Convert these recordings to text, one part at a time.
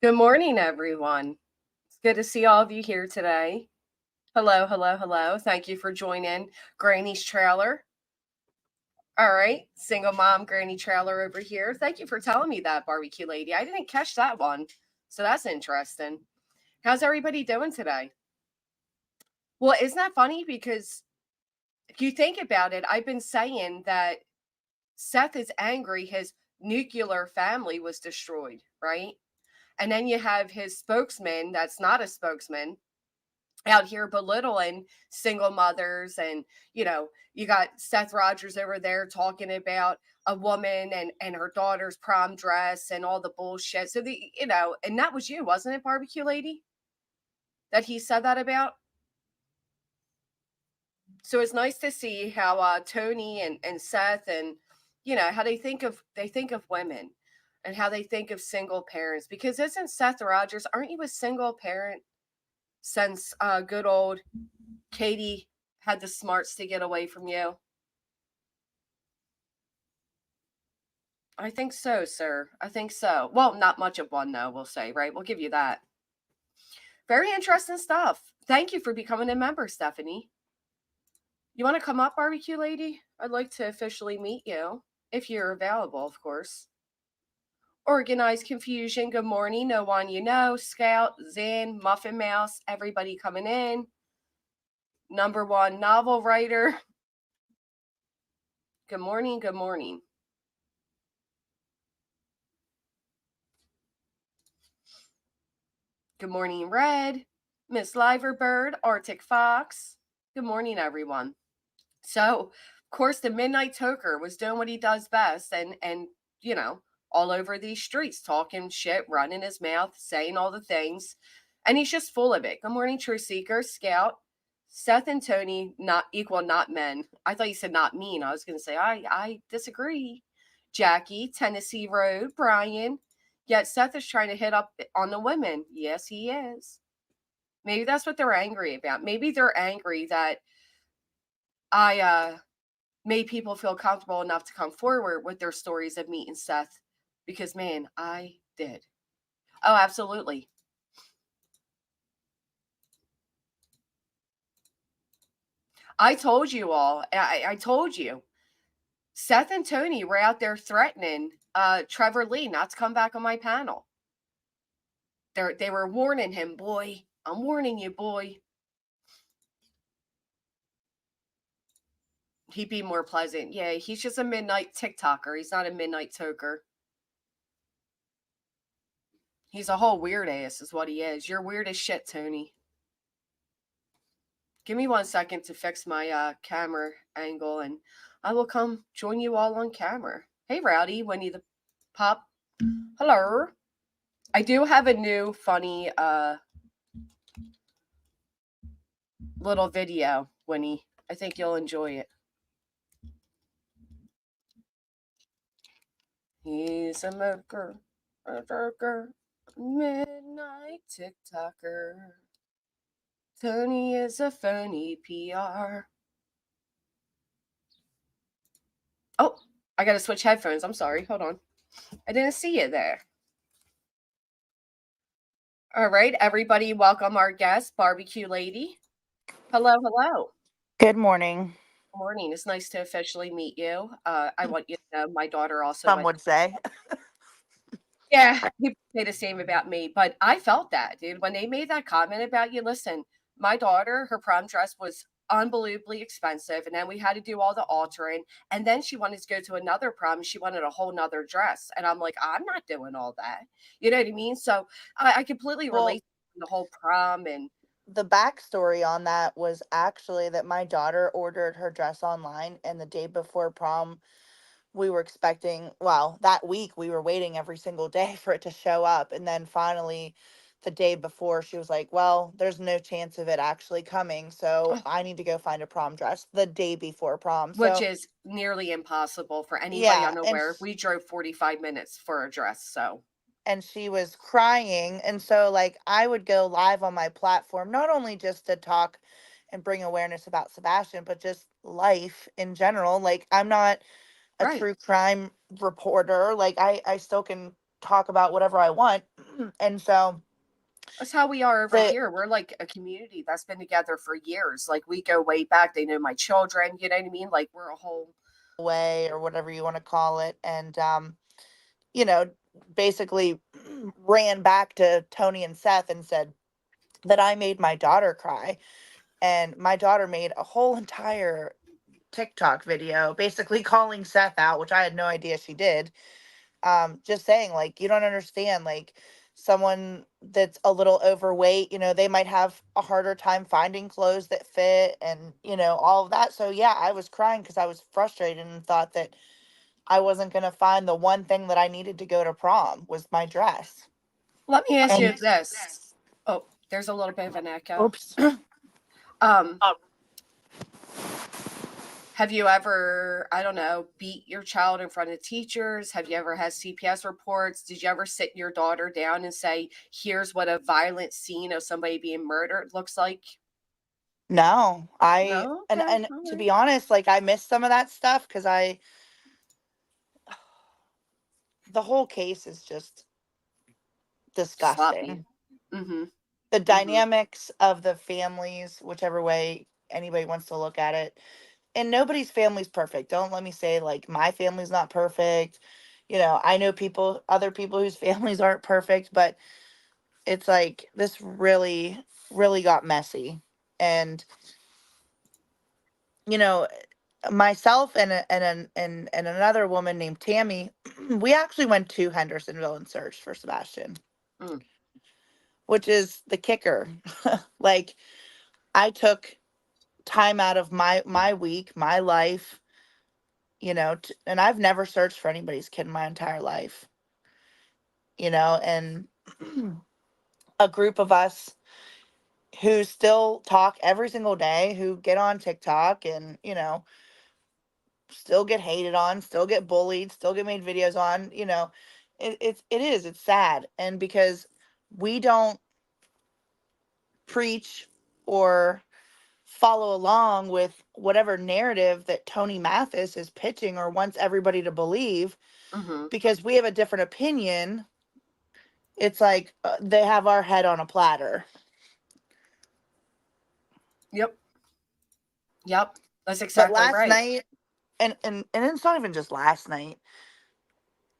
Good morning, everyone. It's good to see all of you here today. Hello, hello, hello. Thank you for joining Granny's Trailer. All right, single mom Granny Trailer over here. Thank you for telling me that, barbecue lady. I didn't catch that one, so that's interesting. How's everybody doing today? Well, isn't that funny? Because if you think about it, I've been saying that Seth is angry his nuclear family was destroyed, right? And then you have his spokesman that's not a spokesman out here belittling single mothers. And you got Seth Rogers over there talking about a woman and her daughter's prom dress and all the bullshit. So and that was you, wasn't it, barbecue lady, that he said that about? So it's nice to see how Tony and Seth and how they think of women and how they think of single parents. Because isn't Seth Rogers, aren't you a single parent since good old Katie had the smarts to get away from you? I think so, sir. I think so. Well, not much of one, though, we'll say, right? We'll give you that. Very interesting stuff. Thank you for becoming a member, Stephanie. You want to come up, barbecue lady? I'd like to officially meet you, if you're available, of course. Organized confusion, good morning. No one you know. Scout, Zin, Muffin Mouse, everybody coming in. Number one novel writer. Good morning, good morning. Good morning, Red, Miss Liverbird, Arctic Fox. Good morning, everyone. So, of course, the Midnight Toker was doing what he does best, and all over these streets, talking shit, running his mouth, saying all the things, and he's just full of it. Good morning, True Seeker, Scout, Seth and Tony, not equal, not men. I thought you said not mean. I was going to say I disagree. Jackie, Tennessee Road, Brian. Yet Seth is trying to hit up on the women. Yes, he is. Maybe that's what they're angry about. Maybe they're angry that I made people feel comfortable enough to come forward with their stories of meeting Seth, because man, I did. Oh, absolutely. I told you all. I told you. Seth and Tony were out there threatening Trevor Lee not to come back on my panel. They were warning him, boy. I'm warning you, boy. He'd be more pleasant. Yeah, he's just a midnight TikToker. He's not a midnight toker. He's a whole weird ass is what he is. You're weird as shit, Tony. Give me 1 second to fix my camera angle, and I will come join you all on camera. Hey, Rowdy, Winnie the Pop. Hello. I do have a new funny little video, Winnie. I think you'll enjoy it. He's a murderer, midnight TikToker. Tony is a funny PR. Oh, I gotta switch headphones. I'm sorry. Hold on. I didn't see you there. All right, everybody, welcome our guest, Barbecue Lady. Hello, hello. Good morning. Morning. It's nice to officially meet you. I want you to know my daughter also Some went. would say. Yeah, people say the same about me, but I felt that, dude. When they made that comment about you, listen, my daughter, her prom dress was unbelievably expensive, and then we had to do all the altering, and then she wanted to go to another prom. She wanted a whole nother dress, and I'm like, I'm not doing all that. You know what I mean? So I completely relate Well, to the whole prom and the backstory on that was actually that my daughter ordered her dress online, and the day before prom, we were expecting, well, that week we were waiting every single day for it to show up. And then finally, the day before, she was like, well, there's no chance of it actually coming. So I need to go find a prom dress the day before prom. which So, is nearly impossible for anybody yeah. unaware. We drove 45 minutes for a dress, so And she was crying. And so, like, I would go live on my platform, not only just to talk and bring awareness about Sebastian, but just life in general. Like, I'm not a right. true crime reporter. Like, I still can talk about whatever I want. And so That's how we are over the here. We're like a community that's been together for years. Like we go way back. They know my children. You know what I mean? Like we're a whole. way, or whatever you want to call it, and you know, basically ran back to Tony and Seth and said that I made my daughter cry. And my daughter made a whole entire TikTok video basically calling Seth out, which I had no idea she did. Just saying, like, you don't understand, like, someone that's a little overweight, they might have a harder time finding clothes that fit, and, all of that. So, yeah, I was crying because I was frustrated and thought that I wasn't going to find the one thing that I needed to go to prom was my dress. Let me ask you And this. Oh, there's a little bit of an echo. oops. um, have you ever, I don't know, beat your child in front of teachers? Have you ever had CPS reports? Did you ever sit your daughter down and say, here's what a violent scene of somebody being murdered looks like? No, I No? and Okay. and All to right. be honest, like, I missed some of that stuff because the whole case is just Sloppy. disgusting. Mm-hmm. The Mm-hmm. dynamics of the families, whichever way anybody wants to look at it, and nobody's family's perfect. Don't let me say, like, my family's not perfect. I know other people whose families aren't perfect, but it's like this really, really got messy. And you know, myself and another woman named Tammy, we actually went to Hendersonville and searched for Sebastian, Mm. which is the kicker. Like, I took time out of my week, my life, and I've never searched for anybody's kid in my entire life, and a group of us who still talk every single day, who get on TikTok and, still get hated on, still get bullied, still get made videos on, it's sad. And because we don't preach or follow along with whatever narrative that Tony Mathis is pitching or wants everybody to believe, Mm-hmm. because we have a different opinion, it's like they have our head on a platter. Yep. Yep. That's But exactly last right. night, and it's not even just last night,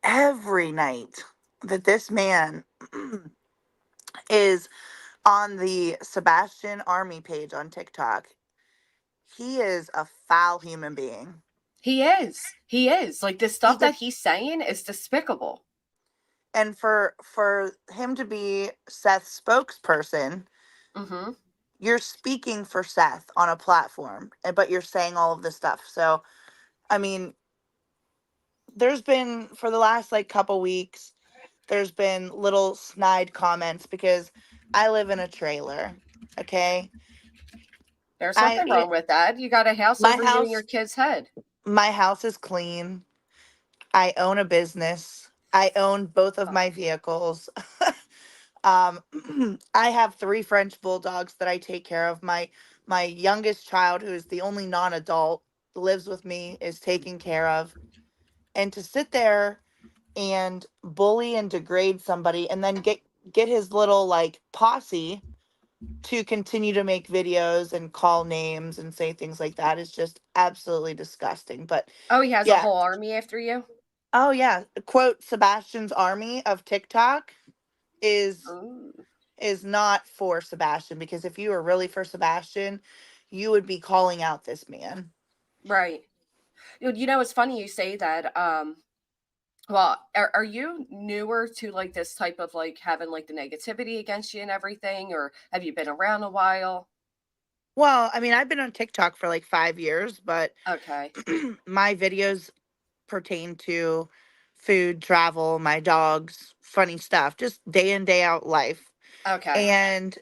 every night that this man is on the Sebastian Army page on TikTok, he is a foul human being. He is. He is. Like the He's stuff a that he's saying is despicable. And for him to be Seth's spokesperson, Mm-hmm. you're speaking for Seth on a platform, but you're saying all of this stuff. So, I mean, there's been, for the last like couple weeks, there's been little snide comments because I live in a trailer. Okay. There's I nothing you- wrong with that. You got a house my over you and your house kid's head. my house is clean. I own a business. I own both of Oh, my vehicles. um I have three French bulldogs that I take care of. My youngest child, who is the only non-adult, lives with me, is taken care of. And to sit there and bully and degrade somebody and then get his little like posse to continue to make videos and call names and say things like that is just absolutely disgusting. But oh, he has a yeah. whole army after you? Oh yeah. Quote, Sebastian's army of TikTok is Ooh. is not for Sebastian, because if you were really for Sebastian, you would be calling out this man. Right. It's funny you say that. Well, are you newer to like this type of like having like the negativity against you and everything, or have you been around a while? Well, I mean, I've been on TikTok for like 5 years, but Okay. my videos pertain to food, travel, my dogs, funny stuff, just day in, day out life. Okay. And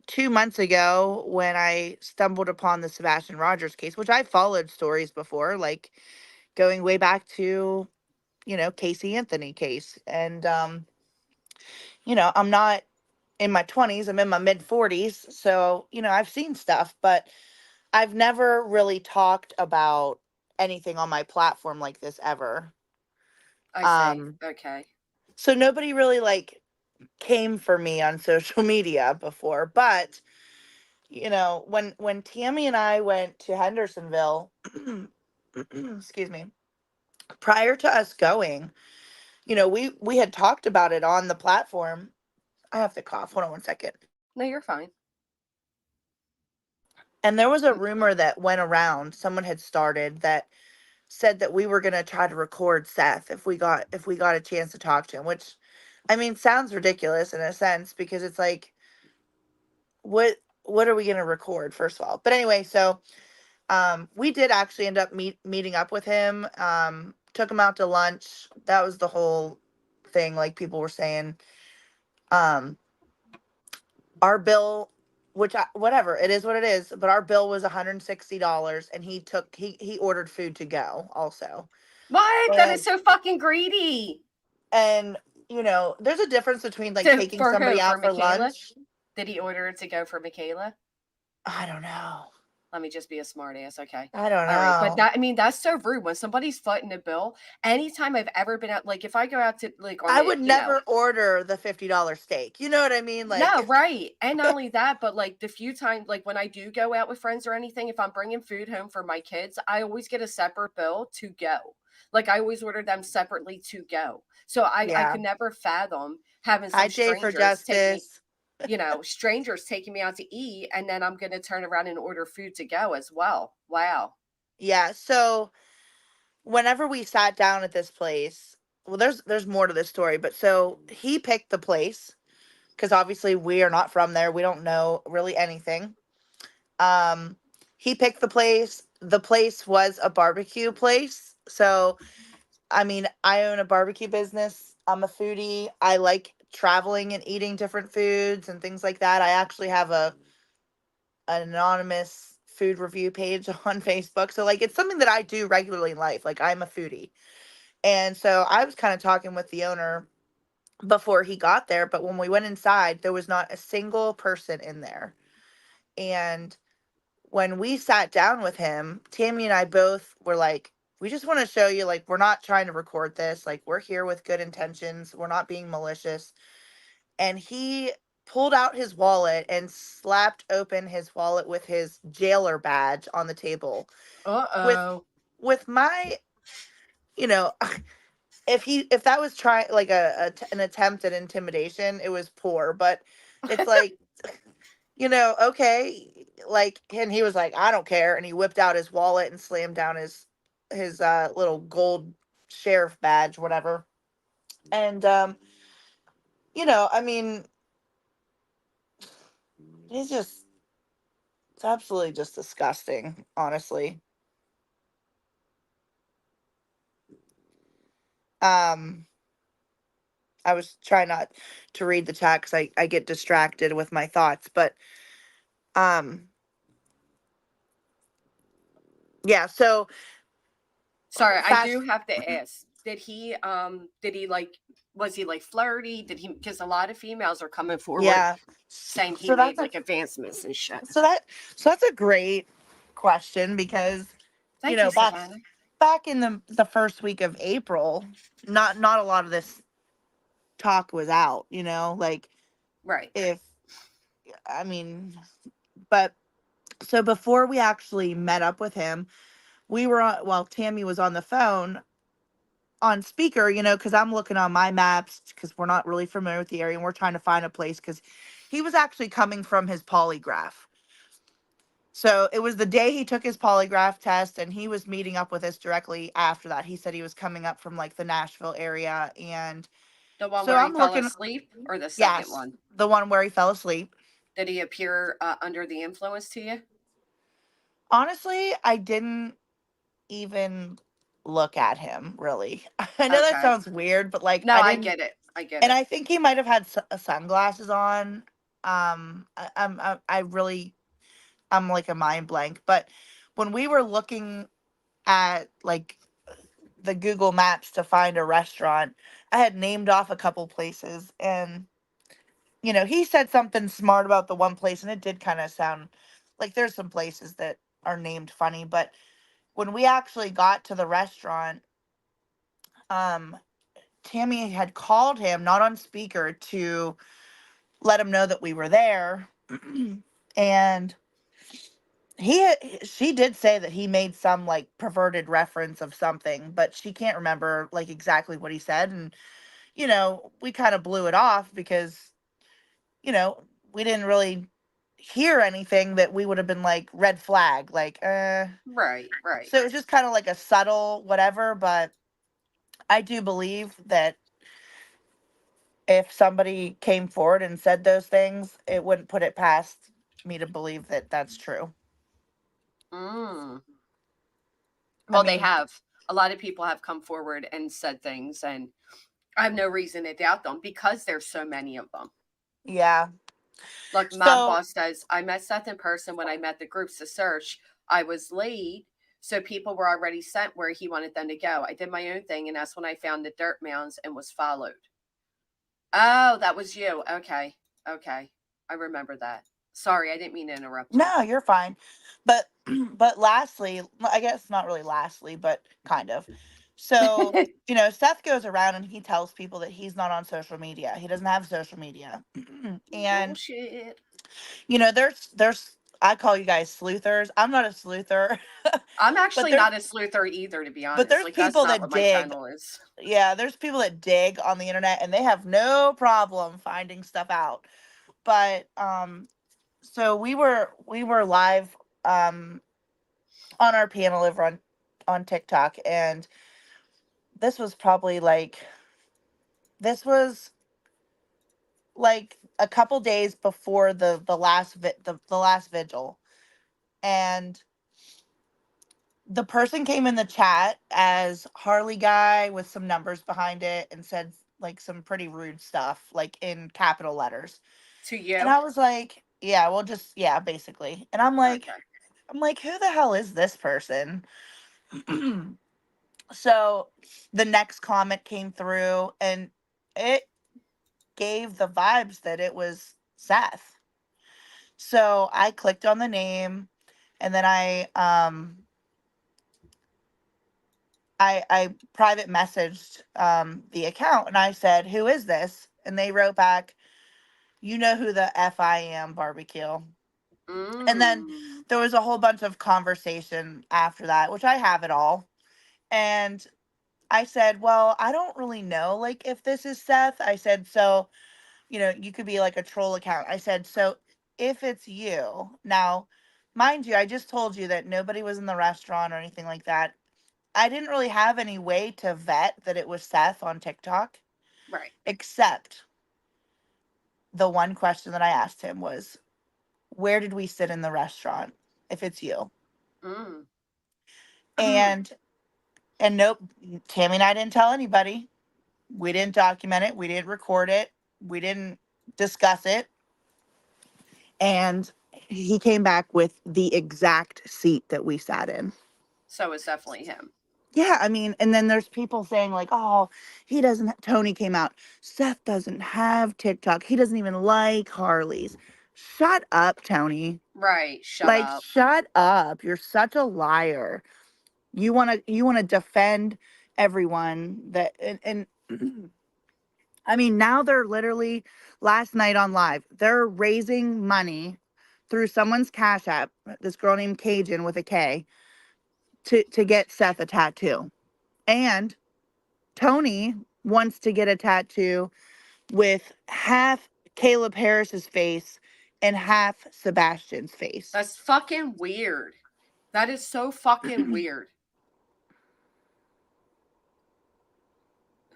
2 months ago, when I stumbled upon the Sebastian Rogers case, which I followed stories before, like going way back to, Casey Anthony case. And, I'm not in my 20s, I'm in my mid 40s. So, I've seen stuff, but I've never really talked about anything on my platform like this ever. I see. Um, Okay. so nobody really like came for me on social media before, but when Tammy and I went to Hendersonville, excuse me, prior to us going, we had talked about it on the platform. I have to cough. Hold on one second. No, you're fine. And there was a Take your time. rumor that went around, someone had started that said that we were going to try to record Seth if we got a chance to talk to him, which I mean sounds ridiculous in a sense because it's like what are we going to record first of all? But anyway, so we did actually end up meeting up with him. Took him out to lunch. That was the whole thing, like people were saying. Um, our bill, whatever it is, what it is, but our bill was $160, and he ordered food to go also. What? That is And so fucking greedy. and there's a difference between like So taking for who? somebody For out for Michaela? lunch. Did he order it to go for Michaela? I don't know. Let me just be a smartass, okay? I don't All right, but know. that's so rude when somebody's footing a bill. Anytime I've ever been out, like if I go out to like on I a, would never order the $50 steak. You know what I mean? no, Like, right. And not only that, but like the few times, like when I do go out with friends or anything, if I'm bringing food home for my kids, I always get a separate bill to go. Like I always order them separately to go. So I yeah. could never fathom having Hi, some Jay for strangers take me, Justice. strangers taking me out to eat, and then I'm going to turn around and order food to go as well. Wow. Yeah. So whenever we sat down at this place, well, there's more to this story, but so he picked the place because obviously we are not from there. We don't know really anything. Um, he picked the place. The place was a barbecue place. So, I mean, I own a barbecue business. I'm a foodie. I like traveling and eating different foods and things like that. I actually have an anonymous food review page on Facebook. So like it's something that I do regularly in life. Like I'm a foodie. And so I was kind of talking with the owner before he got there, but when we went inside, there was not a single person in there. And when we sat down with him, Tammy and I both were like, we just want to show you, like, we're not trying to record this. Like, we're here with good intentions. We're not being malicious. And he pulled out his wallet and slapped open his wallet with his jailer badge on the table with Uh-oh. with my, you know, if that was trying like an attempt at intimidation, it was poor, but it's like, okay, like, and he was like, I don't care, and he whipped out his wallet and slammed down his little gold sheriff badge, whatever. And I mean, he's just it's absolutely just disgusting, honestly. Um, I was trying not to read the chat because I get distracted with my thoughts, but um, yeah. So Sorry, I do fast, have to ask. Did he like was he like flirty? Did he because a lot of females are coming forward yeah. saying he So made that's a like advancements and shit. so that so that's a great question because Thank you, back Savannah. in the first week of April, not a lot of this talk was out. Like Right. if I mean, but so before we actually met up with him, we were on, well, Tammy was on the phone on speaker, because I'm looking on my maps because we're not really familiar with the area and we're trying to find a place because he was actually coming from his polygraph. So it was the day he took his polygraph test and he was meeting up with us directly after that. He said he was coming up from like the Nashville area. And The one so where he I'm fell looking, asleep or the second yes, one? the one where he fell asleep. Did he appear under the influence to you? Honestly, I didn't even look at him really. I know that Okay. sounds weird, but like No, I I didn't. get it. I get And it. I think he might have had sunglasses on. I really, I'm like a mind blank. But when we were looking at like the Google Maps to find a restaurant, I had named off a couple places, and he said something smart about the one place, and it did kind of sound like there's some places that are named funny. But when we actually got to the restaurant, um, Tammy had called him, not on speaker, to let him know that we were there. And she did say that he made some like perverted reference of something, but she can't remember like exactly what he said. And we kind of blew it off because you know we didn't really hear anything that we would have been like red flag, like Right, right. so it was just kind of like a subtle whatever. But I do believe that if somebody came forward and said those things, it wouldn't put it past me to believe that that's true. Mm. I Well, they mean, have. A lot of people have come forward and said things, and I have no reason to doubt them because there's so many of them. yeah. Look, my So, boss does. I met Seth in person when I met the groups to search. I was late, so people were already sent where he wanted them to go. I did my own thing, and that's when I found the dirt mounds and was followed. Oh, that was you. Okay. Okay. I remember that. Sorry, I didn't mean to interrupt you. no, you're fine. But but lastly, I guess not really lastly, but kind of. So, Seth goes around and he tells people that he's not on social media. He doesn't have social media. And Bullshit. there's I call you guys sleuthers. I'm not a sleuther. I'm but actually there's not a sleuther either, to be but honest. there's Like, that's people not that what my dig. channel is. Yeah, there's people that dig on the internet and they have no problem finding stuff out. But so we were live on our panel over on TikTok, and this was probably this was like a couple days before the last vigil. And the person came in the chat as Harley guy with some numbers behind it and said like some pretty rude stuff like in capital letters. To And you? I was like, yeah, well, just yeah, basically. And Okay. I'm like, who the hell is this person? So the next comment came through and it gave the vibes that it was Seth. So I clicked on the name and then I private messaged the account and I said, "Who is this?" And they wrote back, "You know who the F I am, barbecue." And then Mm. there was a whole bunch of conversation after that, which I have it all. And I said, "Well, I don't really know like if this is Seth." I said, "So, you could be like a troll account." I said, "So, if it's you." Now, mind you, I just told you that nobody was in the restaurant or anything like that. I didn't really have any way to vet that it was Seth on TikTok, Right. except the one question that I asked him was, "Where did we sit in the restaurant if it's you?" Mm. And nope, Tammy and I didn't tell anybody. We didn't document it. We didn't record it. We didn't discuss it. And he came back with the exact seat that we sat in. So it's definitely him. Yeah, I mean, and then there's people saying like, "Oh, he doesn't." Tony came out. Seth doesn't have TikTok. He doesn't even like Harleys. Shut up, Tony. Right. Shut Like, up. shut up. You're such a liar. You wanna defend everyone that and I mean, now they're literally last night on live, they're raising money through someone's Cash App, this girl named Cajun with a K, to get Seth a tattoo. And Tony wants to get a tattoo with half Caleb Harris's face and half Sebastian's face. That's fucking weird. That is so fucking weird.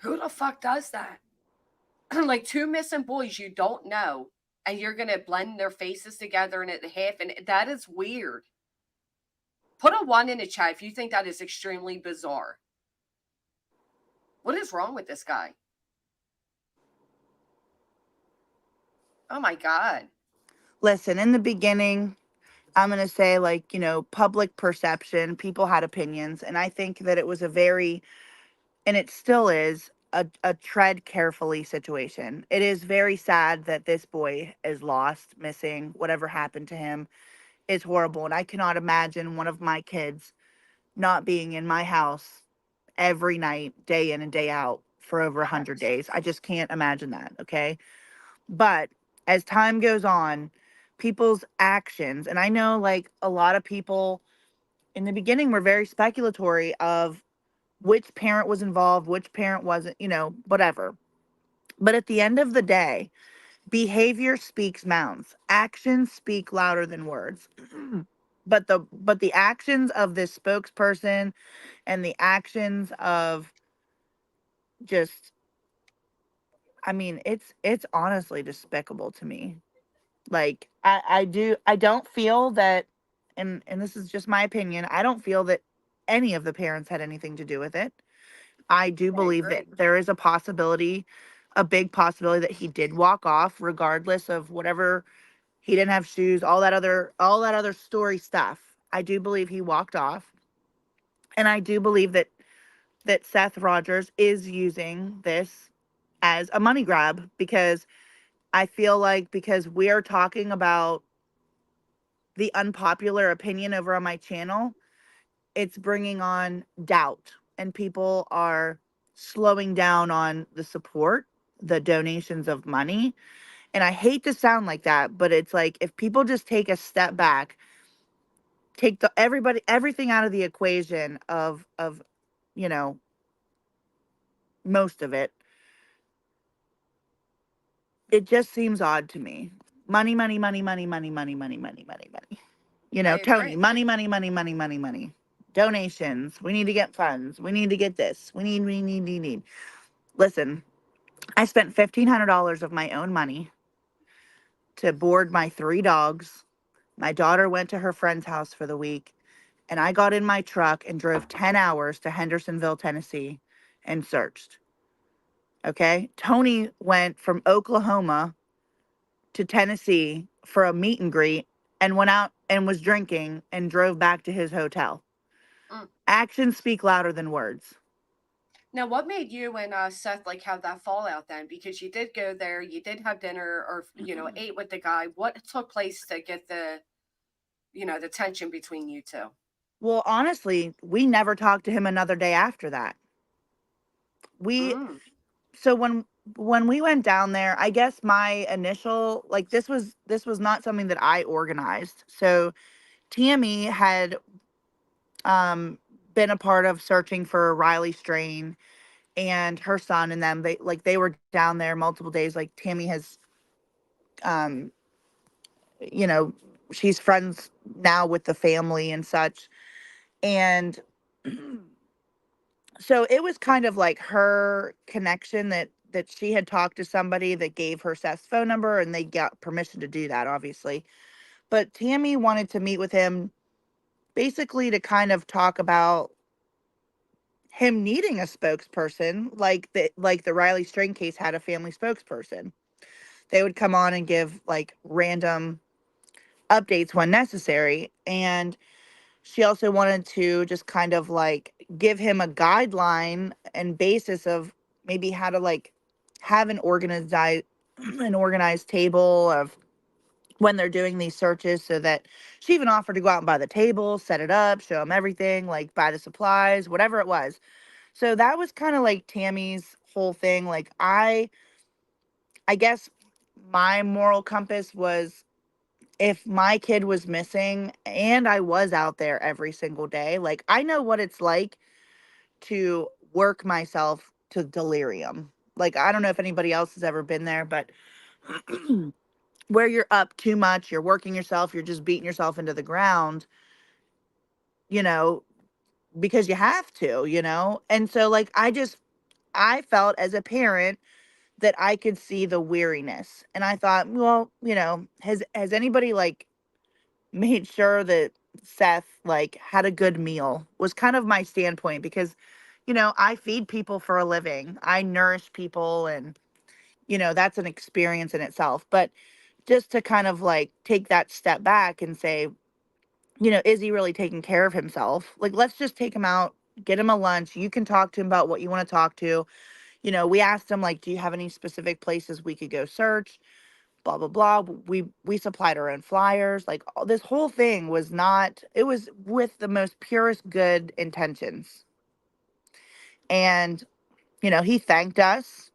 Who the fuck does that? Like two missing boys you don't know, and you're gonna blend their faces together in a half, and that is weird. Put a one in the chat if you think that is extremely bizarre. What is wrong with this guy? Oh my god. Listen, in the beginning, I'm going to say, like, public perception, people had opinions. And I think that it was and it still is, a tread carefully situation. It is very sad that this boy is lost, missing, whatever happened to him is horrible. And I cannot imagine one of my kids not being in my house every night, day in and day out for over Correct. 100 days. I just can't imagine that. Okay. But as time goes on, people's actions, and I know like a lot of people in the beginning were very speculatory of which parent was involved, which parent wasn't, whatever. But at the end of the day, behavior speaks mounds. Actions speak louder than words. But the actions of this spokesperson and the actions of just, I mean, it's honestly despicable to me. Like I don't feel that, and this is just my opinion, I don't feel that any of the parents had anything to do with it. I do I believe that agree. there is a possibility, a big possibility that he did walk off regardless of whatever. He didn't have shoes, all that other story stuff. I do believe he walked off. And I do believe that Seth Rogers is using this as a money grab, because I feel like, because we are talking about the unpopular opinion over on my channel, it's bringing on doubt, and people are slowing down on the support, the donations of money. And I hate to sound like that, but it's like, if people just take a step back, take everything out of the equation of you know most of it, it just seems odd to me. Money, money, money, money, money, money, money, money, money, money. I Tony, agree. money, money, money, money, money, money. Donations. We need to get funds. We need to get this. We need. Listen, I spent $1,500 of my own money to board my 3 dogs. My daughter went to her friend's house for the week, and I got in my truck and drove 10 hours to Hendersonville, Tennessee, and searched. Okay. Tony went from Oklahoma to Tennessee for a meet and greet and went out and was drinking and drove back to his hotel. Mm. Actions speak louder than words. Now, what made you and Seth like have that fallout then? Because you did go there, you did have dinner, or ate with the guy. What took place to get the tension between you two? Well, honestly, we never talked to him another day after that. We Mm. so when we went down there, I guess my initial, like, this was not something that I organized. So Tammy had um been a part of searching for Riley Strain and her son, and them, they were down there multiple days. Like, Tammy has um you know she's friends now with the family and such. And so it was kind of like her connection, that she had talked to somebody that gave her Seth's phone number, and they got permission to do that, obviously. But Tammy wanted to meet with him, basically to kind of talk about him needing a spokesperson, like the Riley Strain case had a family spokesperson. They would come on and give like random updates when necessary. And she also wanted to just kind of like give him a guideline and basis of maybe how to like have an organized table of when they're doing these searches, so that she even offered to go out and buy the table, set it up, show him everything, like buy the supplies, whatever it was. So that was kind of like Tammy's whole thing. Like, I guess my moral compass was, if my kid was missing and I was out there every single day, like, I know what it's like to work myself to delirium. Like, I don't know if anybody else has ever been there, but where you're up too much, you're working yourself, you're just beating yourself into the ground, you know, because you have to. And so, like, I felt as a parent that I could see the weariness. And I thought, well, has anybody like made sure that Seth like had a good meal, was kind of my standpoint, because I feed people for a living. I nourish people, and that's an experience in itself. But just to kind of like take that step back and say, is he really taking care of himself? Like, let's just take him out, get him a lunch. You can talk to him about what you want to talk to. We asked him, like, do you have any specific places we could go search? Blah, blah, blah. We supplied our own flyers. Like, this whole thing was not, it was with the most purest good intentions. And, He thanked us,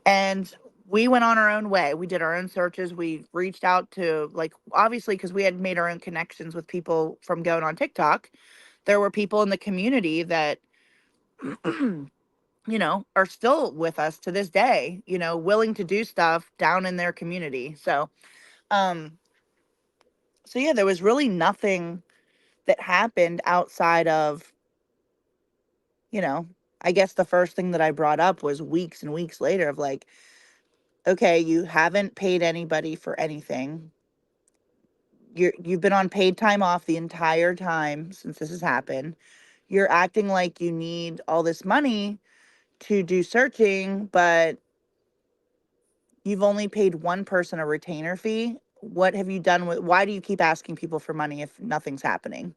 and we went on our own way. We did our own searches. We reached out to, like, obviously, because we had made our own connections with people from going on TikTok. There were people in the community that, are still with us to this day, willing to do stuff down in their community. Um, so yeah, there was really nothing that happened outside of, you know, I guess the first thing that I brought up was weeks and weeks later of like, okay, you haven't paid anybody for anything. You've been on paid time off the entire time since this has happened. You're acting like you need all this money to do searching, but you've only paid one person a retainer fee. What have you done with, why do you keep asking people for money if nothing's happening?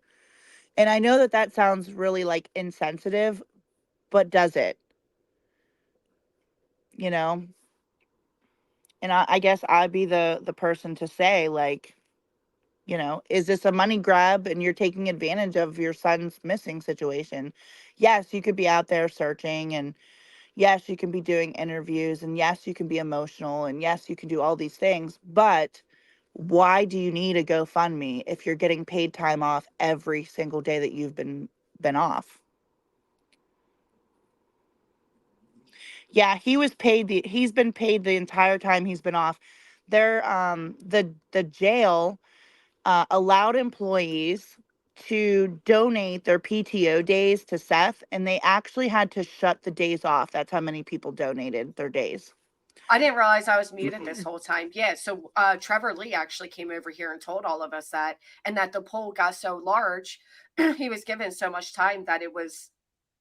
And I know that that sounds really like insensitive, but does it, you know? And I guess I'd be the person to say, like, is this a money grab and you're taking advantage of your son's missing situation? Yes, you could be out there searching, and yes, you can be doing interviews, and yes, you can be emotional, and yes, you can do all these things, but why do you need a GoFundMe if you're getting paid time off every single day that you've been off? Yeah, he's been paid the entire time he's been off. The jail allowed employees to donate their PTO days to Seth, and they actually had to shut the days off. That's how many people donated their days. I didn't realize I was muted this whole time. Yeah, so Trevor Lee actually came over here and told all of us that, and that the poll got so large, he was given so much time that it was,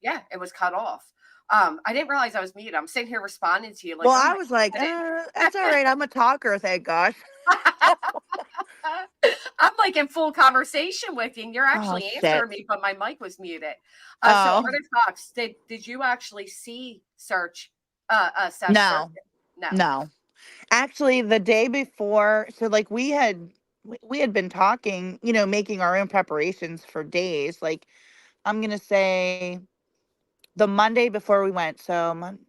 yeah, it was cut off. I didn't realize I was muted. I'm sitting here responding to you like, Well, oh I my was like, god. that's all right. I'm a talker, thank gosh. I'm like in full conversation with you, and you're Oh, actually shit. answering me, but my mic was muted. So Oh, Arctic Fox, did you actually see search Seth search? no, No. no. Actually, the day before, so like we had been talking, making our own preparations for days. Like, I'm gonna say the Monday before we went. So Monday,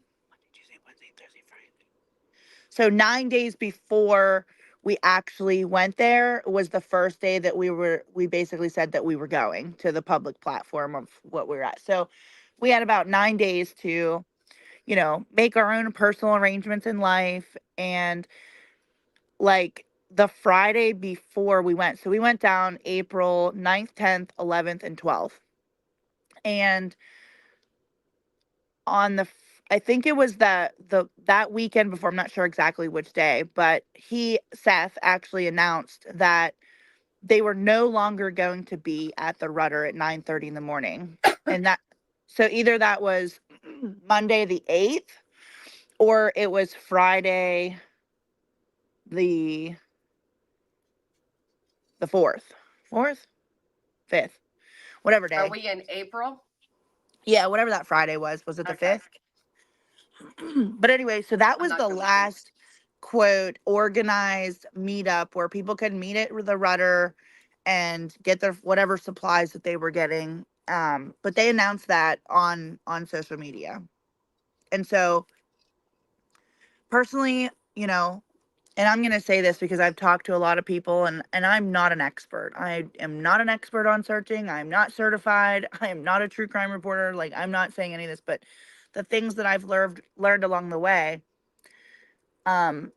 Tuesday, Wednesday, Thursday, Friday. So 9 days before we actually went there was the first day that we basically said that we were going to the public platform of what we were at. So we had about 9 days to, make our own personal arrangements in life. And like the Friday before we went, so we went down April 9th, 10th, 11th, and 12th. And on I think it was that weekend before, I'm not sure exactly which day, but Seth actually announced that they were no longer going to be at the Rudder at 9:30 in the morning. And so either that was Monday the 8th, or it was Friday the 4th. 4th? 5th. Whatever Are day. we in April? Yeah, whatever that Friday was. Was it the Okay. 5th? But anyway, so that I'm was not the good with dates. last quote organized meetup where people could meet at the Rudder and get their whatever supplies that they were getting. But they announced that on social media. And so personally, and I'm going to say this because I've talked to a lot of people, and I'm not an expert. I am not an expert on searching. I'm not certified. I am not a true crime reporter. Like, I'm not saying any of this, but the things that I've learned along the way, um,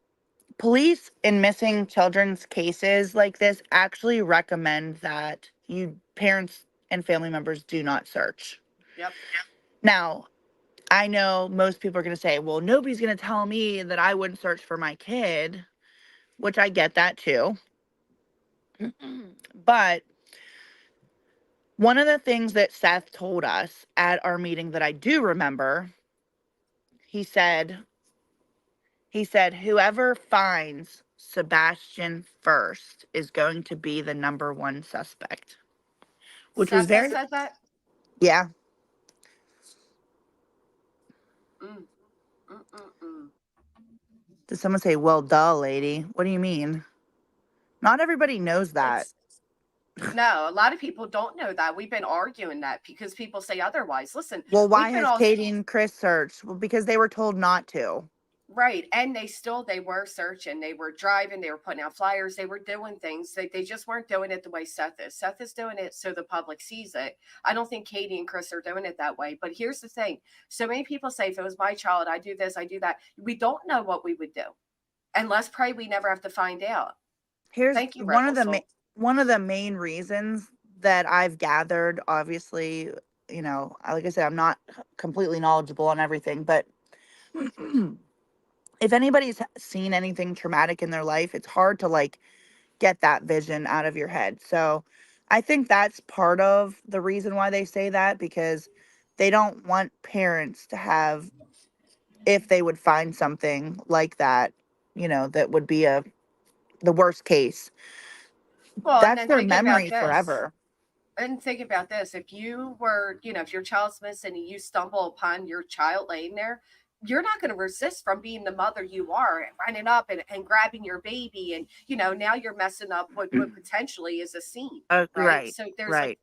police in missing children's cases like this actually recommend that you parents and family members do not search. Yep. Now, I know most people are going to say, well, nobody's going to tell me that I wouldn't search for my kid, which I get that too. But one of the things that Seth told us at our meeting that I do remember, he said, whoever finds Sebastian first is going to be the number one suspect, which was Seth has very, said that? yeah. Mm, mm, mm, mm. Did someone say, well, duh, lady? What do you mean? Not everybody knows that. It's No, a lot of people don't know that. We've been arguing that because people say otherwise. Listen, Well, we why can has all Katie and Chris searched? Well, because they were told not to. right. And they were searching, they were driving, they were putting out flyers, they were doing things. They just weren't doing it the way Seth is. Seth is doing it so the public sees it. I don't think Katie and Chris are doing it that way. But here's the thing. So many people say, if it was my child, I do this, I do that. We don't know what we would do. And let's pray we never have to find out. Here's Thank you, Rebel Soul. one of the main reasons that I've gathered. Obviously, like I said, I'm not completely knowledgeable on everything, but if anybody's seen anything traumatic in their life, it's hard to like get that vision out of your head. So I think that's part of the reason why they say that, because they don't want parents to have, if they would find something like that, that would be the worst case. Well, and That's then their think about memory this. forever. And think about this. If you were, if your child's missing and you stumble upon your child laying there, you're not going to resist from being the mother you are, running up and grabbing your baby. And, now you're messing up what potentially is a scene, right? Right, So there's like, right,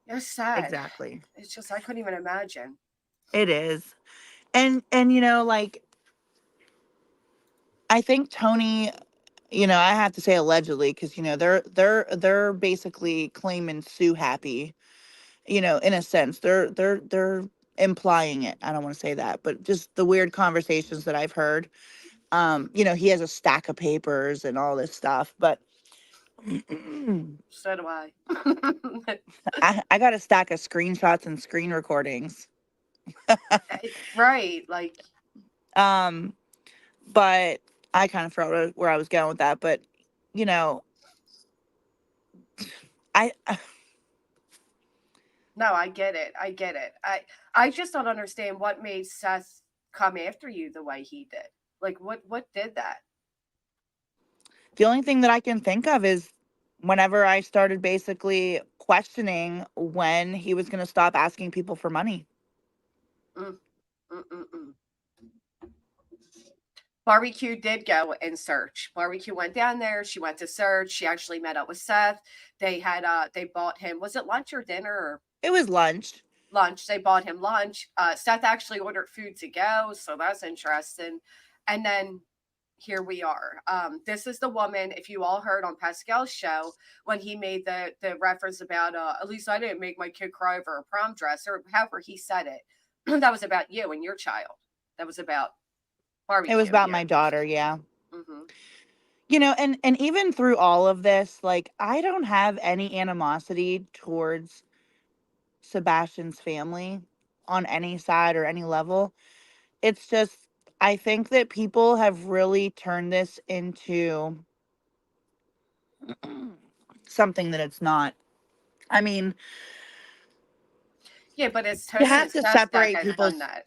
it's sad. exactly. It's just, I couldn't even imagine. It is. And like, I think Tony, I have to say allegedly, because they're basically claiming Sue happy, in a sense. They're implying it. I don't want to say that, but just the weird conversations that I've heard. He has a stack of papers and all this stuff, but So do I. I got a stack of screenshots and screen recordings. Right. Like, Um, but I kind of forgot where I was going with that. But you know, I no, I get it. I get it. I just don't understand what made Seth come after you the way he did. Like, what did that? the only thing that I can think of is whenever I started basically questioning when he was going to stop asking people for money. Mm, mm, mm, mm. Barbecue did go and search. Barbecue went down there. She went to search. She actually met up with Seth. They bought him, was it lunch or dinner or It was lunch. lunch? They bought him lunch. Seth actually ordered food to go, so that's interesting. And then here we are. This is the woman, if you all heard on Pascal's show, when he made the reference about at least I didn't make my kid cry over a prom dress, or however he said it. That was about you and your child. That was about It was barbecue and about you. my daughter, yeah. Hmm. And even through all of this, like, I don't have any animosity towards Sebastian's family on any side or any level. It's just, I think that people have really turned this into something that it's not. I mean, Yeah, but it's you Tony have and to Seth that separate has done people's that.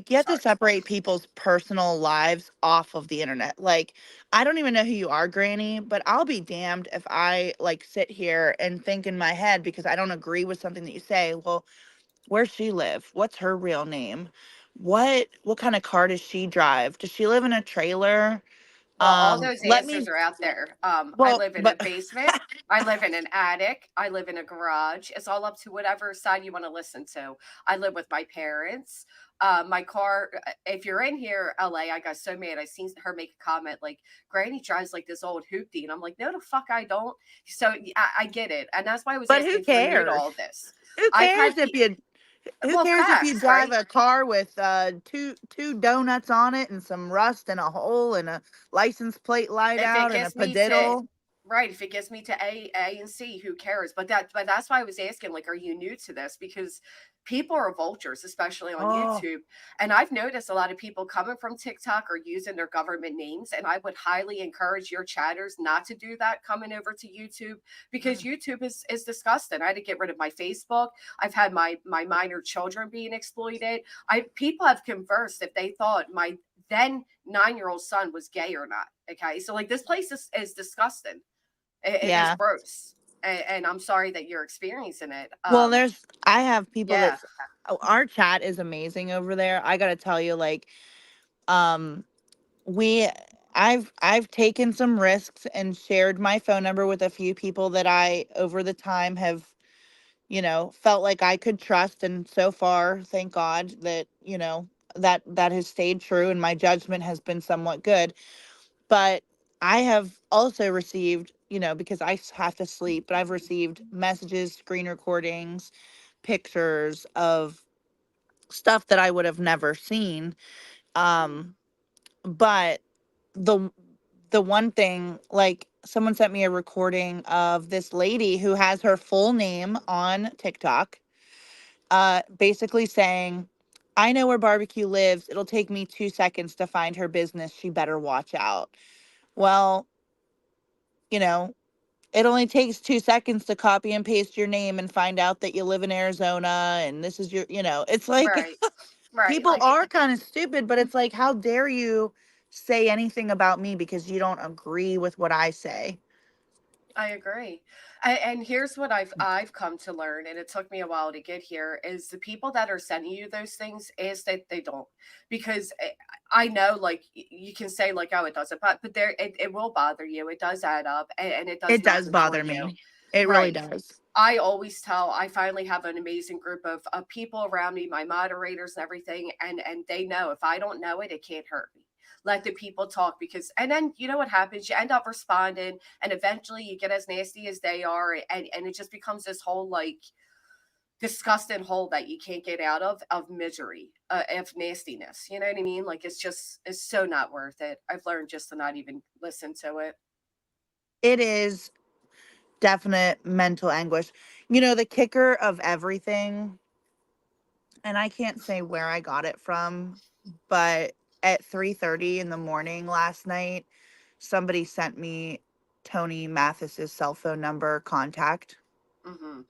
you have to Sorry. separate people's personal lives off of the internet. Like, I don't even know who you are, Granny, but I'll be damned if I like sit here and think in my head because I don't agree with something that you say. Well, where's she live? What's her real name? What kind of car does she drive? Does she live in a trailer? Well, all those Let answers me are out there. I well, live in a but basement. I live in an attic. I live in a garage. It's all up to whatever side you want to listen to. I live with my parents. My car, if you're in here, LA, I got so mad. I seen her make a comment like, Granny drives like this old hoopty. And I'm like, no, the fuck, I don't. So I get it. And that's why I was but who asking for you to cares? all this. Who I've cares had, if you who well, cares if you facts, drive right? a car with two donuts on it and some rust and a hole and a license plate light If it out and a gets me to padiddle? right, if it gets me to A and C, who cares? But that's why I was asking, like, are you new to this? Because people are vultures, especially on Oh, YouTube. And I've noticed a lot of people coming from TikTok are using their government names. And I would highly encourage your chatters not to do that coming over to YouTube because mm, YouTube is disgusting. I had to get rid of my Facebook. I've had my minor children being exploited. I people have conversed if they thought my then 9-year-old son was gay or not. Okay. So like this place is disgusting. It is yeah. gross. And I'm sorry that you're experiencing it. Well, I have people Yeah. that our chat is amazing over there. I got to tell you, like, um, we I've taken some risks and shared my phone number with a few people that I over the time have, felt like I could trust, and so far, thank God that, that has stayed true and my judgment has been somewhat good. But I have also received, because have to sleep, but I've received messages, screen recordings, pictures of stuff that I would have never seen. Mhm. But the the one thing, like, someone sent me a recording of this lady who has her full name on TikTok, basically saying, I know where barbecue lives. It'll take me 2 seconds to find her business. She better watch out. Well, you know, it only takes 2 seconds to copy and paste your name and find out that you live in Arizona and this is your, it's like Right. Right. people are kind of stupid, but it's like, how dare you say anything about me because you don't agree with what I say? I agree. And here's what I've come to learn, and it took me a while to get here, is the people that are sending you those things is that they don't. Because I know, like, you can say, like, oh, it doesn't, but it will bother you. It does add up, and it does It does message for bother you. me. It really Right. does. I always tell, I finally have an amazing group of people around me, my moderators and everything, and they know if I don't know it, it can't hurt me. Let the people talk, because and then you know what happens? You end up responding, and eventually you get as nasty as they are, and it just becomes this whole, like, disgusting hole that you can't get out of misery, of nastiness. You know what I mean? Like, it's so not worth it. I've learned just to not even listen to it. It is definite mental anguish. The kicker of everything, and I can't say where I got it from, but at 3:30 in the morning last night, somebody sent me Tony Mathis's cell phone number contact. Hmm.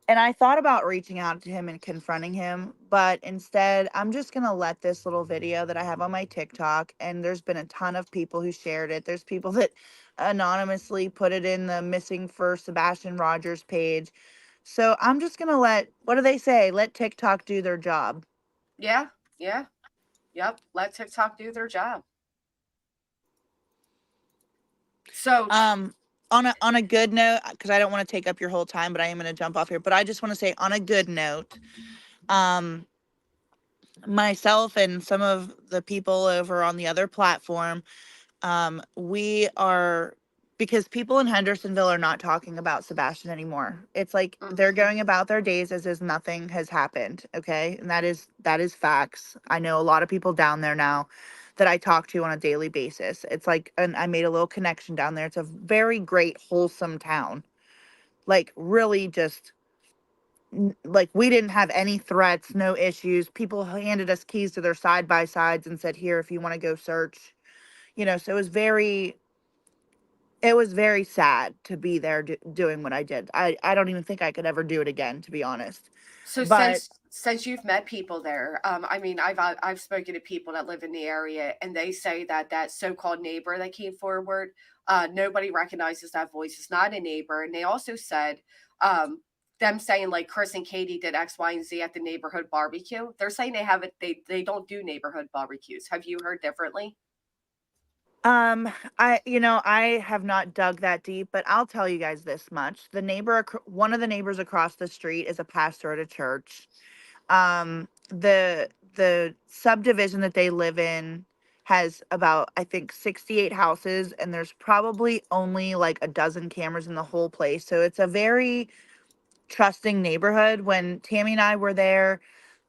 And I thought about reaching out to him and confronting him, but instead, I'm just going to let this little video that I have on my TikTok, and there's been a ton of people who shared it. There's people that anonymously put it in the missing for Sebastian Rogers page. So I'm just going to what do they say? Let TikTok do their job. Yeah. Yeah. Yep. Let TikTok do their job. So Um, on a good note, because I don't want to take up your whole time, but I am going to jump off here. But I just want to say, on a good note, um, myself and some of the people over on the other platform, we are, because people in Hendersonville are not talking about Sebastian anymore. It's like they're mhm. going about their days as if nothing has happened. Okay, and that is facts. I know a lot of people down there now that I talk to on a daily basis. It's like, and I made a little connection down there. It's a very great, wholesome town. Like, really, just like, we didn't have any threats, no issues. People handed us keys to their side by sides and said, here, if you want to go search. So it was very sad to be there doing what I did. I don't even think I could ever do it again, to be honest. So But since you've met people there, I mean, I've spoken to people that live in the area, and they say that that so-called neighbor that came forward, nobody recognizes that voice. It's not a neighbor, and they also said, them saying, like, Chris and Katie did X, Y, and Z at the neighborhood barbecue. They're saying they haven't. They don't do neighborhood barbecues. Have you heard differently? um I have not dug that deep, but I'll tell you guys this much. One of the neighbors across the street is a pastor at a church. The subdivision that they live in has about, I think, 68 houses, and there's probably only like a dozen cameras in the whole place. So it's a very trusting neighborhood. When Tammy and I were there,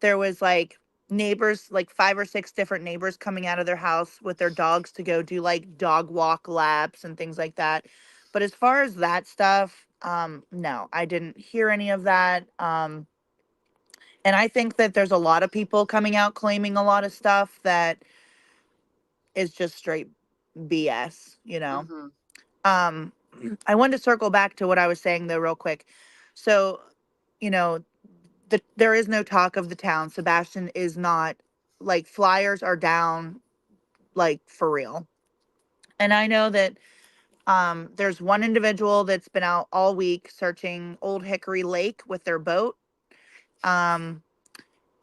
there was like neighbors, like 5 or 6 different neighbors coming out of their house with their dogs to go do like dog walk laps and things like that. But as far as that stuff, no, I didn't hear any of that. And I think that there's a lot of people coming out claiming a lot of stuff that is just straight BS. Mm-hmm. Um, I wanted to circle back to what I was saying though, real quick. So, you know, there is no talk of the town. Sebastian is not, like, flyers are down, like, for real. And I know that there's one individual that's been out all week searching Old Hickory Lake with their boat. Um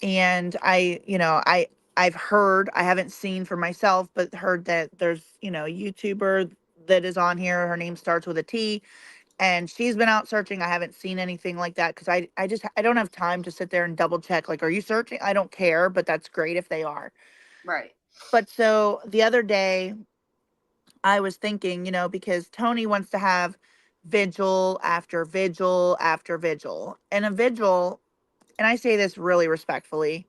and I I've heard, I haven't seen for myself, but heard that there's, a YouTuber that is on here. Her name starts with a T, and she's been out searching. I haven't seen anything like that because I don't have time to sit there and double check. Like, are you searching? I don't care, but that's great if they are. Right. But so the other day, I was thinking, because Tony wants to have vigil after vigil after vigil. And a vigil, and I say this really respectfully,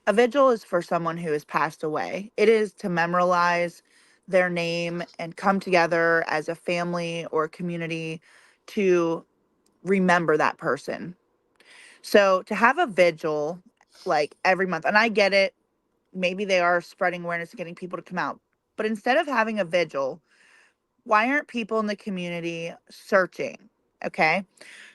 a vigil is for someone who has passed away. It is to memorialize their name and come together as a family or a community to remember that person. So to have a vigil like every month, and I get it, maybe they are spreading awareness and getting people to come out. But instead of having a vigil, why aren't people in the community searching? Okay.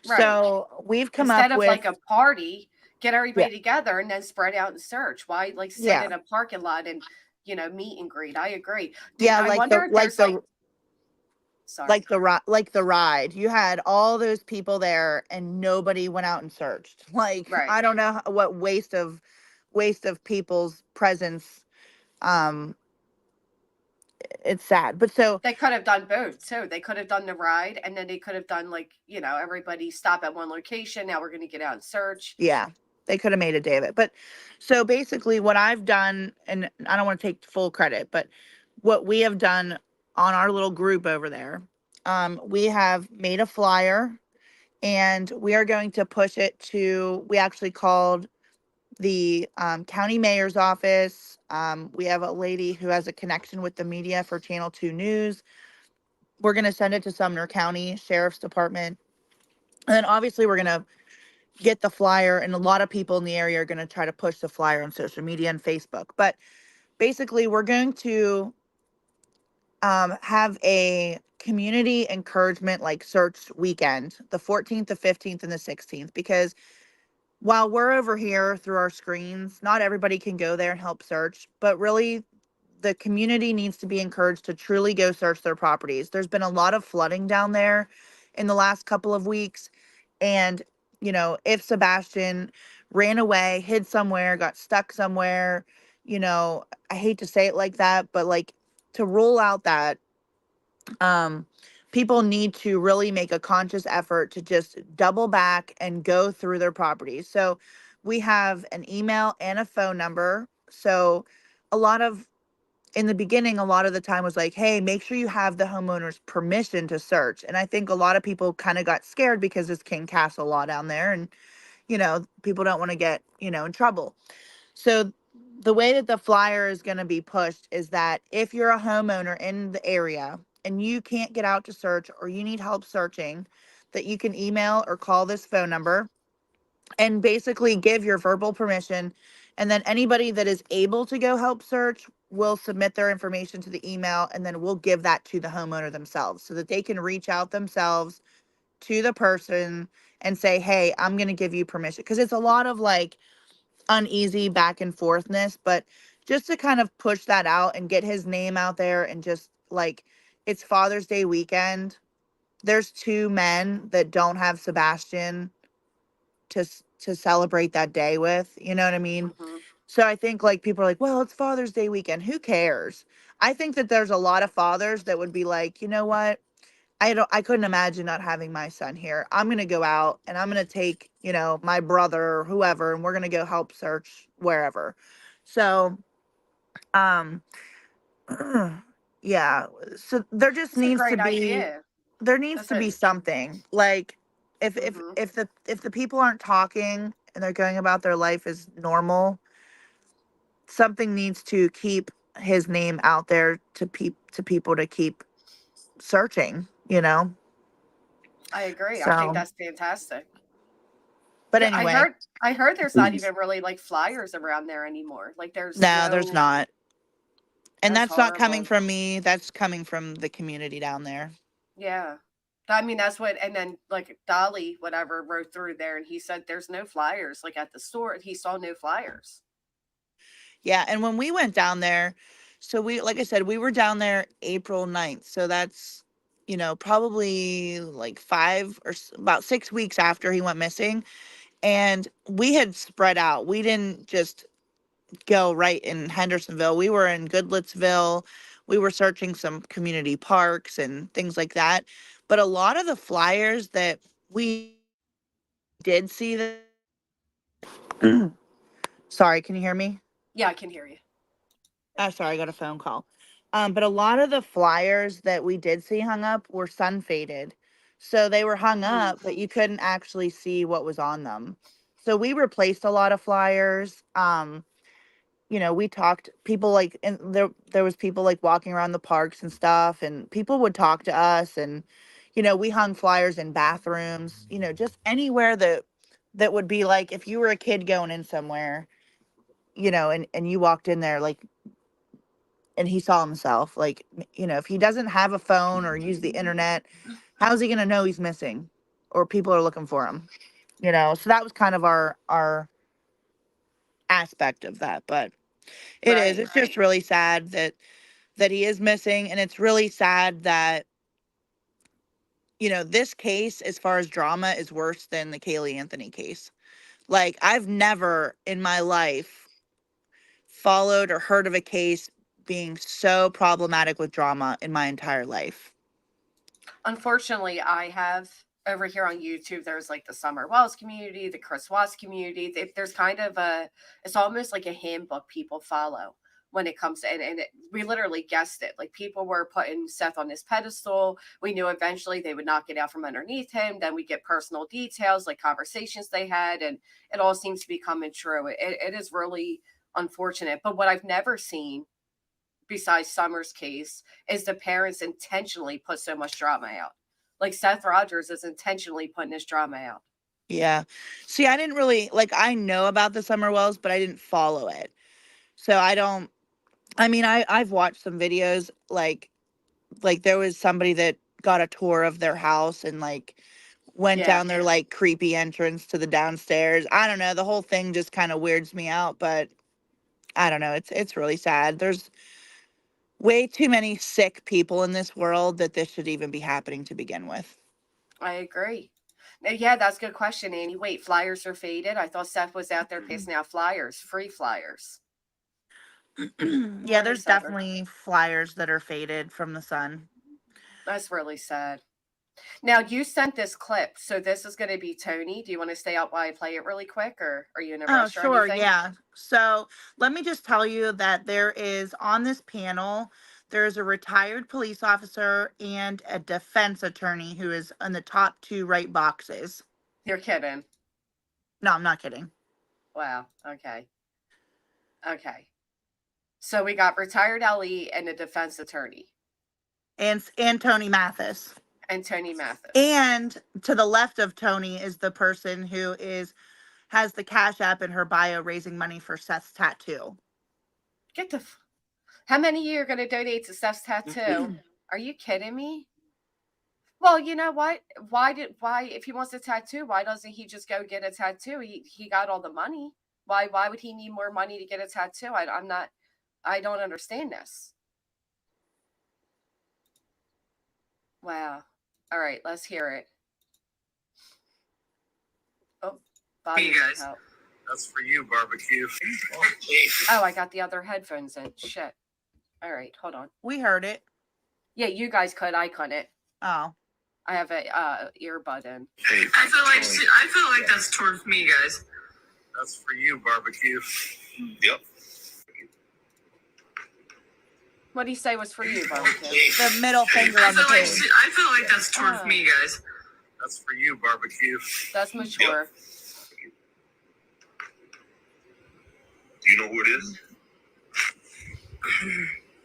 Right. So we've come Instead up of like with, a party, get yeah, everybody together and then spread out and search. Why like sit yeah, in a parking lot and meet and greet? I agree. Do yeah, I wonder if there's like sorry. like the ride. You had all those people there and nobody went out and searched. Like, Right. I don't know what waste of people's presence. Um, it's sad. But so, They could have done both too. They could have done the ride and then they could have done like, everybody stop at one location. Now we're going to get out and search. yeah, they could have made a day of it. But so basically what I've done, and I don't want to take full credit, but what we have done on our little group over there, we have made a flyer and we are going to push it to, we actually called the county mayor's office. We have a lady who has a connection with the media for Channel 2 News. We're going to send it to Sumner County Sheriff's Department. And then obviously we're going to get the flyer, and a lot of people in the area are going to try to push the flyer on social media and Facebook. But basically, we're going to have a community encouragement like search weekend, the 14th, the 15th, and the 16th, because while we're over here through our screens, not everybody can go there and help search, but really the community needs to be encouraged to truly go search their properties. There's been a lot of flooding down there in the last couple of weeks. And, if Sebastian ran away, hid somewhere, got stuck somewhere, I hate to say it like that, but like to rule out that um, people need to really make a conscious effort to just double back and go through their properties. So we have an email and a phone number. So a lot of in the beginning, a lot of the time was like, hey, make sure you have the homeowner's permission to search. And I think a lot of people kind of got scared because it's King Castle law down there. And, people don't want to get, in trouble. So the way that the flyer is going to be pushed is that if you're a homeowner in the area and you can't get out to search or you need help searching, that you can email or call this phone number and basically give your verbal permission. And then anybody that is able to go help search will submit their information to the email, and then we'll give that to the homeowner themselves so that they can reach out themselves to the person and say, hey, I'm going to give you permission. Because it's a lot of like uneasy back and forthness, but just to kind of push that out and get his name out there, and just like, it's Father's Day weekend. There's two men that don't have Sebastian to celebrate that day with, you know what I mean? Hmm. So I think like people are like, well, it's Father's Day weekend. Who cares? I think that there's a lot of fathers that would be like, you know what? I couldn't imagine not having my son here. I'm going to go out and I'm going to take, my brother or whoever, and we're going to go help search wherever. So, um, yeah, so It's a great idea. there needs That's to be it. something like if if Hmm. if the if the people aren't talking and they're going about their life as normal, something needs to keep his name out there to people to keep searching. I agree. I think So, that's fantastic. but I anyway, heard I heard there's not even really like flyers around there anymore. Like there's no, there's no not. And that's that's not coming horrible. from me. That's coming from the community down there. Yeah. I mean, that's what, and then like Dolly, whatever, wrote through there and he said there's no flyers. Like at the store, he saw no flyers. Yeah, and when we went down there, so like I said, we were down there April 9th. So that's, probably like about 6 weeks after he went missing. And we had spread out. We didn't just go right in Hendersonville. We were in Goodlettsville. We were searching some community parks and things like that. But a lot of the flyers that we did see that sorry, can you hear me? Yeah, I can hear you. Oh, sorry, I got a phone call. But a lot of the flyers that we did see hung up were sun faded. So they were hung up, but you couldn't actually see what was on them. So we replaced a lot of flyers. We talked people like and there was people like walking around the parks and stuff, and people would talk to us, and we hung flyers in bathrooms, just anywhere that would be like if you were a kid going in somewhere, and you walked in there like and he saw himself like if he doesn't have a phone or use the internet, how's he going to know he's missing or people are looking for him? So that was kind of our aspect of that. But Right. it's just really sad that he is missing, and it's really sad that this case as far as drama is worse than the Kaylee Anthony case. Like, I've never in my life followed or heard of a case being so problematic with drama in my entire life. Unfortunately, I have over here on YouTube, there's like the Summer Wells community, the Chris Watts community. There's kind of it's almost like a handbook people follow when it comes to, we literally guessed it. Like people were putting Seth on this pedestal. We knew eventually they would knock it out from underneath him. Then we get personal details, like conversations they had, and it all seems to be coming true. It is really unfortunate. But what I've never seen besides Summer's case is the parents intentionally put so much drama out. Like Seth Rogers is intentionally putting this drama out. Yeah. See, I didn't really I know about the Summer Wells, but I didn't follow it. So I don't I mean, I've watched some videos like there was somebody that got a tour of their house and went Yeah, down their creepy entrance to the downstairs. I don't know, the whole thing just kind of weirds me out, but I don't know, it's really sad. There's way too many sick people in this world that this should even be happening to begin with. I agree. Now, yeah, that's a good question, Annie. Wait, flyers are faded? I thought Seth was out there passing out flyers, free flyers. Yeah, Morning, there's Sever. definitely flyers that are faded from the sun. That's really sad. Now, you sent this clip, so this is going to be Tony. Do you want to stay up while I play it really quick, or are you in a Oh, rush or sure. anything? Yeah. So let me just tell you that there is on this panel, there's a retired police officer and a defense attorney who is in the top two right boxes. You're kidding. No, I'm not kidding. Wow. Okay. Okay. So we got retired LE and a defense attorney. And Tony Mathis. And Tony Mathis. And to the left of Tony is the person who has the Cash App in her bio raising money for Seth's tattoo. Get the. How many of you are going to donate to Seth's tattoo? Are you kidding me? Well, you know what? Why if he wants a tattoo, why doesn't he just go get a tattoo? He got all the money. Why would he need more money to get a tattoo? I'm not. I don't understand this. Wow. All right, let's hear it. Oh, Bobby. Hey guys, that's for you, barbecue. Oh, I got the other headphones in. Shit. All right, hold on. We heard it. Yeah, you guys could. I couldn't. Oh. I have a earbud in. Hey, I feel like that's towards me, guys. That's for you, barbecue. Yep. What do you say was for you, barbecue? The middle finger on the page. I feel like that's towards me, guys. That's for you, barbecue. That's mature. Yep. Do you know who it is?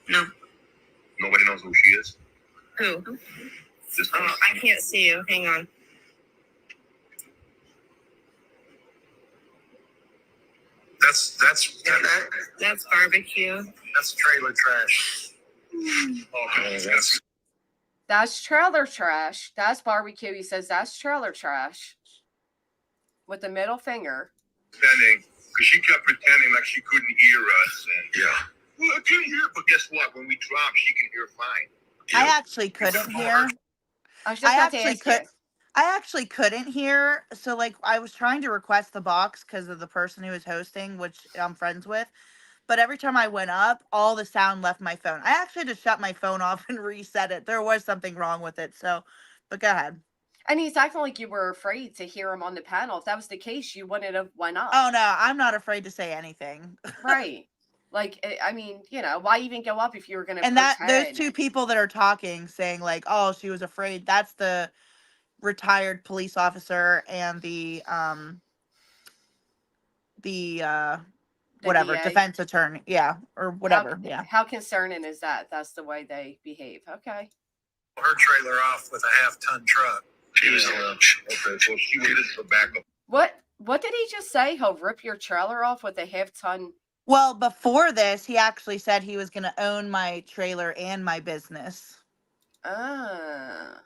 No. Nobody knows who she is? Who? This I can't see you. Hang on. That's barbecue. That's trailer trash. Okay, That's trailer trash. That's barbecue. He says that's trailer trash. With the middle finger. Pretending, because she kept pretending like she couldn't hear us. And yeah. Well, I couldn't hear, but guess what? When we drop, she can hear fine. I actually couldn't hear. I actually couldn't hear. So I was trying to request the box because of the person who was hosting, which I'm friends with. but every time I went up, all the sound left my phone. I actually had to shut my phone off and reset it. There was something wrong with it. So, but go ahead. And he's acting like you were afraid to hear him on the panel. If that was the case, you wouldn't have went up. Oh no, I'm not afraid to say anything. Right. Like, I mean, why even go up if you were going to And that those pretend? two people that are talking, saying like, "Oh, she was afraid," that's the retired police officer and the The whatever DA. defense attorney, yeah, or whatever, yeah. How concerning is that? That's the way they behave. Okay. Her trailer off with a half-ton truck. She was a lunch. Okay, so she waited for backup. What did he just say? He'll rip your trailer off with a half-ton. Well, before this, he actually said he was going to own my trailer and my business. Ah.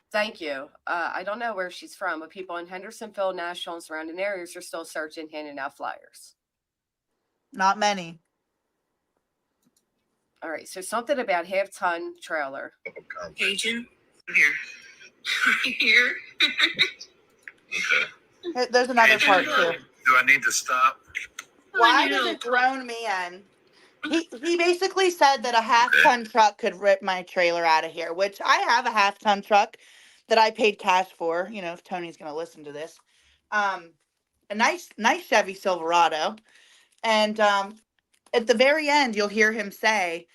Thank you. I don't know where she's from, but people in Hendersonville, Nashville, and surrounding areas are still searching, handing out flyers. Not many. All right, so something about half-ton trailer. Cajun. Here. Here. Okay. There's another part too. Do I need to stop? Why does a grown man? He basically said that a half-ton truck could rip my trailer out of here, which I have a half-ton truck that I paid cash for. You know, if Tony's going to listen to this, a nice Chevy Silverado, and at the very end, you'll hear him say,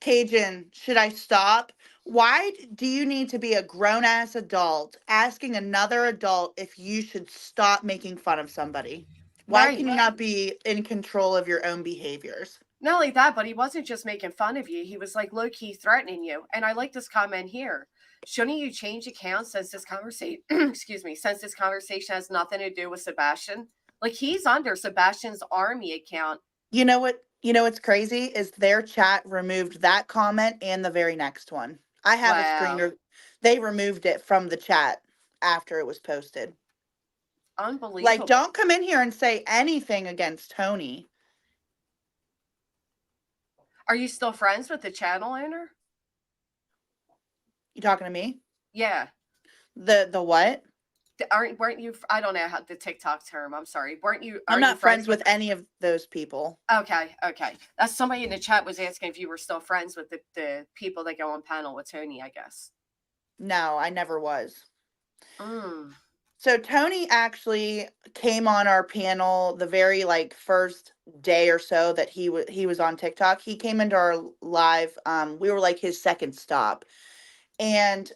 "Cajun, should I stop? Why do you need to be a grown-ass adult asking another adult if you should stop making fun of somebody? Why can you not be in control of your own behaviors?" Not only that, but he wasn't just making fun of you. He was like low-key threatening you. And I like this comment here. Shouldn't you change accounts since this conversation, since this conversation has nothing to do with Sebastian? Like, he's under Sebastian's army account. You know what's crazy is their chat removed that comment and the very next one. I have a screener. They removed it from the chat after it was posted. Unbelievable. Like, don't come in here and say anything against Tony. Are you still friends with the channel owner? You talking to me? Yeah. The what? Weren't you? I don't know how the TikTok term. I'm sorry. Weren't you? I'm not friends with any of those people. Okay. That's somebody in the chat was asking if you were still friends with the people that go on panel with Tony, I guess. No, I never was. Mm. So Tony actually came on our panel the very first day or so that he was on TikTok. He came into our live. We were like his second stop, and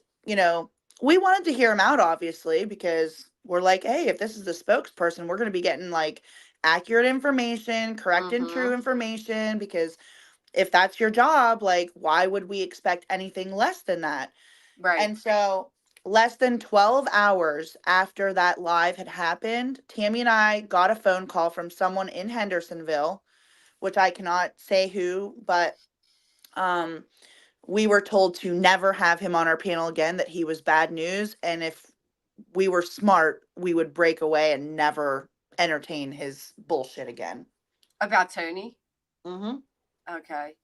we wanted to hear him out, obviously, because we're like, hey, if this is the spokesperson, we're going to be getting accurate information, correct and true information, because if that's your job, why would we expect anything less than that? Right. And so less than 12 hours after that live had happened, Tammy and I got a phone call from someone in Hendersonville, which I cannot say who, but we were told to never have him on our panel again, that he was bad news. And if we were smart, we would break away and never entertain his bullshit again. About Tony? Mm-hmm. Okay.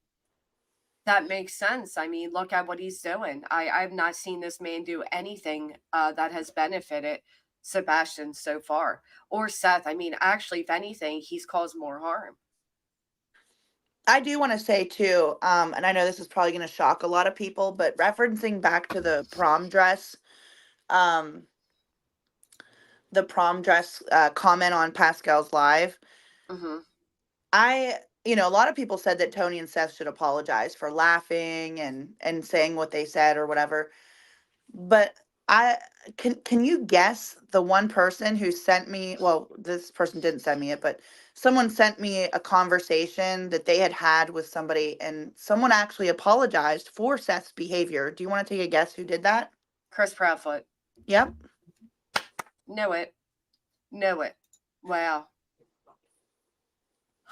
That makes sense. I mean, look at what he's doing. I've not seen this man do anything that has benefited Sebastian so far. Or Seth. I mean, actually, if anything, he's caused more harm. I do want to say too, and I know this is probably going to shock a lot of people, but referencing back to the prom dress comment on Pascal's live. Mm-hmm. A lot of people said that Tony and Seth should apologize for laughing and saying what they said or whatever. But can you guess the one person who sent me, well, this person didn't send me it, but someone sent me a conversation that they had with somebody, and someone actually apologized for Seth's behavior. Do you want to take a guess who did that? Chris Proudfoot. Yep. Know it. Wow.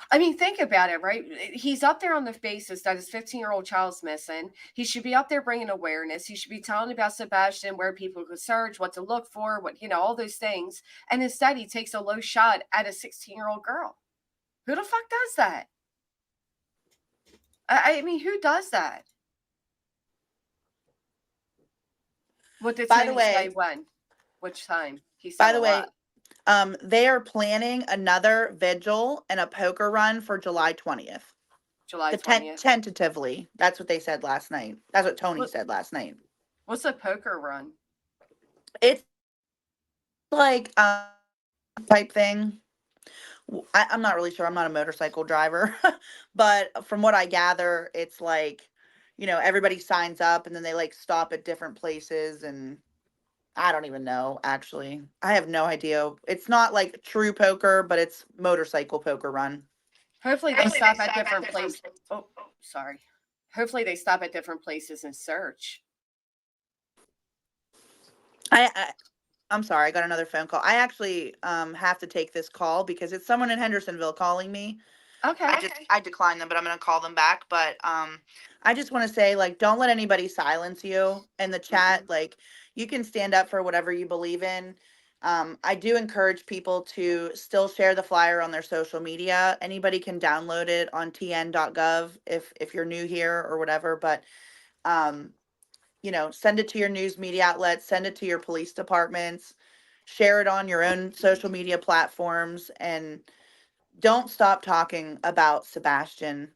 I mean, think about it, right? He's up there on the basis that his 15-year-old child's missing. He should be up there bringing awareness. He should be telling about Sebastian, where people could search, what to look for, all those things. And instead, he takes a low shot at a 16-year-old girl. Who the fuck does that? I mean, who does that? What did Tony say when? Which time? He said by the way, They are planning another vigil and a poker run for July 20th. July 20th. Tentatively. That's what they said last night. That's what Tony said last night. What's a poker run? It's like type thing. I'm not really sure. I'm not a motorcycle driver, but from what I gather, it's like, everybody signs up and then they like stop at different places, and I don't even know, actually. I have no idea. It's not like true poker, but it's motorcycle poker run. Hopefully they stop at different places. Oh, sorry. Hopefully they stop at different places and search. I'm sorry, I got another phone call. I actually have to take this call because it's someone in Hendersonville calling me. Okay. I declined them, but I'm gonna call them back. But I just want to say, like, don't let anybody silence you in the chat. Like, you can stand up for whatever you believe in. I do encourage people to still share the flyer on their social media. Anybody can download it on tn.gov if you're new here or whatever. But send it to your news media outlets, send it to your police departments, share it on your own social media platforms, and don't stop talking about Sebastian.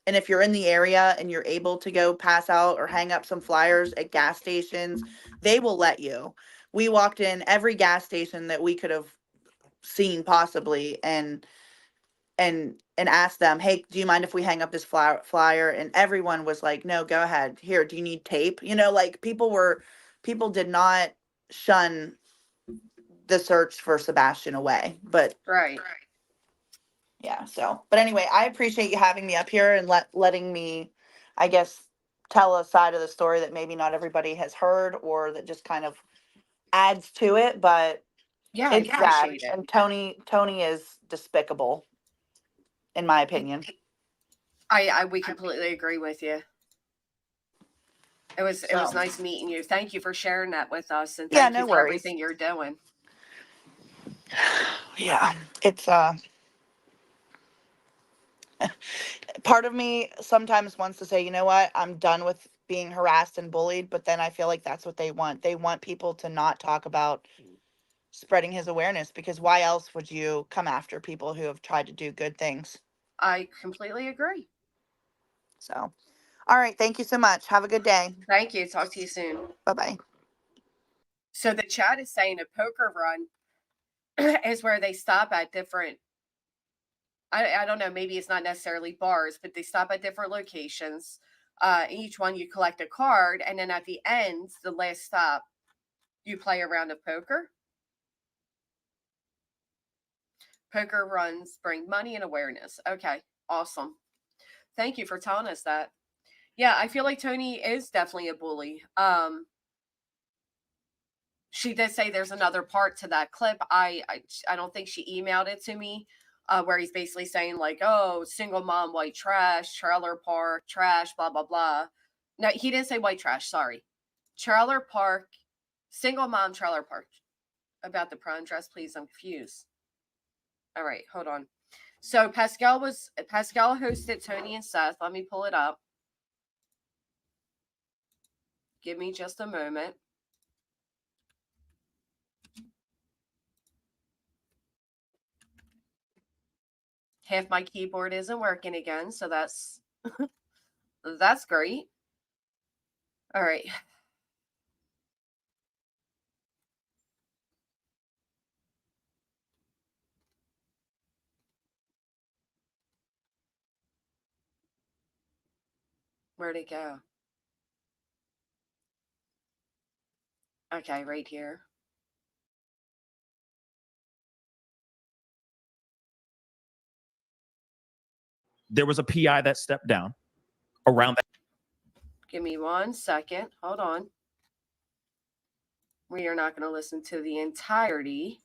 And if you're in the area and you're able to go pass out or hang up some flyers at gas stations, they will let you. We walked in every gas station that we could have seen possibly and asked them, hey, do you mind if we hang up this flyer? And everyone was like, no, go ahead. Here, do you need tape? Like people did not shun the search for Sebastian away. But Right. yeah, but anyway, I appreciate you having me up here and letting me, I guess, tell a side of the story that maybe not everybody has heard or that just kind of adds to it. But Yeah, it's I sad. appreciate it. And Tony is despicable, in my opinion. We completely agree with you. It was nice meeting you. Thank you for sharing that with us, and thank you for everything you're doing. Yeah, it's part of me sometimes wants to say, you know what, I'm done with being harassed and bullied, but then I feel like that's what they want. They want people to not talk about spreading his awareness, because why else would you come after people who have tried to do good things? I completely agree. So, all right, thank you so much. Have a good day. Thank you. Talk to you soon. Bye-bye. So the chat is saying a poker run is where they stop at different, I don't know, maybe it's not necessarily bars, but they stop at different locations. Each one you collect a card, and then at the end, the last stop, you play a round of poker. Poker runs bring money and awareness. Okay, awesome. Thank you for telling us that. Yeah, I feel like Tony is definitely a bully. She did say there's another part to that clip. I don't think she emailed it to me, where he's basically saying like, oh, single mom, white trash, trailer park, trash, blah, blah, blah. No, he didn't say white trash. Sorry. Trailer park, single mom, trailer park. About the prom dress, please. I'm confused. All right, hold on. So Pascal hosted Tony and Seth. Let me pull it up. Give me just a moment. Half my keyboard isn't working again, so that's that's great. All right. Where'd it go? Okay, right here. There was a PI that stepped down around that. Give me 1 second. Hold on. We are not going to listen to the entirety.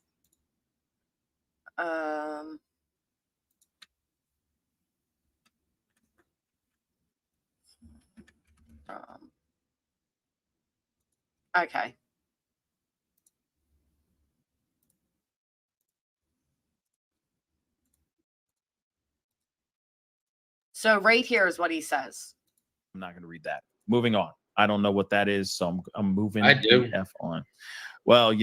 Okay. So right here is what he says. I'm not going to read that. Moving on. I don't know what that is, so I'm moving I do. F on. Well,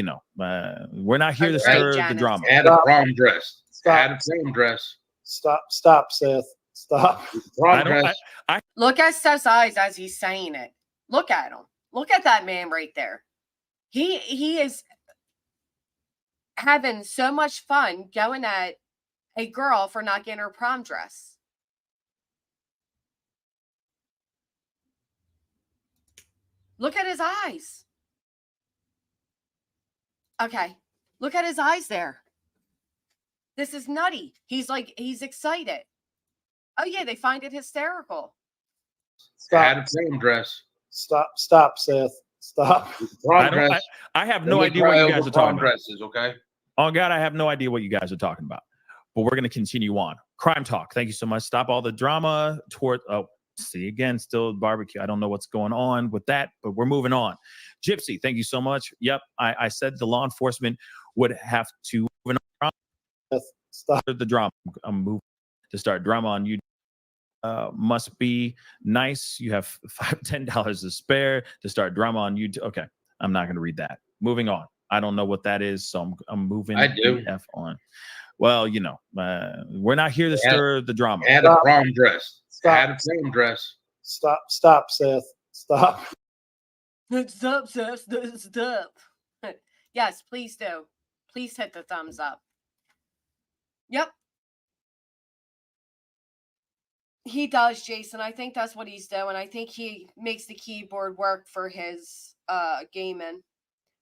we're not here to Right, stir the Janice. drama. Had a prom dress. Stop. Had a prom dress. Stop, Seth. Stop. Prom I don't. dress. Look at Seth's eyes as he's saying it. Look at him. Look at that man right there. He is having so much fun going at a girl for not getting her prom dress. Look at his eyes. Okay. Look at his eyes there. This is nutty. He's excited. Oh, yeah, they find it hysterical. Had a Stop. prom dress. Stop, Seth. Stop. Prom dress. I have no idea what you guys are talking about. Dresses, okay? Oh, God, I have no idea what you guys are talking about. But we're going to continue on. Crime Talk. Thank you so much. Stop all the drama toward. Oh, see, again, still barbecue. I don't know what's going on with that, but we're moving on. Gypsy, thank you so much. Yep, I said the law enforcement would have to move on. Stop. The drama. I'm moving to start drama on you. Must be nice. You have $10 to spare to start drama on YouTube. Okay, I'm not going to read that. Moving on. I don't know what that is, so I'm moving. I do. F on. Well, we're not here to stir the drama. Had a prom dress. Stop. Had a prom dress. Stop, Seth. Stop. Stop, Seth. Stop. Yes, please do. Please hit the thumbs up. Yep. He does, Jason. I think that's what he's doing. I think he makes the keyboard work for his gaming.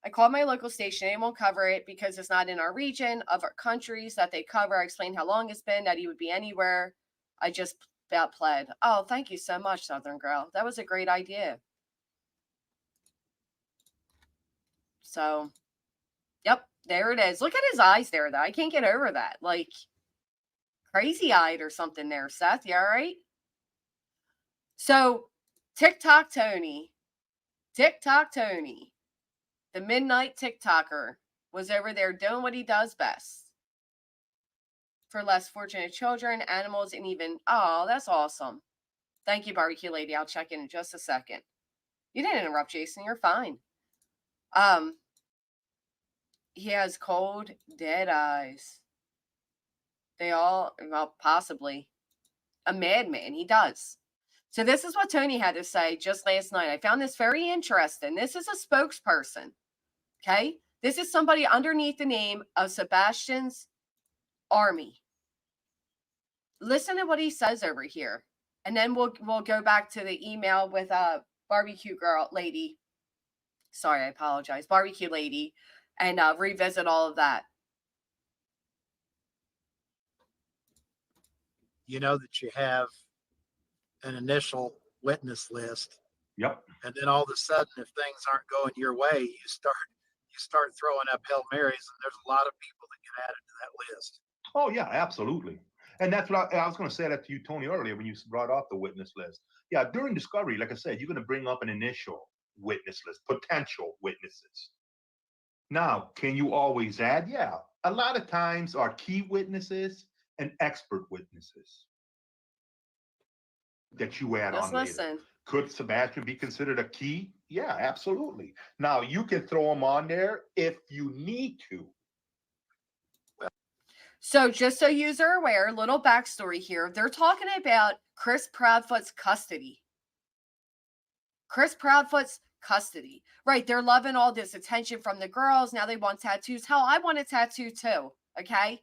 I called my local station. They won't cover it because it's not in our region of our countries that they cover. I explained how long it's been, that he would be anywhere. I just about pled. Oh, thank you so much, Southern Girl. That was a great idea. So, yep, there it is. Look at his eyes there, though. I can't get over that. Like, crazy-eyed or something there, Seth. You all right? So, TikTok Tony, the midnight TikToker, was over there doing what he does best for less fortunate children, animals, and even, oh, that's awesome. Thank you, Barbecue Lady. I'll check in just a second. You didn't interrupt, Jason. You're fine. He has cold, dead eyes. They all, well, possibly a madman. He does. So this is what Tony had to say just last night. I found this very interesting. This is a spokesperson. Okay. This is somebody underneath the name of Sebastian's Army. Listen to what he says over here. And then we'll go back to the email with a barbecue girl lady. Sorry, I apologize. Barbecue lady. And revisit all of that. You know that you have an initial witness list. Yep. And then all of a sudden, if things aren't going your way, you start throwing up Hail Marys, and there's a lot of people that get added to that list. Oh yeah, absolutely. And that's what I was going to say that to you, Tony, earlier when you brought up the witness list. Yeah, during discovery, like I said, you're going to bring up an initial witness list, potential witnesses. Now, can you always add? Yeah, a lot of times are key witnesses and expert witnesses that you add on later. Could Sebastian be considered a key? Yeah, absolutely. Now, you can throw him on there if you need to. So just so you're aware, little backstory here. They're talking about Chris Proudfoot's custody. Chris Proudfoot's custody. Right, they're loving all this attention from the girls. Now they want tattoos. Hell, I want a tattoo too, okay?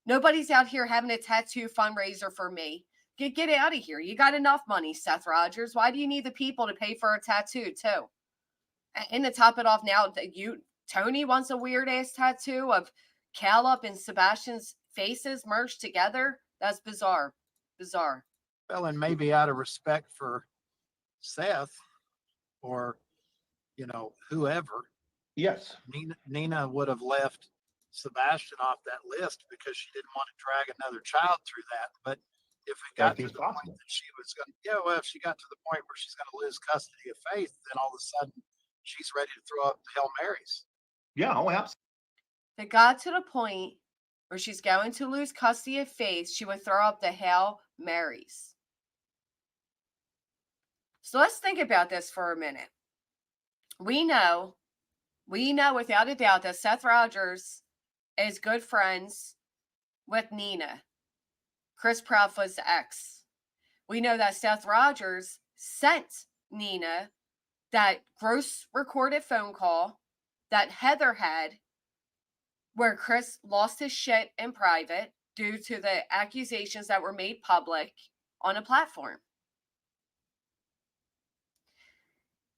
Nobody's out here having a tattoo fundraiser for me. Get out of here. You got enough money, Seth Rogers. Why do you need the people to pay for a tattoo too? And to top it off now, Tony wants a weird-ass tattoo of Caleb and Sebastian's faces merged together. That's bizarre. Bizarre. Well, and maybe out of respect for Seth or, whoever. Yes. Nina would have left Sebastian off that list because she didn't want to drag another child through that. But if it got to the point that she was going to, if she got to the point where she's going to lose custody of Faith, then all of a sudden she's ready to throw up the Hail Marys. Yeah, oh, absolutely. If it got to the point where she's going to lose custody of Faith, she would throw up the Hail Marys. So let's think about this for a minute. We know We know without a doubt that Seth Rogers is good friends with Nina, Chris Proudfoot's ex. We know that Seth Rogers sent Nina that gross recorded phone call that Heather had where Chris lost his shit in private due to the accusations that were made public on a platform.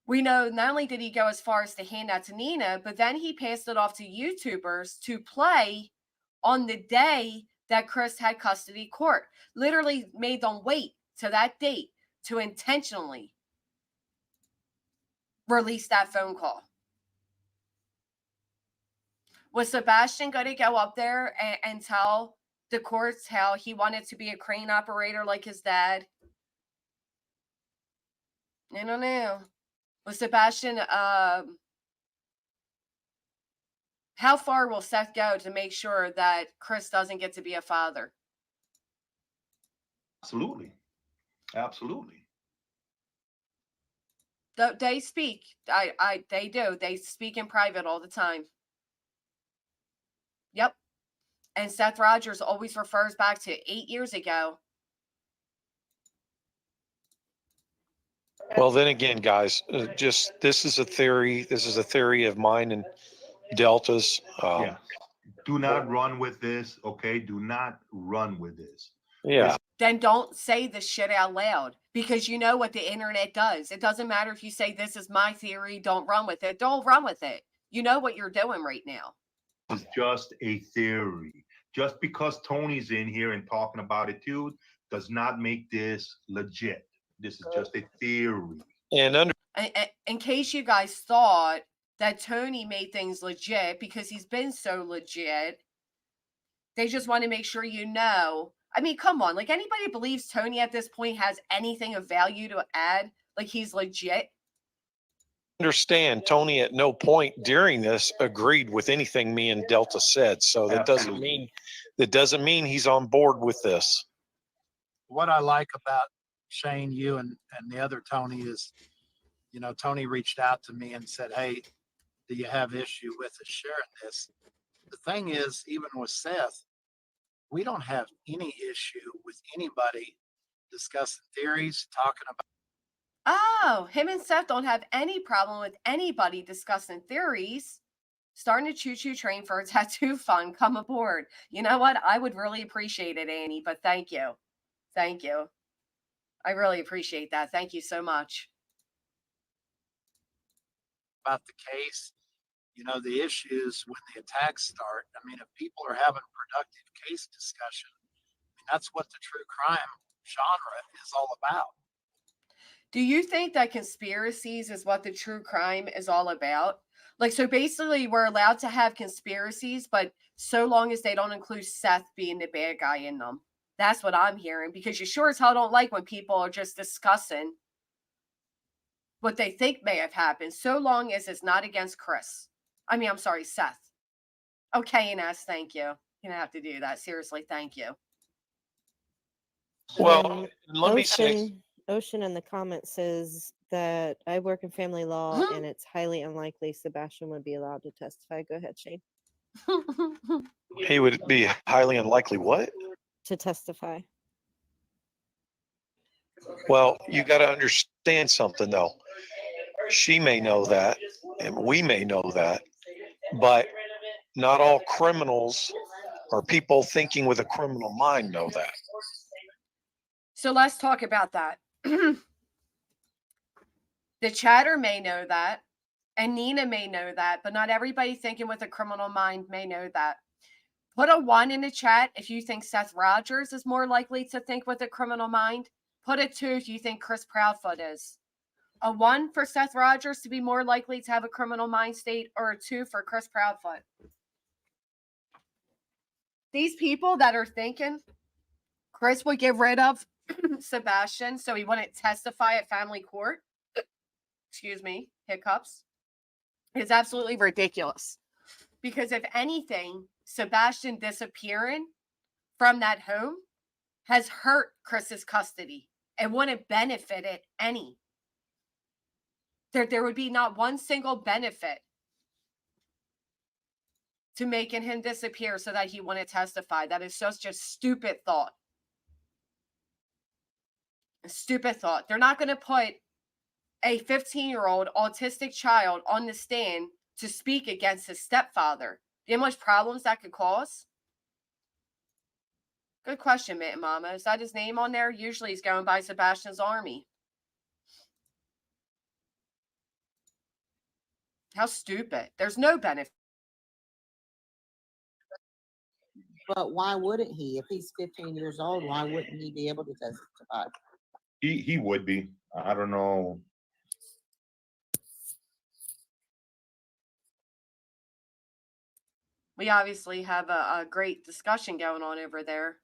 We know not only did he go as far as to hand that to Nina, but then he passed it off to YouTubers to play on the day that Chris had custody court. Literally made them wait to that date to intentionally release that phone call. Was Sebastian going to go up there and tell the courts how he wanted to be a crane operator like his dad? I don't know. Was Sebastian, how far will Seth go to make sure that Chris doesn't get to be a father? Absolutely. Absolutely. They speak. They do. They speak in private all the time. Yep. And Seth Rogers always refers back to 8 years ago. Well, then again, guys, just this is a theory. This is a theory of mine and Delta's. Yeah. Do not run with this, okay? Do not run with this. Yeah. Then don't say this shit out loud, because you know what the internet does. It doesn't matter if you say this is my theory, don't run with it. Don't run with it. You know what you're doing right now. It's just a theory. Just because Tony's in here and talking about it too does not make this legit. This is just a theory. And in case you guys thought that Tony made things legit because he's been so legit, they just want to make sure you know. I mean, come on. Like, anybody believes Tony at this point has anything of value to add? Like, he's legit? understand, Tony at no point during this agreed with anything me and Delta said. So that doesn't mean he's on board with this. What I like about Shane, you and the other Tony is, you know, Tony reached out to me and said, hey, do you have issue with us sharing this? The thing is, even with Seth, we don't have any issue with anybody discussing theories, talking about. Oh, him and Seth don't have any problem with anybody discussing theories. Starting a choo-choo train for a tattoo fund. Come aboard. You know what? I would really appreciate it, Annie, but thank you. Thank you. I really appreciate that. Thank you so much. About the case, you know, the issues when the attacks start. I mean, if people are having productive case discussion, I mean, that's what the true crime genre is all about. Do you think that conspiracies is what the true crime is all about? Like, so basically we're allowed to have conspiracies, but so long as they don't include Seth being the bad guy in them. That's what I'm hearing, because you sure as hell don't like when people are just discussing what they think may have happened, so long as it's not against Chris. I mean, I'm sorry, Seth. Okay, Ines, thank you. You don't have to do that. Seriously, thank you. Well, let me say. Ocean in the comments says that I work in family law and it's highly unlikely Sebastian would be allowed to testify. Go ahead, Shane. He would be highly unlikely what? To testify. Well, you got to understand something, though. She may know that, and we may know that, but not all criminals or people thinking with a criminal mind know that. So let's talk about that. The chatter may know that, and Nina may know that, but not everybody thinking with a criminal mind may know that. Put a 1 in the chat if you think Seth Rogers is more likely to think with a criminal mind. Put a 2 if you think Chris Proudfoot is. A 1 for Seth Rogers to be more likely to have a criminal mind state, or a 2 for Chris Proudfoot. These people that are thinking Chris would get rid of Sebastian so he wouldn't testify at family court, excuse me, hiccups, is absolutely ridiculous. Because if anything, Sebastian disappearing from that home has hurt Chris's custody and wouldn't benefit it any. There would be not one single benefit to making him disappear so that he wouldn't testify. That is such a stupid thought. A stupid thought. They're not going to put a 15-year-old autistic child on the stand to speak against his stepfather. Do you know how much problems that could cause? Good question, Mitt Mama. Is that his name on there? Usually he's going by Sebastian's Army. How stupid. There's no benefit. But why wouldn't he? If he's 15 years old, why wouldn't he be able to testify? He would be. I don't know. We obviously have a great discussion going on over there.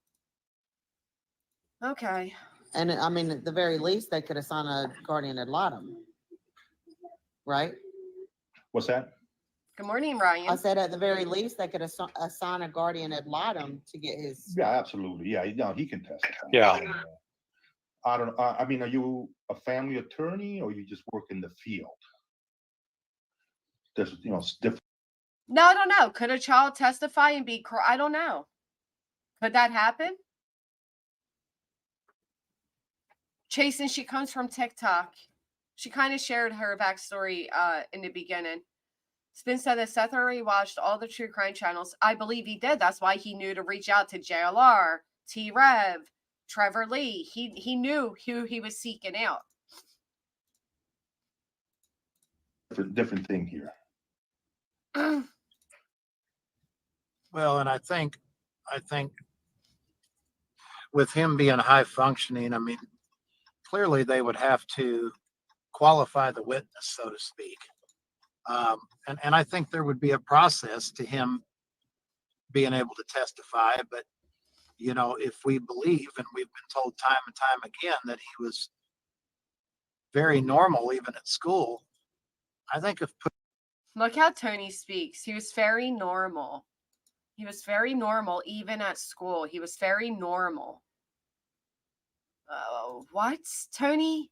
Okay. And I mean, at the very least, they could assign a guardian ad litem, right? What's that? Good morning, Ryan. I said at the very least, they could assign a guardian ad litem to get his. Yeah, absolutely. Yeah, no, he can testify. Yeah. I don't. I mean, are you a family attorney or you just work in the field? There's, it's different. No, I don't know. Could a child testify and be? I don't know. Could that happen? Chase, and she comes from TikTok. She kind of shared her backstory in the beginning. Spin said that Seth already watched all the true crime channels. I believe he did. That's why he knew to reach out to JLR, T-Rev, Trevor Lee. He knew who he was seeking out. Different thing here. Well, and I think with him being high functioning, I mean, clearly they would have to qualify the witness, so to speak. And I think there would be a process to him being able to testify. But, if we believe, and we've been told time and time again, that he was very normal, even at school, I think if Look how Tony speaks. He was very normal. He was very normal, even at school. He was very normal. What, Tony?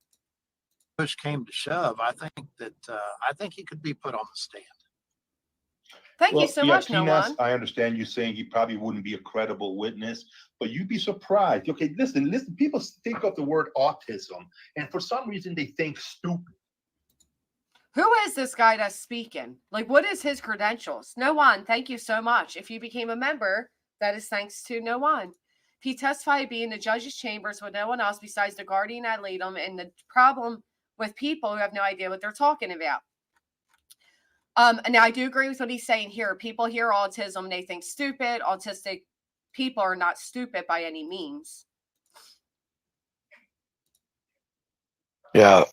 push came to shove, I think he could be put on the stand. Thank you so much, no one. I understand you saying he probably wouldn't be a credible witness, but you'd be surprised. Okay, listen. People think of the word autism, and for some reason they think stupid. Who is this guy that's speaking? Like, what is his credentials? No one. Thank you so much. If you became a member, that is thanks to no one. If he testified, be in the judge's chambers with no one else besides the guardian ad litem, and the problem with people who have no idea what they're talking about. Now, I do agree with what he's saying here. People hear autism and they think stupid. Autistic people are not stupid by any means. Yeah,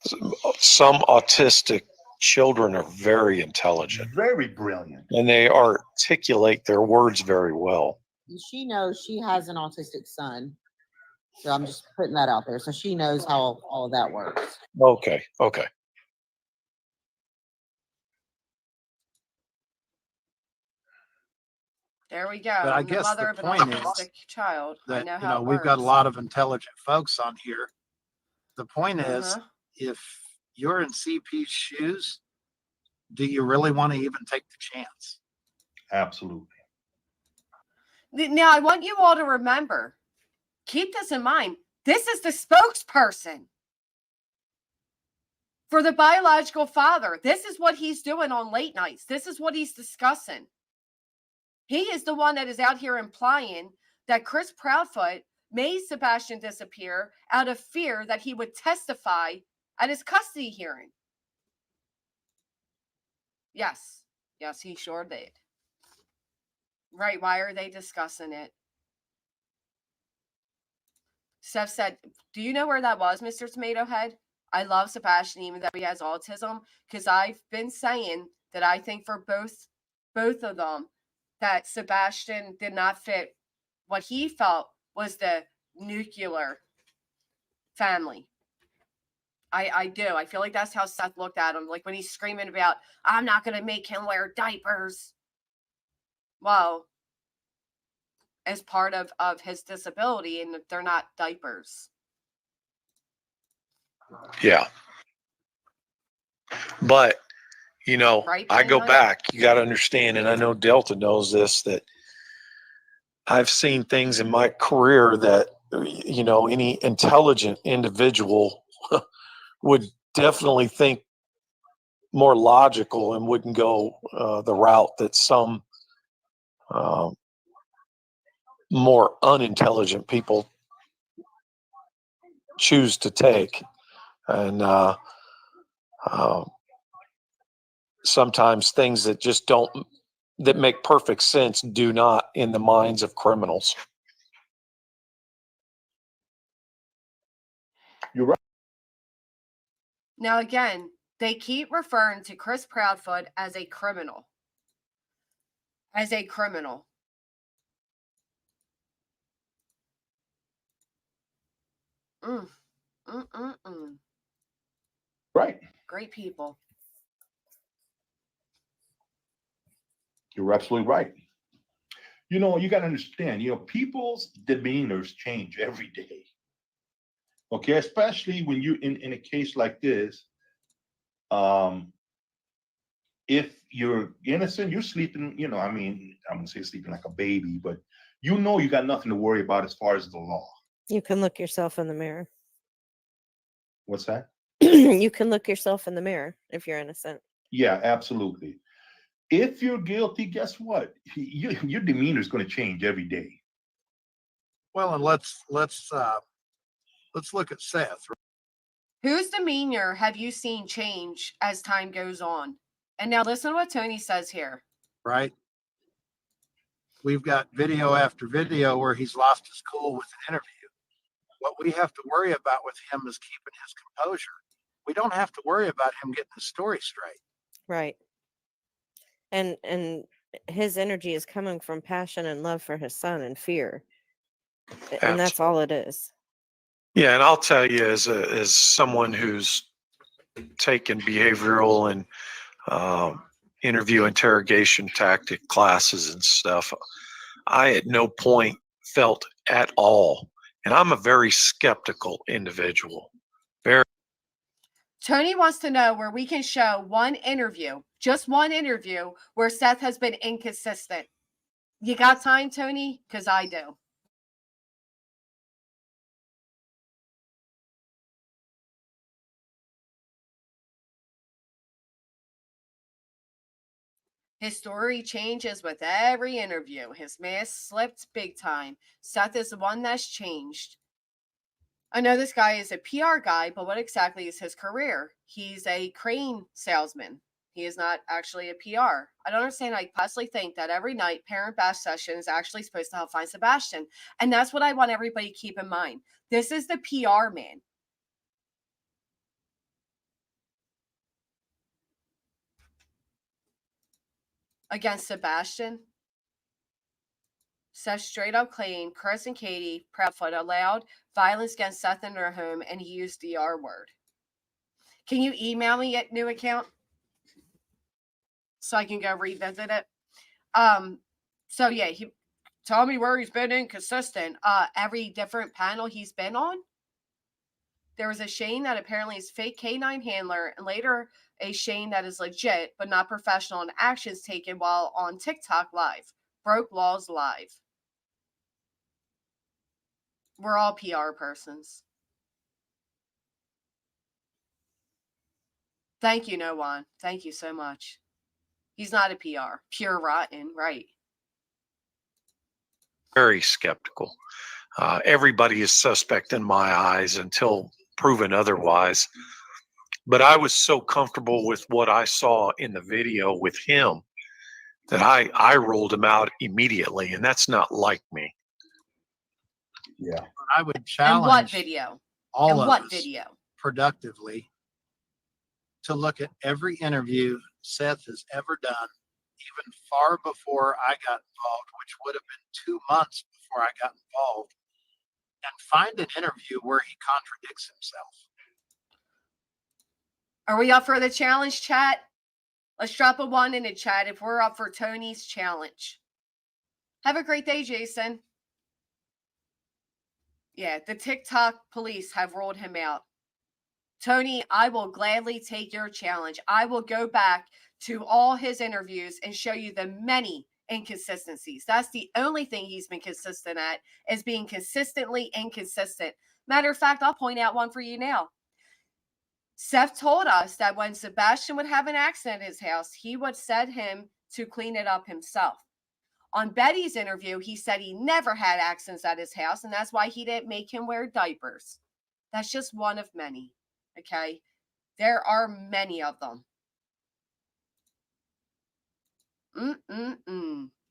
some autistic children are very intelligent. Very brilliant. And they articulate their words very well. She knows she has an autistic son. So I'm just putting that out there. So she knows how all of that works. Okay. There we go. But I the guess mother the of an point is autistic child. I that, know how it we've got a works. lot of intelligent folks on here. The point is, if you're in CP's shoes, do you really want to even take the chance? Absolutely. Now, I want you all to remember, keep this in mind. This is the spokesperson for the biological father. This is what he's doing on late nights. This is what he's discussing. He is the one that is out here implying that Chris Proudfoot made Sebastian disappear out of fear that he would testify at his custody hearing. Yes, he sure did. Right, why are they discussing it? Seth said, do you know where that was, Mr. Tomato Head? I love Sebastian, even though he has autism, because I've been saying that I think for both of them, that Sebastian did not fit what he felt was the nuclear family. I do. I feel like that's how Seth looked at him. Like when he's screaming about, I'm not going to make him wear diapers. Well, as part of his disability, and they're not diapers. Yeah. But You know, Right, I go Panelists? back, you got to understand, and I know Delta knows this, that I've seen things in my career that, you know, any intelligent individual would definitely think more logical and wouldn't go the route that some more unintelligent people choose to take. And sometimes things that just don't, that make perfect sense do not in the minds of criminals. You're right. Now, again, they keep referring to Chris Proudfoot as a criminal. As a criminal. Mm. Right. Great people. You're absolutely right. You know, you got to understand, you know, people's demeanors change every day. Okay, especially when you in a case like this, if you're innocent, you're sleeping, you know, I mean, I'm gonna say sleeping like a baby, but you know you got nothing to worry about as far as the law. You can look yourself in the mirror. What's that? You can look yourself in the mirror if you're innocent. Yeah, absolutely. If you're guilty, guess what? Your demeanor is going to change every day. Well, and let's look at Seth. Whose demeanor have you seen change as time goes on? And now listen to what Tony says here. Right? We've got video after video where he's lost his cool with an interview. What we have to worry about with him is keeping his composure. We don't have to worry about him getting the story straight. Right. And his energy is coming from passion and love for his son and fear. And that's all it is. Yeah, and I'll tell you, as someone who's taken behavioral and interview interrogation tactic classes and stuff, I at no point felt at all, and I'm a very skeptical individual. Tony wants to know where we can show one interview, just one interview, where Seth has been inconsistent. You got time, Tony? Because I do. His story changes with every interview. His mask slipped big time. Seth is the one that's changed. I know this guy is a PR guy, but what exactly is his career? He's a crane salesman. He is not actually a PR. I don't understand. I possibly think that every night parent bash session is actually supposed to help find Sebastian. And that's what I want everybody to keep in mind. This is the PR man. Against Sebastian. Seth straight up claimed Chris and Katie Proudfoot allowed violence against Seth in their home, and he used the R word. Can you email me at new account so I can go revisit it? So yeah, he tell me where he's been inconsistent. Every different panel he's been on. There was a Shane that apparently is fake canine handler, and later a Shane that is legit but not professional in actions taken while on TikTok live. Broke laws live. We're all PR persons. Thank you, No One. Thank you so much. He's not a PR. Pure rotten, right? Very skeptical. Everybody is suspect in my eyes until proven otherwise. But I was so comfortable with what I saw in the video with him that I rolled him out immediately, and that's not like me. Yeah. I would challenge And what video? all and of what us video? productively to look at every interview Seth has ever done, even far before I got involved, which would have been 2 months before I got involved, and find an interview where he contradicts himself. Are we up for the challenge, chat? Let's drop a 1 in the chat if we're up for Tony's challenge. Have a great day, Jason. Yeah, the TikTok police have rolled him out. Tony, I will gladly take your challenge. I will go back to all his interviews and show you the many inconsistencies. That's the only thing he's been consistent at, is being consistently inconsistent. Matter of fact, I'll point out one for you now. Seth told us that when Sebastian would have an accident at his house, he would send him to clean it up himself. On Betty's interview, he said he never had accidents at his house, and that's why he didn't make him wear diapers. That's just one of many, okay? There are many of them.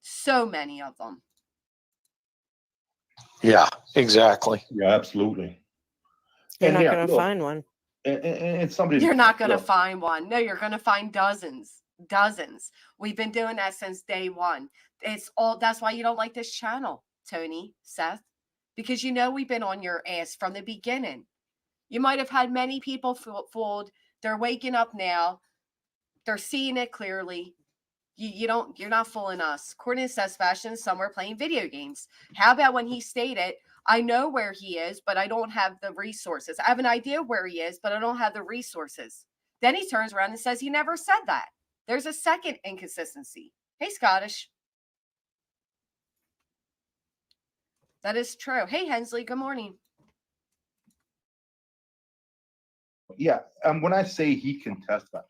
So many of them. Yeah, exactly. Yeah, absolutely. You're And not yeah, going to look, find one. and somebody. You're not going to look, find one. No, you're going to find dozens. We've been doing that since day one. It's all, that's why you don't like this channel, Tony, Seth, because you know we've been on your ass from the beginning. You might have had many people fooled. They're waking up now. They're seeing it clearly. You're not fooling us. According to Sebastian, somewhere playing video games. How about when he stated, I know where he is, but I don't have the resources. I have an idea where he is, but I don't have the resources. Then he turns around and says he never said that. There's a second inconsistency. Hey, Scottish. That is true. Hey, Hensley, good morning. Yeah, when I say he can testify,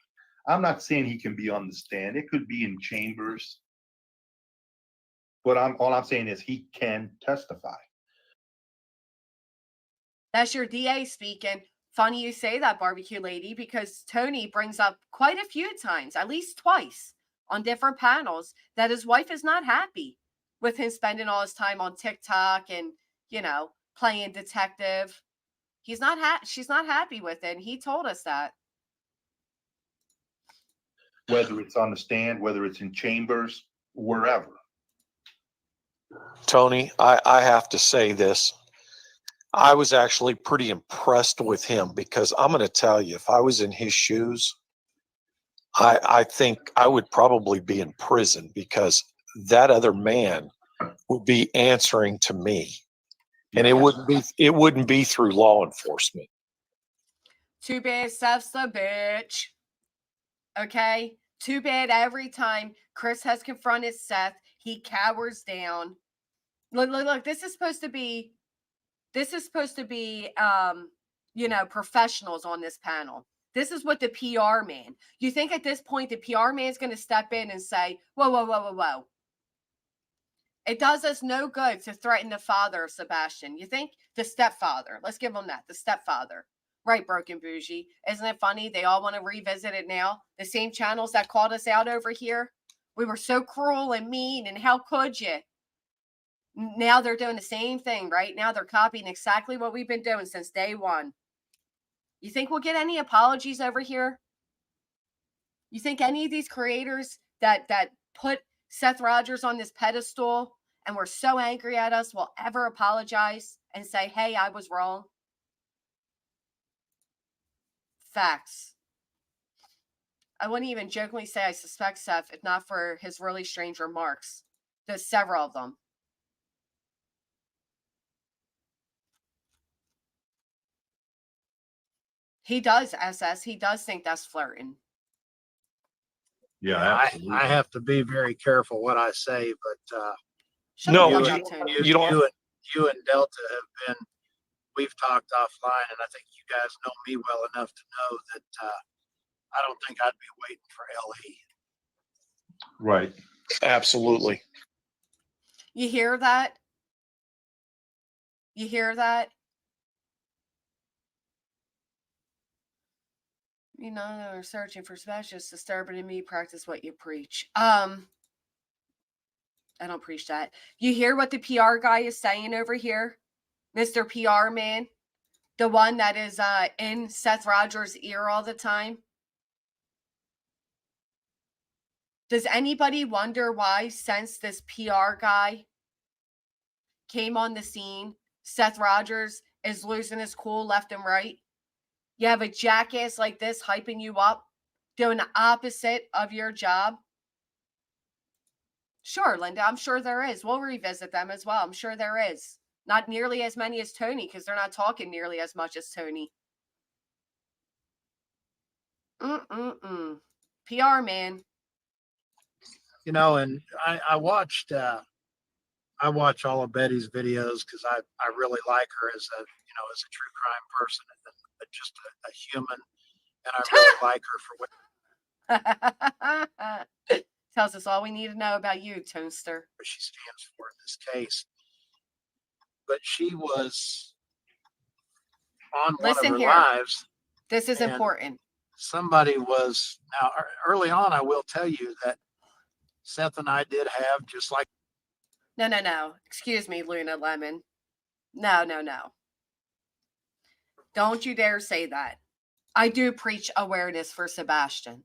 I'm not saying he can be on the stand. It could be in chambers. But all I'm saying is he can testify. That's your DA speaking. Funny you say that, barbecue lady, because Tony brings up quite a few times, at least twice on different panels, that his wife is not happy with him spending all his time on TikTok and, playing detective. She's not happy with it. And he told us that. Whether it's on the stand, whether it's in chambers, wherever. Tony, I have to say this. I was actually pretty impressed with him, because I'm going to tell you, if I was in his shoes, I think I would probably be in prison, because that other man would be answering to me, and it wouldn't be through law enforcement. Too bad Seth's the bitch. Okay? Too bad every time Chris has confronted Seth, he cowers down. Look, this is supposed to be professionals on this panel. This is what the PR man. You think at this point the PR man is going to step in and say, whoa. It does us no good to threaten the father of Sebastian. You think? The stepfather. Let's give him that. The stepfather. Right, Broken Bougie. Isn't it funny? They all want to revisit it now. The same channels that called us out over here. We were so cruel and mean, and how could you? Now they're doing the same thing, right? Now they're copying exactly what we've been doing since day one. You think we'll get any apologies over here? You think any of these creators that put Seth Rogers on this pedestal and were so angry at us will ever apologize and say, hey, I was wrong? Facts. I wouldn't even jokingly say I suspect Seth, if not for his really strange remarks. There's several of them. He does, SS. He does think that's flirting. Yeah, I have to be very careful what I say, but No, you don't. You and Delta have been. We've talked offline, and I think you guys know me well enough to know that I don't think I'd be waiting for LE. Right. Absolutely. You hear that? You hear that? They're searching for specialists, disturbing in me, practice what you preach. I don't preach that. You hear what the PR guy is saying over here? Mr. PR man, the one that is in Seth Rogers' ear all the time. Does anybody wonder why, since this PR guy came on the scene, Seth Rogers is losing his cool left and right? You have a jackass like this hyping you up, doing the opposite of your job. Sure, Linda, I'm sure there is. We'll revisit them as well. I'm sure there is. Not nearly as many as Tony, because they're not talking nearly as much as Tony. PR man. You know, and I watched I watch all of Betty's videos because I really like her as a as a true crime person and just a human, and I really like her for what Tells us all we need to know about you, Toaster. she stands for in this case. But she was on one Listen of her here. lives. This is and important. Somebody was now early on. I will tell you that Seth and I did have just like. No. Excuse me, Luna Lemon. No. Don't you dare say that. I do preach awareness for Sebastian.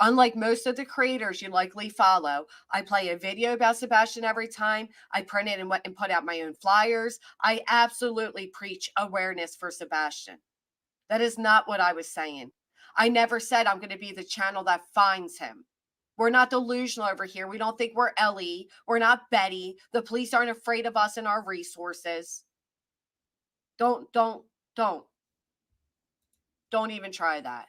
Unlike most of the creators you likely follow, I play a video about Sebastian every time. I print it and put out my own flyers. I absolutely preach awareness for Sebastian. That is not what I was saying. I never said I'm going to be the channel that finds him. We're not delusional over here. We don't think we're Ellie. We're not Betty. The police aren't afraid of us and our resources. Don't even try that.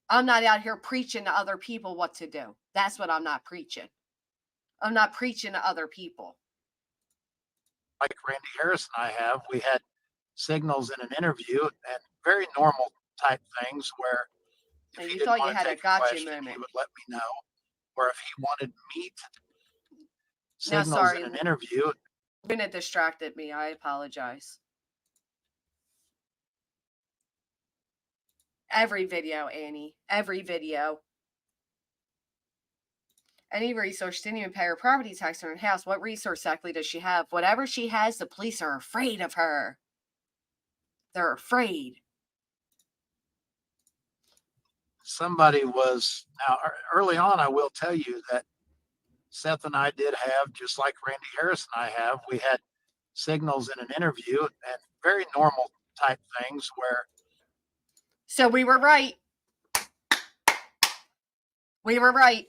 I'm not out here preaching to other people what to do. That's what I'm not preaching. I'm not preaching to other people. Like Randy Harris and I have, we had signals in an interview and very normal type things where if you thought you had a gotcha moment, he would let me know, or if he wanted me to signals in an interview. Luna distracted me. I apologize. Every video, Annie. Every video. Any resource didn't even pay her property tax on her house. What resource exactly does she have? Whatever she has, the police are afraid of her. They're afraid. Somebody was now early on. I will tell you that Seth and I did have, just like Randy Harris and I have, we had signals in an interview and very normal type things where. So we were right. We were right.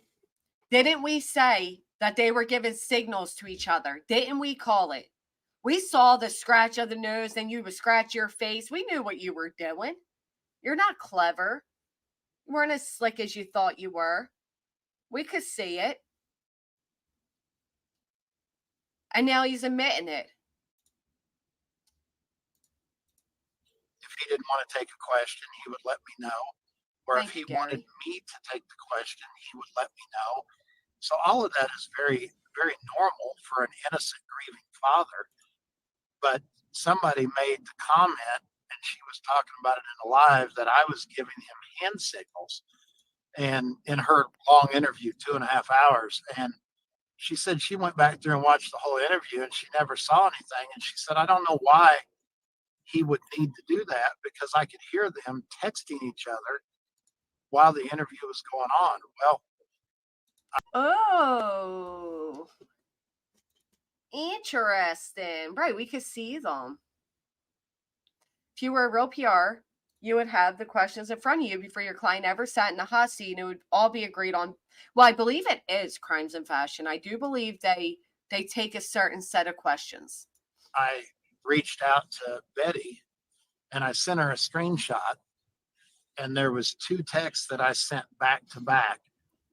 Didn't we say that they were giving signals to each other? Didn't we call it? We saw the scratch of the nose, then you would scratch your face. We knew what you were doing. You're not clever. You weren't as slick as you thought you were. We could see it. And now he's admitting it. If he didn't want to take a question, he would let me know. Or if he wanted me to take the question, he would let me know. So all of that is very, very normal for an innocent grieving father. But somebody made the comment, and she was talking about it in a live, that I was giving him hand signals. And in her long interview, 2.5 hours, and she said she went back through and watched the whole interview and she never saw anything. And she said, I don't know why he would need to do that, because I could hear them texting each other while the interview was going on. Well, oh, interesting. Right, we could see them. If you were a real PR, you would have the questions in front of you before your client ever sat in the hot seat, and it would all be agreed on. Well, I believe it is Crimes and Fashion. I do believe they take a certain set of questions. I reached out to Betty and I sent her a screenshot, and there was 2 texts that I sent back to back,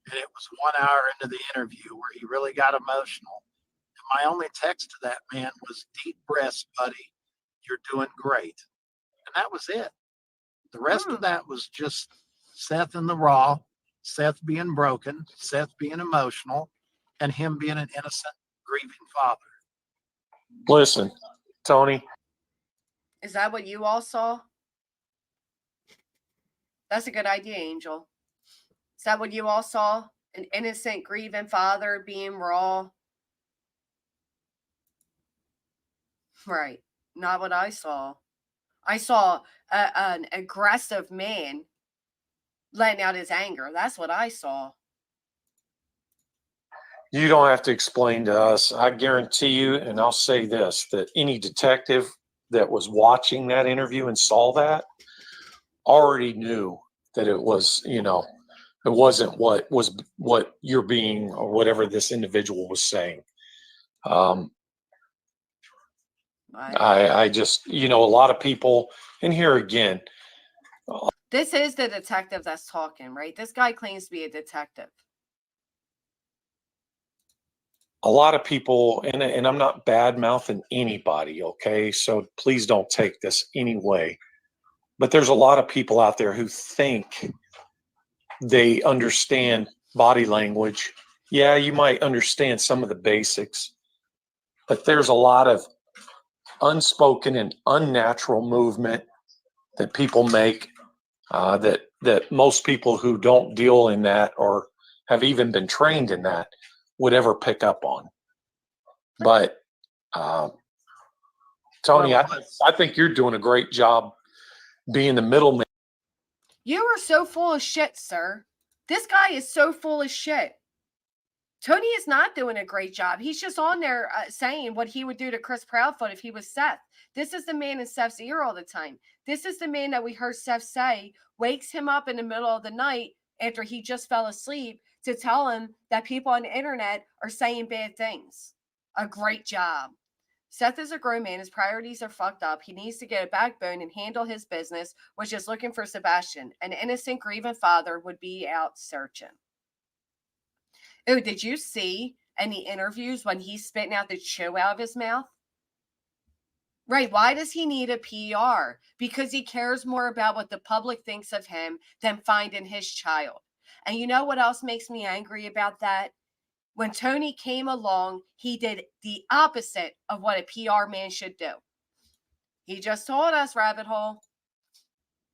and it was 1 hour into the interview where he really got emotional. And my only text to that man was, deep breaths, buddy. You're doing great. And that was it. The rest of that was just Seth in the raw, Seth being broken, Seth being emotional, and him being an innocent, grieving father. Listen, Tony. Is that what you all saw? That's a good idea, Angel. Is that what you all saw? An innocent, grieving father being raw? Right. Not what I saw. I saw an aggressive man letting out his anger. That's what I saw. You don't have to explain to us. I guarantee you, and I'll say this, that any detective that was watching that interview and saw that already knew that it was, it wasn't what you're being or whatever this individual was saying. I just, a lot of people, and here again, This is the detective that's talking, right? This guy claims to be a detective. A lot of people, and I'm not bad mouthing anybody, okay? So please don't take this anyway. But there's a lot of people out there who think they understand body language. Yeah, you might understand some of the basics, but there's a lot of unspoken and unnatural movement that people make that most people who don't deal in that or have even been trained in that would ever pick up on. But Tony, I think you're doing a great job being the middleman. You are so full of shit, sir. This guy is so full of shit. Tony is not doing a great job. He's just on there saying what he would do to Chris Proudfoot if he was Seth. This is the man in Seth's ear all the time. This is the man that we heard Seth say wakes him up in the middle of the night after he just fell asleep to tell him that people on the internet are saying bad things. A great job. Seth is a grown man. His priorities are fucked up. He needs to get a backbone and handle his business, which is looking for Sebastian. An innocent, grieving father would be out searching. Oh, did you see any interviews when he's spitting out the chew out of his mouth? Right. Why does he need a PR? Because he cares more about what the public thinks of him than finding his child. And you know what else makes me angry about that? When Tony came along, he did the opposite of what a PR man should do. He just told us, rabbit hole.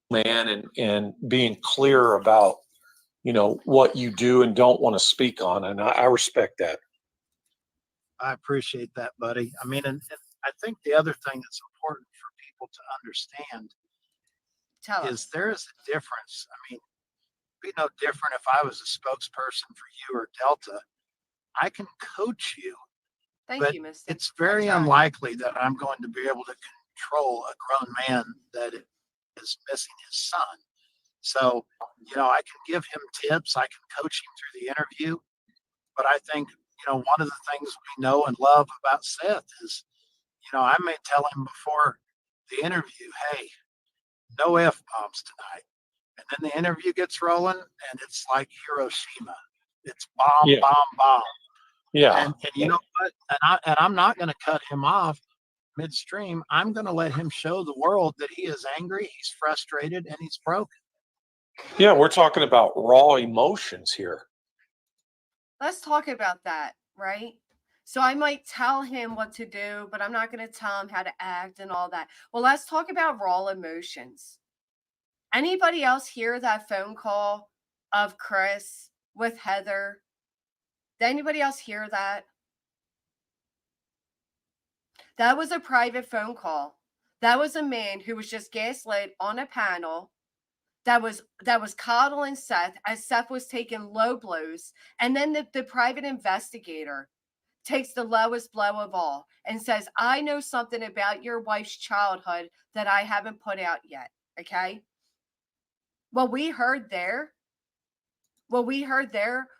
Man, and being clear about, what you do and don't want to speak on. And I respect that. I appreciate that, buddy. I mean, and I think the other thing that's important for people to understand is there is a difference. I mean, it'd be no different if I was a spokesperson for you or Delta. I can coach you. Thank you, Mr. It's very unlikely that I'm going to be able to control a grown man that is missing his son. So, I can give him tips. I can coach him through the interview. But I think, one of the things we know and love about Seth is, I may tell him before the interview, hey, no F-bombs tonight. And then the interview gets rolling and it's like Hiroshima. It's bomb, bomb, bomb. Yeah. And you know what? And I'm not going to cut him off midstream. I'm going to let him show the world that he is angry, he's frustrated, and he's broken. Yeah, we're talking about raw emotions here. Let's talk about that, right? So I might tell him what to do, but I'm not going to tell him how to act and all that. Well, let's talk about raw emotions. Anybody else hear that phone call of Chris with Heather? Did anybody else hear that? That was a private phone call. That was a man who was just gaslit on a panel that was coddling Seth as Seth was taking low blows. And then the private investigator takes the lowest blow of all and says, I know something about your wife's childhood that I haven't put out yet. Okay. What we heard there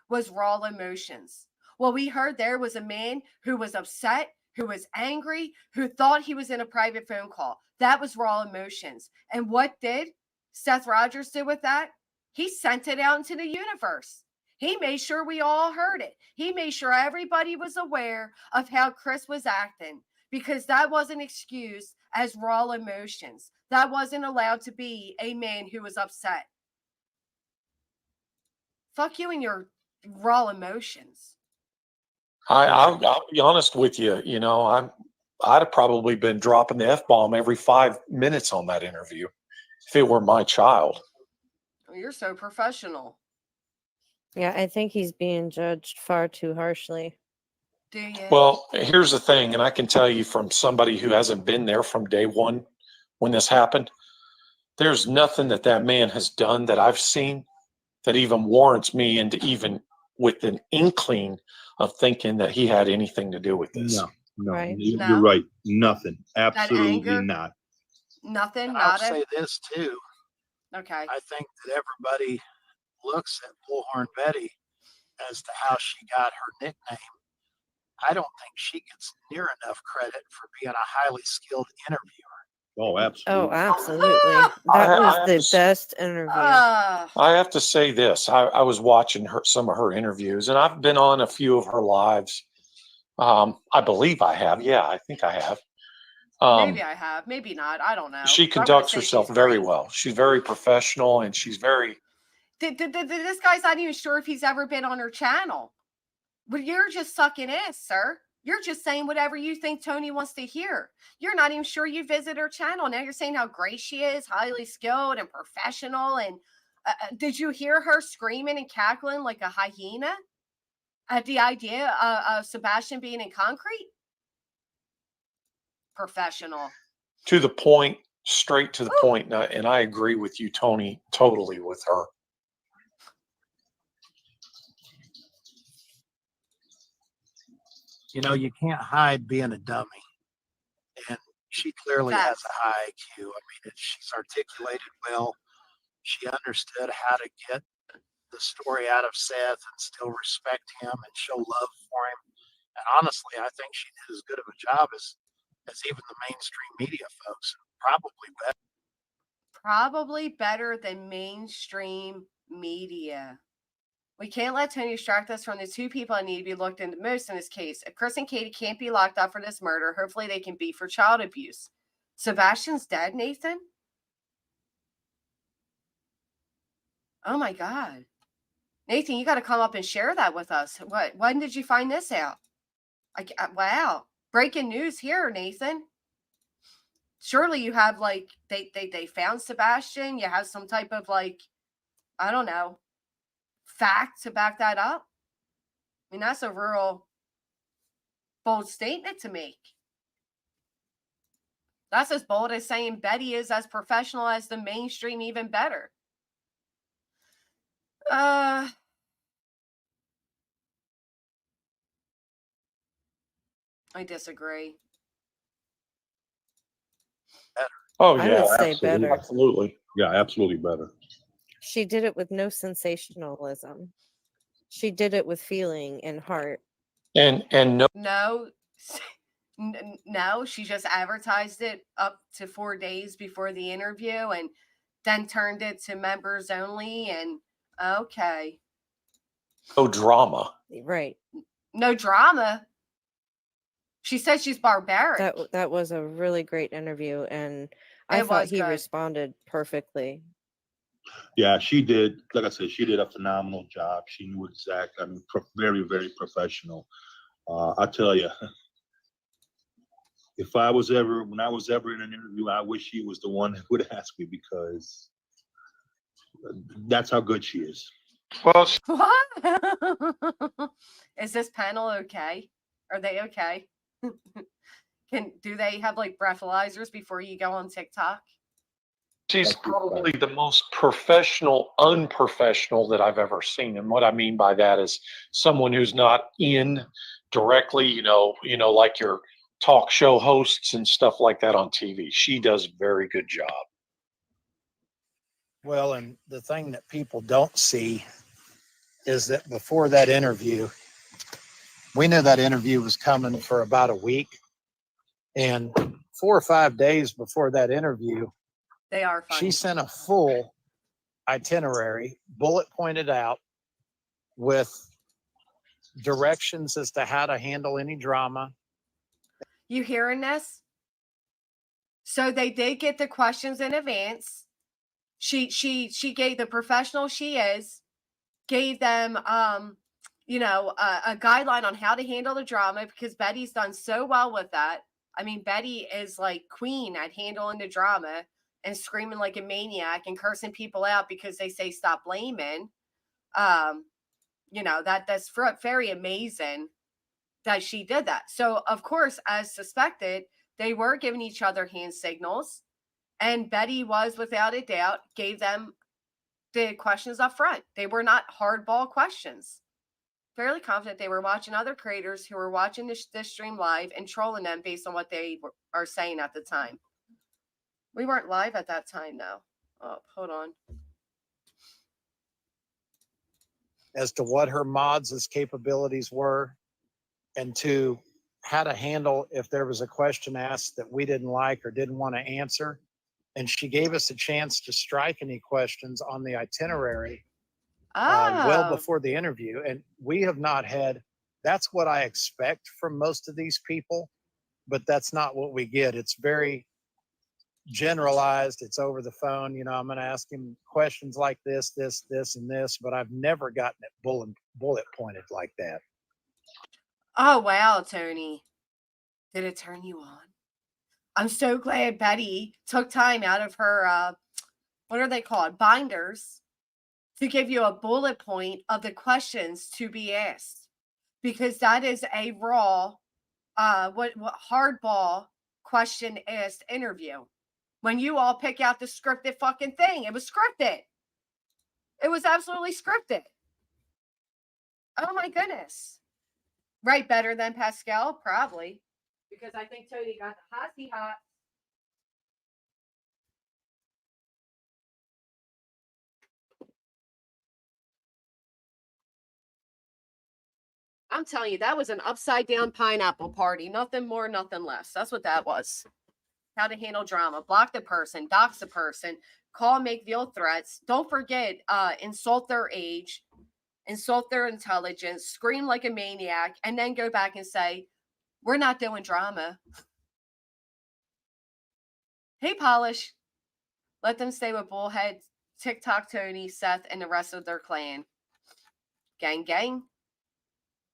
was raw emotions. What we heard there was a man who was upset, who was angry, who thought he was in a private phone call. That was raw emotions. And what did Seth Rogers do with that? He sent it out into the universe. He made sure we all heard it. He made sure everybody was aware of how Chris was acting, because that wasn't excused as raw emotions. That wasn't allowed to be a man who was upset. Fuck you and your raw emotions. I'll be honest with you. I'd have probably been dropping the F-bomb every 5 minutes on that interview if it were my child. You're so professional. Yeah, I think he's being judged far too harshly. Do you? Well, here's the thing, and I can tell you from somebody who hasn't been there from day one when this happened, there's nothing that man has done that I've seen that even warrants me into even with an inkling of thinking that he had anything to do with this. No, Right. you're right. Nothing. Absolutely anger? not. Nothing. I'll Not say this too. Okay. I think that everybody looks at Bullhorn Betty as to how she got her nickname. I don't think she gets near enough credit for being a highly skilled interviewer. Oh, Oh, absolutely. absolutely. That I was have the to s- best interview. I have to say this. I was watching some of her interviews, and I've been on a few of her lives. I believe I have. Yeah, I think I have. Maybe I have, maybe not. I don't know. She But I'm gonna conducts say herself she's very great. well. She's very professional, and she's very. This guy's not even sure if he's ever been on her channel. But you're just sucking ass, sir. You're just saying whatever you think Tony wants to hear. You're not even sure you visit her channel. Now you're saying how great she is, highly skilled and professional. And did you hear her screaming and cackling like a hyena at the idea of Sebastian being in concrete? Professional. To the point, straight to the point, and I agree with you, Tony, totally with her. You know, you can't hide being a dummy. And she clearly has a high IQ. I mean, she's articulated well. She understood how to get the story out of Seth and still respect him and show love for him. And honestly, I think she did as good of a job as even the mainstream media folks, probably better. Probably better than mainstream media. We can't let Tony distract us from the two people that need to be looked into most in this case. If Chris and Katie can't be locked up for this murder, hopefully they can be for child abuse. Sebastian's dead, Nathan? Oh my God. Nathan, you got to come up and share that with us. When did you find this out? Wow. Breaking news here, Nathan. Surely you have like, they found Sebastian. You have some type of like, I don't know, fact to back that up. I mean, that's a real bold statement to make. That's as bold as saying Betty is as professional as the mainstream, even better. I disagree. Oh I yeah, would say absolutely. better. absolutely. Yeah, absolutely better. She did it with no sensationalism. She did it with feeling and heart. And No, no, she just advertised it up to 4 days before the interview and then turned it to members only. And okay. no drama. Right. No drama. She said she's barbaric. That was a really great interview, and I thought he responded perfectly. Yeah, she did. Like I said, she did a phenomenal job. She knew exactly. I mean, very, very professional. I tell you, when I was ever in an interview, I wish she was the one that would ask me, because that's how good she is. Well, What? Is this panel okay? Are they okay? Do they have like breathalyzers before you go on TikTok? She's probably the most professional, unprofessional that I've ever seen. And what I mean by that is someone who's not in directly, like your talk show hosts and stuff like that on TV. She does a very good job. Well, and the thing that people don't see is that before that interview, we knew that interview was coming for about a week. And 4 or 5 days before that interview, they are funny. She sent a full itinerary, bullet pointed out, with directions as to how to handle any drama. You hearing this? So they did get the questions in advance. She gave, the professional she is, gave them a guideline on how to handle the drama, because Betty's done so well with that. I mean, Betty is like queen at handling the drama and screaming like a maniac and cursing people out because they say stop blaming. That's very amazing that she did that. So of course, as suspected, they were giving each other hand signals, and Betty was, without a doubt, gave them the questions up front. They were not hardball questions. Fairly confident they were watching other creators who were watching this stream live and trolling them based on what they are saying at the time. We weren't live at that time, though. Oh, hold on. As to what her mods' capabilities were, and to how to handle if there was a question asked that we didn't like or didn't want to answer. And she gave us a chance to strike any questions on the itinerary well Oh, before the interview. And we have not had, that's what I expect from most of these people, but that's not what we get. It's very generalized. It's over the phone. You know, I'm going to ask him questions like this, and this, but I've never gotten it bullet pointed like that. oh wow, Tony. Did it turn you on? I'm so glad Betty took time out of her, what are they called? Binders to give you a bullet point of the questions to be asked. Because that is a raw, what hardball question asked interview. When you all pick out the scripted fucking thing, it was scripted. It was absolutely scripted. Oh my goodness. Right, better than Pascal? Probably. Because I think Tony got the hotsy hot. I'm telling you, that was an upside down pineapple party. Nothing more, nothing less. That's what that was. How to handle drama. Block the person, dox the person, call, make veil threats. Don't forget, insult their age, insult their intelligence, scream like a maniac, and then go back and say, we're not doing drama. Hey, Polish. Let them stay with Bullhead, TikTok Tony, Seth, and the rest of their clan. Gang, gang.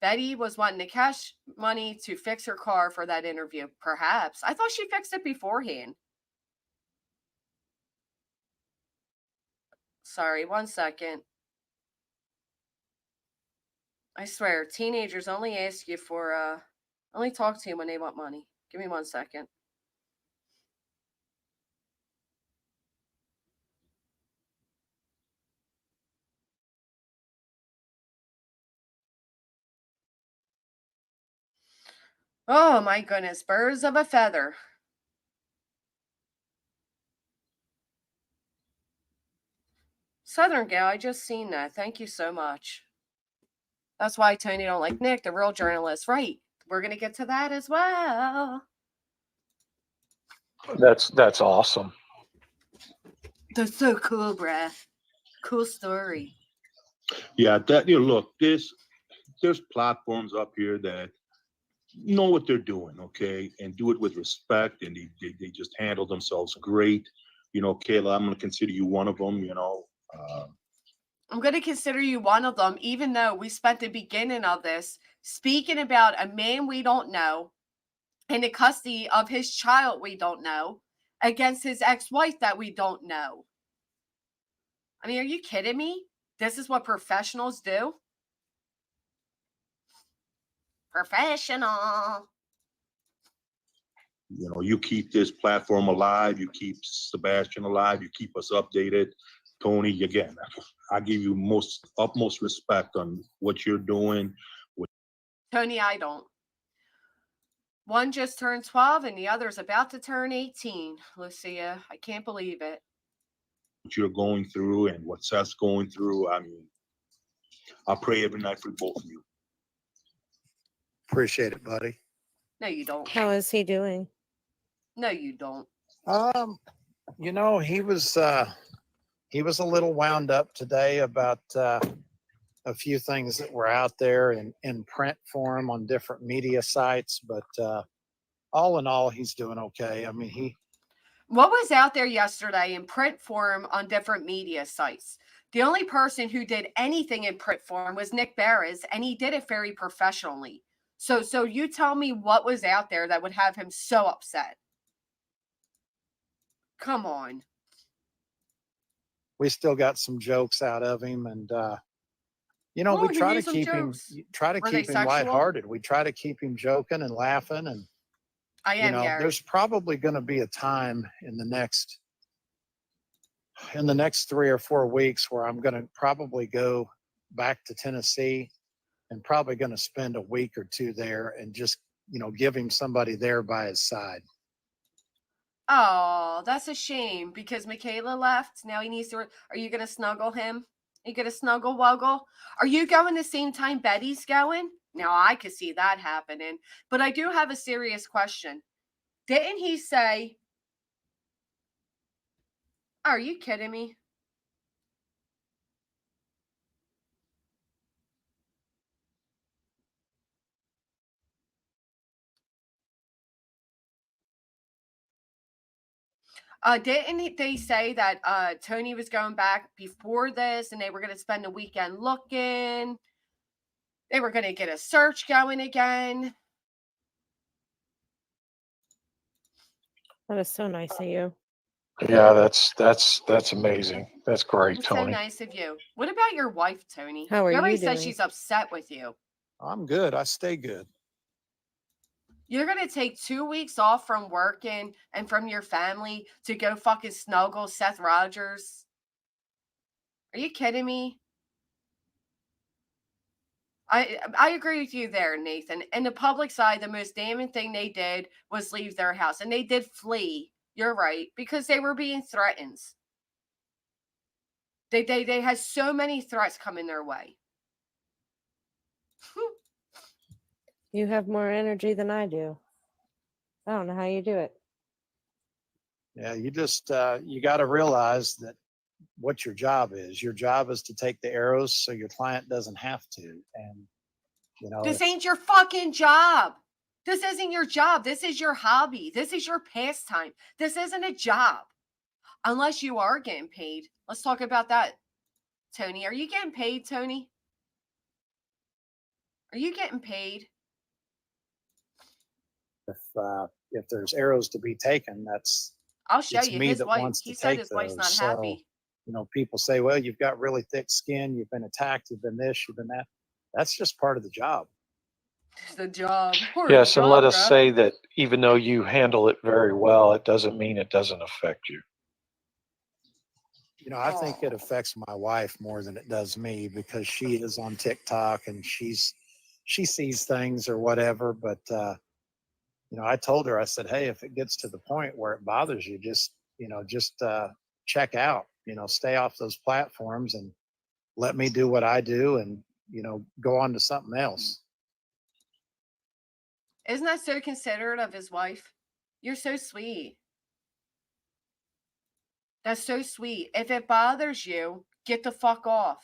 Betty was wanting the cash money to fix her car for that interview. Perhaps. I thought she fixed it beforehand. Sorry, 1 second. I swear, teenagers only ask you for, only talk to you when they want money. Give me 1 second. Oh my goodness, birds of a feather. Southern gal, I just seen that. Thank you so much. That's why Tony don't like Nick, the real journalist. Right. We're going to get to that as well. That's awesome. That's so cool, bruh. Cool story. Yeah, look, there's platforms up here that know what they're doing, okay, and do it with respect, and they just handle themselves great. You know, Kayla, I'm going to consider you one of them. I'm going to consider you one of them, even though we spent the beginning of this speaking about a man we don't know in the custody of his child we don't know against his ex-wife that we don't know. I mean, are you kidding me? This is what professionals do? Professional. You keep this platform alive, you keep Sebastian alive, you keep us updated. Tony, again, I give you utmost respect on what you're doing. Tony, I don't. One just turned 12 and the other's about to turn 18. Lucia, I can't believe it. What you're going through and what Seth's going through. I mean, I pray every night for both of you. Appreciate it, buddy. No, you don't. How is he doing? No, you don't. He was a little wound up today about a few things that were out there in print form on different media sites, but all in all, he's doing okay. I mean, What was out there yesterday in print form on different media sites? The only person who did anything in print form was Nick Barris, and he did it very professionally. So you tell me what was out there that would have him so upset. Come on. we still got some jokes out of him, and we try to keep him lighthearted. We try to keep him joking and laughing, and I am, Gary. there's probably going to be a time in the next 3 or 4 weeks where I'm going to probably go back to Tennessee and probably going to spend a week or two there and just, give him somebody there by his side. Oh, that's a shame because Michaela left. Now he needs to. Are you going to snuggle him? Are you going to snuggle wuggle? Are you going the same time Betty's going? Now I could see that happening, but I do have a serious question. Didn't he say, are you kidding me? Didn't they say that Tony was going back before this and they were going to spend the weekend looking? They were going to get a search going again. That is so nice of you. Yeah, that's amazing. That's great, It's so Tony. nice of you. What about your wife, Tony? How are You already you said doing? she's upset with you. I'm good. I stay good. You're going to take 2 weeks off from working and from your family to go fucking snuggle Seth Rogers? Are you kidding me? I agree with you there, Nathan. And the public side, the most damning thing they did was leave their house. And they did flee. You're right. Because they were being threatened. They had so many threats coming their way. You have more energy than I do. I don't know how you do it. Yeah, you just you got to realize that what your job is. Your job is to take the arrows so your client doesn't have to. And you know, This ain't your fucking job. This isn't your job. This is your hobby. This is your pastime. This isn't a job. Unless you are getting paid. Let's talk about that, Tony. Are you getting paid, Tony? Are you getting paid? if there's arrows to be taken, I'll show it's you. me His that wife, wants he to said take his wife's not those. happy. You know, people say, well, you've got really thick skin, you've been attacked, you've been this, you've been that. That's just part of the job. It's the job. Yes, and let us say that even though you handle it very well, it doesn't mean it doesn't affect you. You know, I think it affects my wife more than it does me because she is on TikTok and she sees things or whatever. But you know, I told her, I said, hey, if it gets to the point where it bothers you, just check out. You know, stay off those platforms and let me do what I do, and you know, go on to something else. Isn't that so considerate of his wife? You're so sweet. That's so sweet. If it bothers you, get the fuck off.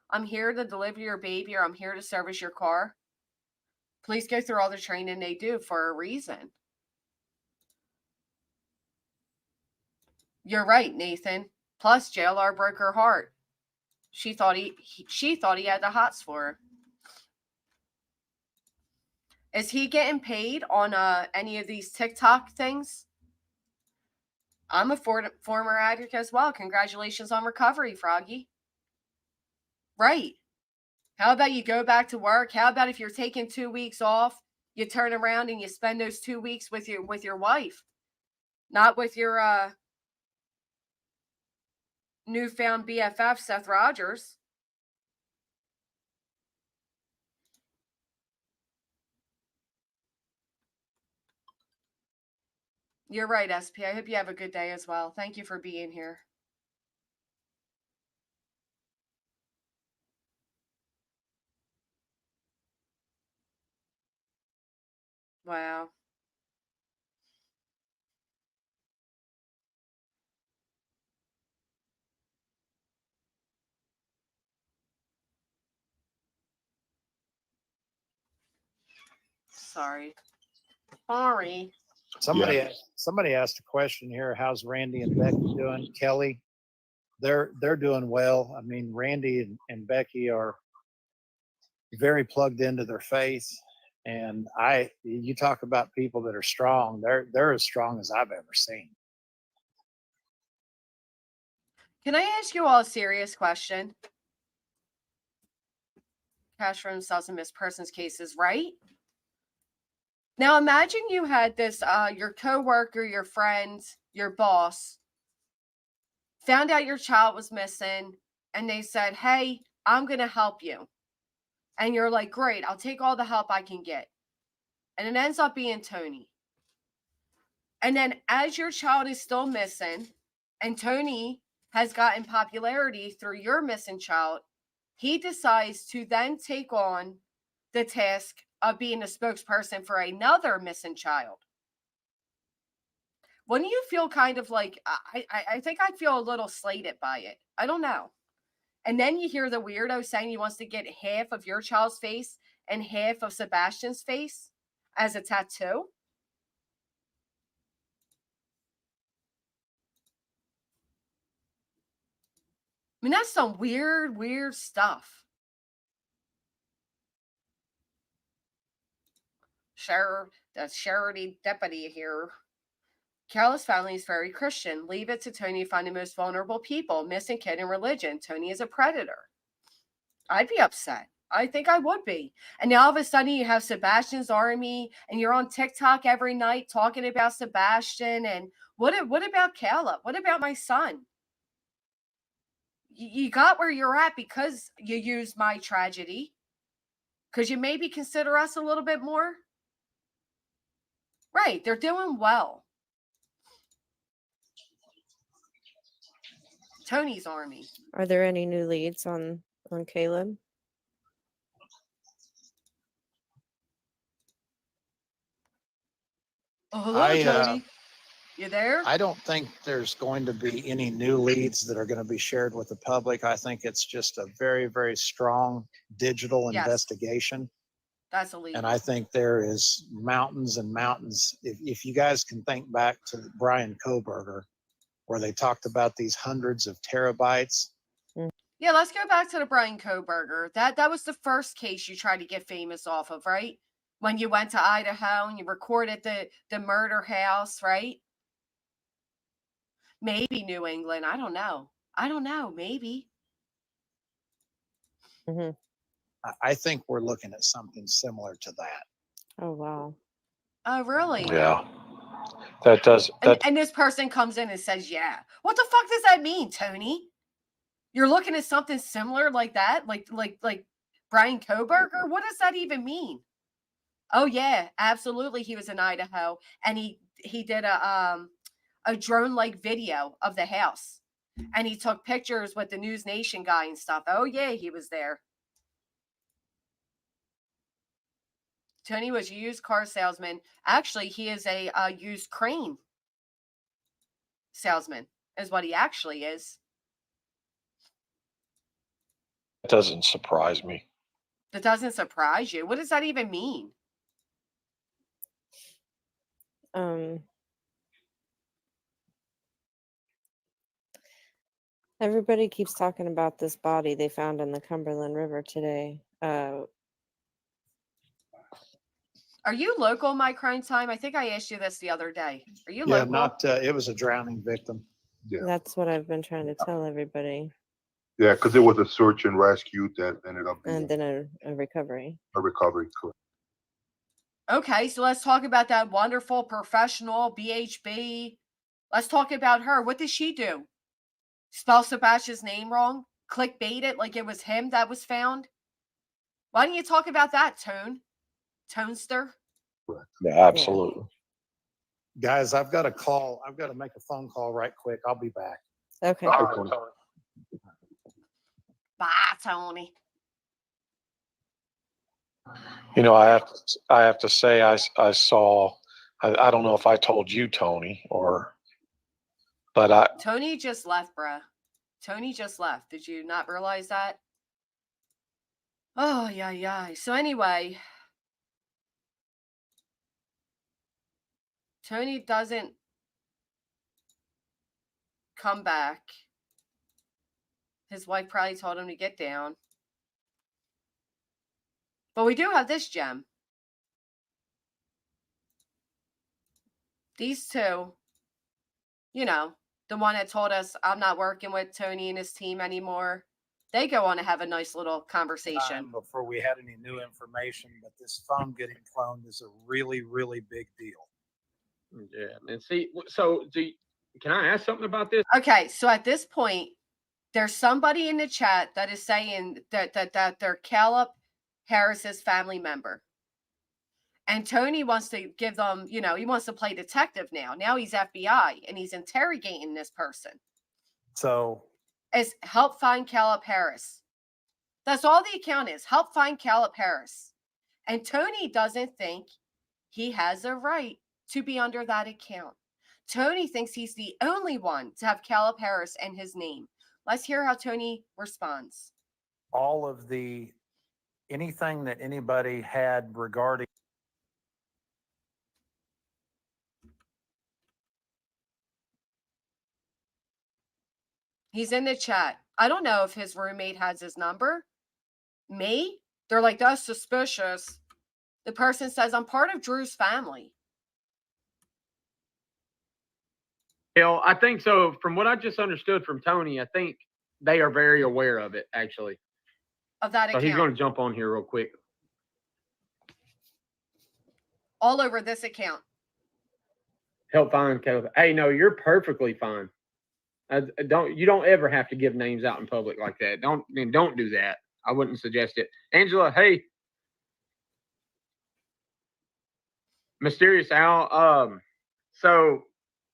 I'm here to deliver your baby, or I'm here to service your car. Please go through all the training they do for a reason. You're right, Nathan. Plus, JLR broke her heart. She thought he had the hots for her. Is he getting paid on any of these TikTok things? I'm a former addict as well. Congratulations on recovery, Froggy. Right. How about you go back to work? How about if you're taking 2 weeks off, you turn around and you spend those 2 weeks with your wife, not with your newfound BFF, Seth Rogers. You're right, SP. I hope you have a good day as well. Thank you for being here. Wow. Sorry. Somebody asked a question here. How's Randy and Becky doing? Kelly, they're doing well. I mean, Randy and Becky are very plugged into their faith, and you talk about people that are strong. They're as strong as I've ever seen. Can I ask you all a serious question? Cash for themselves in missed persons cases, right? Now imagine you had this, your coworker, your friend, your boss, found out your child was missing, and they said, hey, I'm going to help you. And you're like, great, I'll take all the help I can get. And it ends up being Tony. And then as your child is still missing, and Tony has gotten popularity through your missing child, he decides to then take on the task of being a spokesperson for another missing child? Wouldn't you feel kind of like, I think I'd feel a little slated by it. I don't know. And then you hear the weirdo saying he wants to get half of your child's face and half of Sebastian's face as a tattoo. I mean, that's some weird, weird stuff. The charity deputy here. Carol's family is very Christian. Leave it to Tony to find the most vulnerable people. Missing kid in religion. Tony is a predator. I'd be upset. I think I would be. And now all of a sudden you have Sebastian's army and you're on TikTok every night talking about Sebastian. And what about Caleb? What about my son? You got where you're at because you used my tragedy. Could you maybe consider us a little bit more? Right. They're doing well. Tony's army. Are there any new leads on Caleb? Oh, hello, Tony. You there? I don't think there's going to be any new leads that are going to be shared with the public. I think it's just a very, very strong digital investigation. That's a lead. And I think there is mountains and mountains. If you guys can think back to Brian Kohberger, where they talked about these hundreds of terabytes. Yeah, let's go back to the Brian Kohberger. That was the first case you tried to get famous off of, right? When you went to Idaho and you recorded the murder house, right? Maybe New England. I don't know. Maybe. Mm-hmm. I think we're looking at something similar to that. Oh, wow. Oh, really? Yeah. That does. And this person comes in and says, yeah. What the fuck does that mean, Tony? You're looking at something similar like that? Like Brian Kohberger? What does that even mean? Oh, yeah, absolutely. He was in Idaho. And he did a drone-like video of the house. And he took pictures with the News Nation guy and stuff. Oh, yeah, he was there. Tony was a used car salesman. Actually, he is a used crane salesman, is what he actually is. That doesn't surprise me. That doesn't surprise you? What does that even mean? Everybody keeps talking about this body they found in the Cumberland River today. Are you local, My Crime Time? I think I asked you this the other day. Are you Yeah, local? it was a drowning victim. Yeah. That's what I've been trying to tell everybody. Yeah, because it was a search and rescue that ended up being And then a recovery. a recovery. Correct. Okay, so let's talk about that wonderful professional BHB. Let's talk about her. What did she do? Spell Sebastian's name wrong? Clickbait it like it was him that was found? Why don't you talk about that, Tonester? Yeah, absolutely. Guys, I've got to make a phone call right quick. I'll be back. Okay. All right, Tony. Bye, Tony. You know, I have to say, I saw. I don't know if I told you, Tony, but Tony just left, bruh. Tony just left. Did you not realize that? Oh, yeah. So anyway, Tony doesn't come back. His wife probably told him to get down. But we do have this gem. These two, you know, the one that told us I'm not working with Tony and his team anymore. They go on to have a nice little conversation. Before we had any new information, but this phone getting cloned is a really, really big deal. Yeah, and see, so can I ask something about this? Okay, so at this point, there's somebody in the chat that is saying that they're Caleb Harris's family member. And Tony wants to give them, you know, he wants to play detective now. Now he's FBI and he's interrogating this person. So Is help find Caleb Harris. That's all the account is. Help find Caleb Harris. And Tony doesn't think he has a right to be under that account. Tony thinks he's the only one to have Caleb Harris in his name. Let's hear how Tony responds. All of anything that anybody had regarding He's in the chat. I don't know if his roommate has his number. Me? They're like, that's suspicious. The person says, I'm part of Drew's family. Hell, I think so. From what I just understood from Tony, I think they are very aware of it, actually. Of that So account. he's going to jump on here real quick. All over this account. Help find Caleb. Hey, no, you're perfectly fine. You don't ever have to give names out in public like that. Don't do that. I wouldn't suggest it. Angela, hey. Mysterious Al. So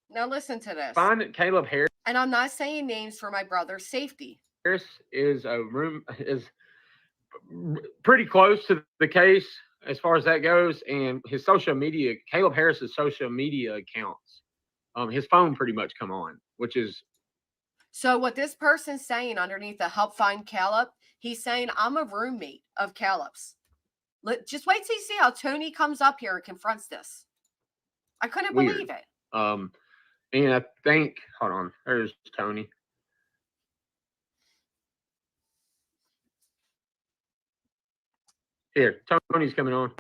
now listen to this. Find Caleb Harris. And I'm not saying names for my brother's safety. Harris is pretty close to the case as far as that goes, and his social media, Caleb Harris's social media accounts, his phone pretty much come on, which is. So what this person's saying underneath the help find Caleb, he's saying, I'm a roommate of Caleb's. Just wait till you see how Tony comes up here and confronts this. I couldn't believe it. And I think, hold on, there's Tony. Here, Tony's coming on.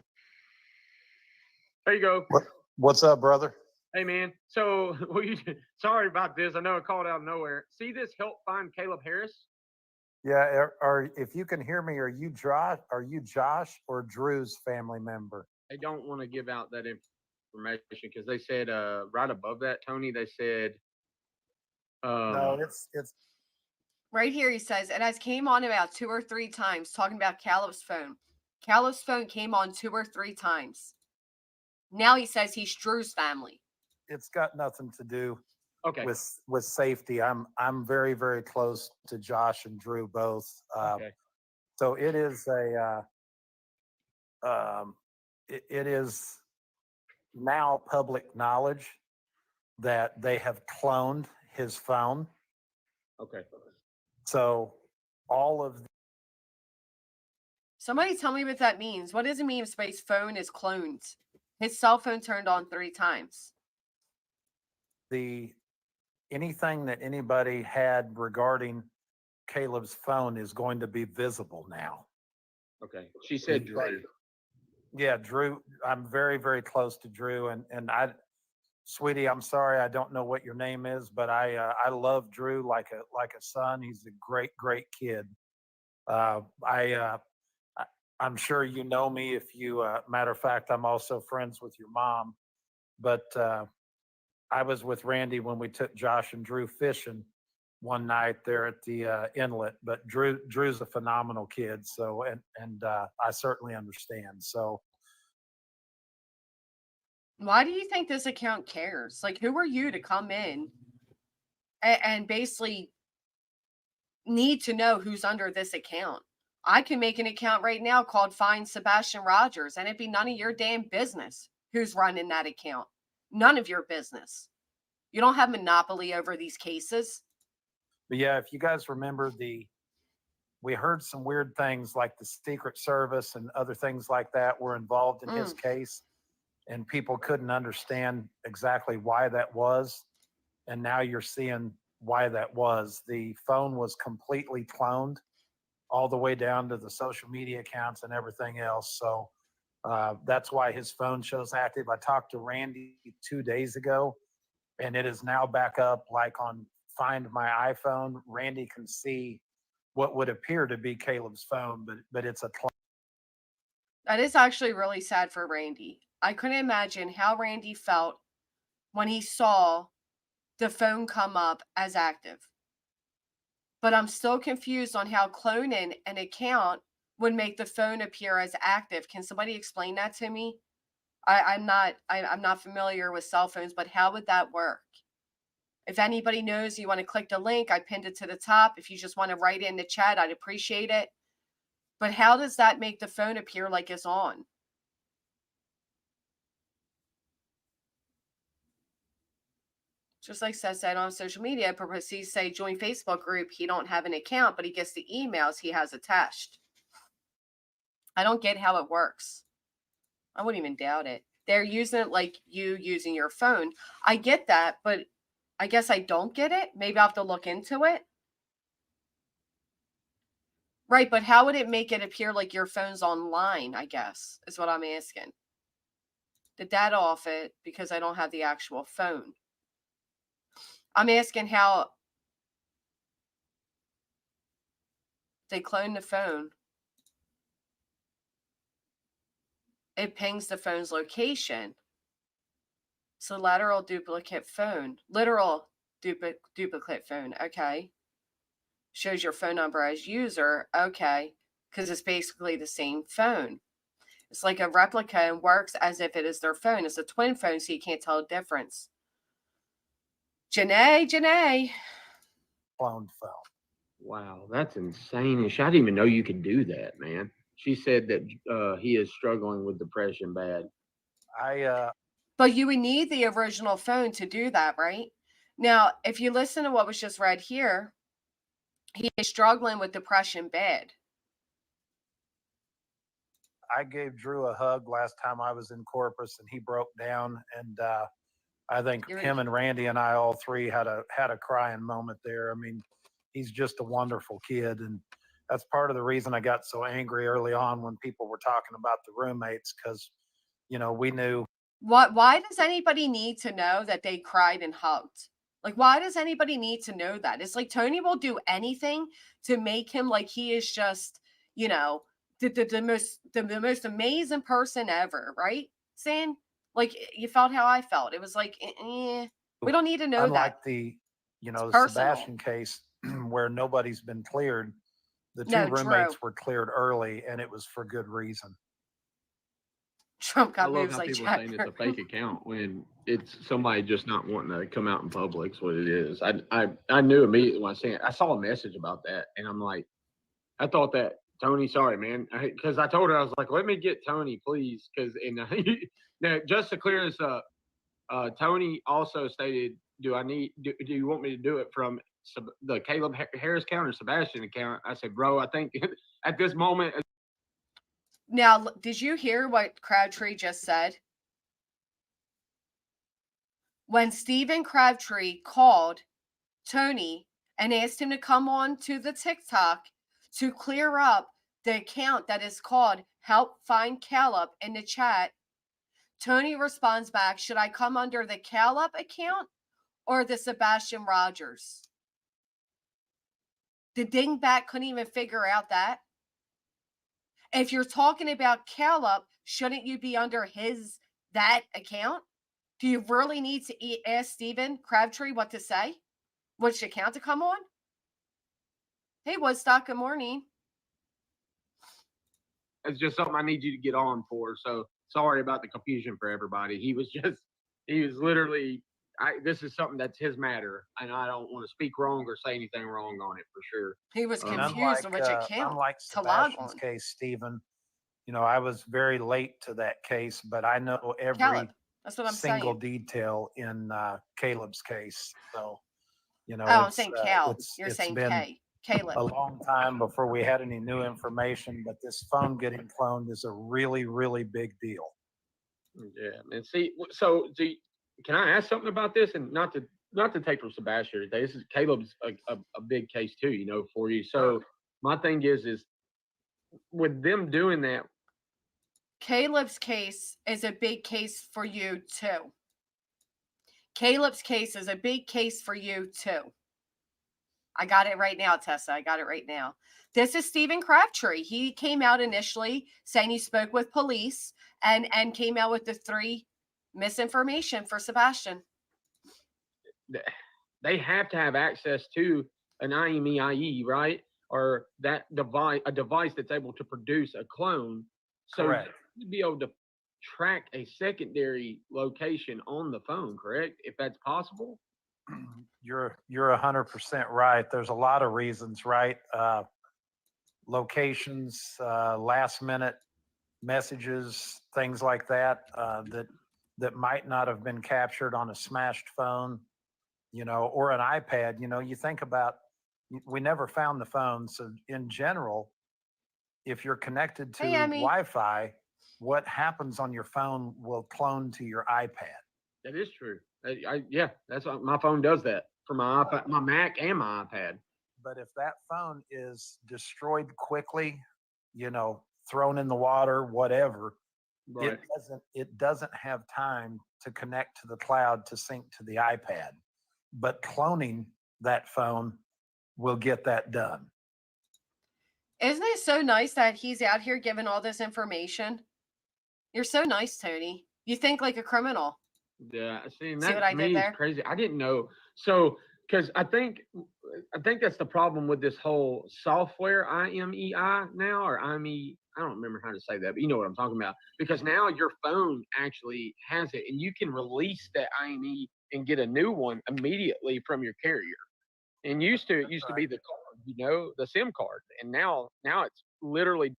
There you go. What's up, brother? Hey, man. So, sorry about this. I know I called out of nowhere. See this help find Caleb Harris? Yeah, or if you can hear me, are you Josh or Drew's family member? I don't want to give out that information because they said right above that, Tony, they said no, it's right here. He says it has came on about 2 or 3 times talking about Caleb's phone. Caleb's phone came on 2 or 3 times. Now he says he's Drew's family. It's got nothing to do okay. with safety. I'm very, very close to Josh and Drew both. Okay. So it is it is now public knowledge that they have cloned his phone. Okay. So all of somebody tell me what that means. What does it mean if somebody's phone is cloned? His cell phone turned on 3 times. Anything that anybody had regarding Caleb's phone is going to be visible now. Okay. She said Drew. Yeah, Drew. I'm very, very close to Drew, and sweetie, I'm sorry, I don't know what your name is, but I love Drew like a son. He's a great, great kid. I'm sure you know me. If you, matter of fact, I'm also friends with your mom, but I was with Randy when we took Josh and Drew fishing one night there at the inlet. But Drew's a phenomenal kid, so and I certainly understand. So, why do you think this account cares? Like, who are you to come in and basically need to know who's under this account? I can make an account right now called Find Sebastian Rogers, and it'd be none of your damn business who's running that account. None of your business. You don't have monopoly over these cases. But yeah, if you guys remember we heard some weird things like the Secret Service and other things like that were involved in his case, and people couldn't understand exactly why that was. And now you're seeing why that was. The phone was completely cloned all the way down to the social media accounts and everything else. So that's why his phone shows active. I talked to Randy 2 days ago, and it is now back up like on Find My iPhone. Randy can see what would appear to be Caleb's phone, but it's a clone. That is actually really sad for Randy. I couldn't imagine how Randy felt when he saw the phone come up as active. But I'm still confused on how cloning an account would make the phone appear as active. Can somebody explain that to me? I'm not familiar with cell phones, but how would that work? If anybody knows, you want to click the link, I pinned it to the top. If you just want to write it in the chat, I'd appreciate it. But how does that make the phone appear like it's on? Just like Seth said on social media, proceeds say join Facebook group. He don't have an account, but he gets the emails he has attached. I don't get how it works. I wouldn't even doubt it. They're using it like you using your phone. I get that, but I guess I don't get it. Maybe I'll have to look into it. Right, but how would it make it appear like your phone's online, I guess, is what I'm asking. The data off it because I don't have the actual phone. I'm asking how they clone the phone. It pings the phone's location. So lateral duplicate phone. Literal duplicate phone. Okay. Shows your phone number as user. Okay. Because it's basically the same phone. It's like a replica and works as if it is their phone. It's a twin phone, so you can't tell the difference. Janae. Cloned phone. Wow, that's insane. I didn't even know you could do that, man. She said that he is struggling with depression bad. But you would need the original phone to do that, right? Now, if you listen to what was just read here, he is struggling with depression bad. I gave Drew a hug last time I was in Corpus, and he broke down. And I think him and Randy and I all three had a crying moment there. I mean, he's just a wonderful kid, and that's part of the reason I got so angry early on when people were talking about the roommates, because we knew. Why does anybody need to know that they cried and hugged? Like, why does anybody need to know that? It's like Tony will do anything to make him like he is just, the most amazing person ever, right? Saying, like, you felt how I felt. It was like, we don't need to know Unlike that. the personal. Sebastian case where nobody's been cleared, the two No, roommates Drew. were cleared early, and it was for good reason. Trump I got love moves how like people are Jack. saying it's a fake account when it's somebody just not wanting to come out in public. Is what it is. I knew immediately when I seen it. I saw a message about that, and I'm like, I thought that Tony, sorry man, because I told her I was like, let me get Tony, please, because now just to clear this up, Tony also stated, do you want me to do it from the Caleb Harris account or Sebastian account? I said, bro, I think at this moment. Now, did you hear what Crabtree just said? When Stephen Crabtree called Tony and asked him to come on to the TikTok to clear up the account that is called Help Find Caleb in the chat, Tony responds back, should I come under the Caleb account or the Sebastian Rogers? The dingbat couldn't even figure out that. If you're talking about Caleb, shouldn't you be under that account? Do you really need to ask Stephen Crabtree what to say? Which account to come on? Hey, Woodstock, good morning. It's just something I need you to get on for. So sorry about the confusion for everybody. He was literally, this is something that's his matter, and I don't want to speak wrong or say anything wrong on it for sure. He was confused on which account unlike to log Sebastian's on. case, Stephen, I was very late to that case, but I know every Caleb, that's what I'm single saying. detail in Caleb's case. So, I'm saying Cal. You're it's saying been Caleb. a long time before we had any new information, but this phone getting cloned is a really, really big deal. Yeah, and see, so can I ask something about this? And not to take from Sebastian today. This is Caleb's a big case too, for you. So my thing is with them doing that. Caleb's case is a big case for you too. Caleb's case is a big case for you too. I got it right now, Tessa. I got it right now. This is Stephen Crabtree. He came out initially saying he spoke with police and came out with the 3 misinformation for Sebastian. They have to have access to an IMEIE, right? Or that a device that's able to produce a clone. So Correct. You'd be able to track a secondary location on the phone, correct? If that's possible. You're 100% right. There's a lot of reasons, right? Locations, last minute messages, things like that, that might not have been captured on a smashed phone. or an iPad. You think about, we never found the phone. So in general, if you're connected to Hey, Emmy. Wi-Fi, what happens on your phone will clone to your iPad. That is true. Yeah, that's what my phone does that for my iPad, my Mac, and my iPad. But if that phone is destroyed quickly, thrown in the water, whatever, Right. it doesn't have time to connect to the cloud to sync to the iPad. But cloning that phone will get that done. Isn't it so nice that he's out here giving all this information? You're so nice, Tony. You think like a criminal. Yeah, see, See what that I to did me is there? crazy. I didn't know. So, because I think that's the problem with this whole software IMEI now, or IME. I don't remember how to say that, but you know what I'm talking about. Because now your phone actually has it, and you can release that IME and get a new one immediately from your carrier. And it used to be the card, the SIM card, and now it's literally.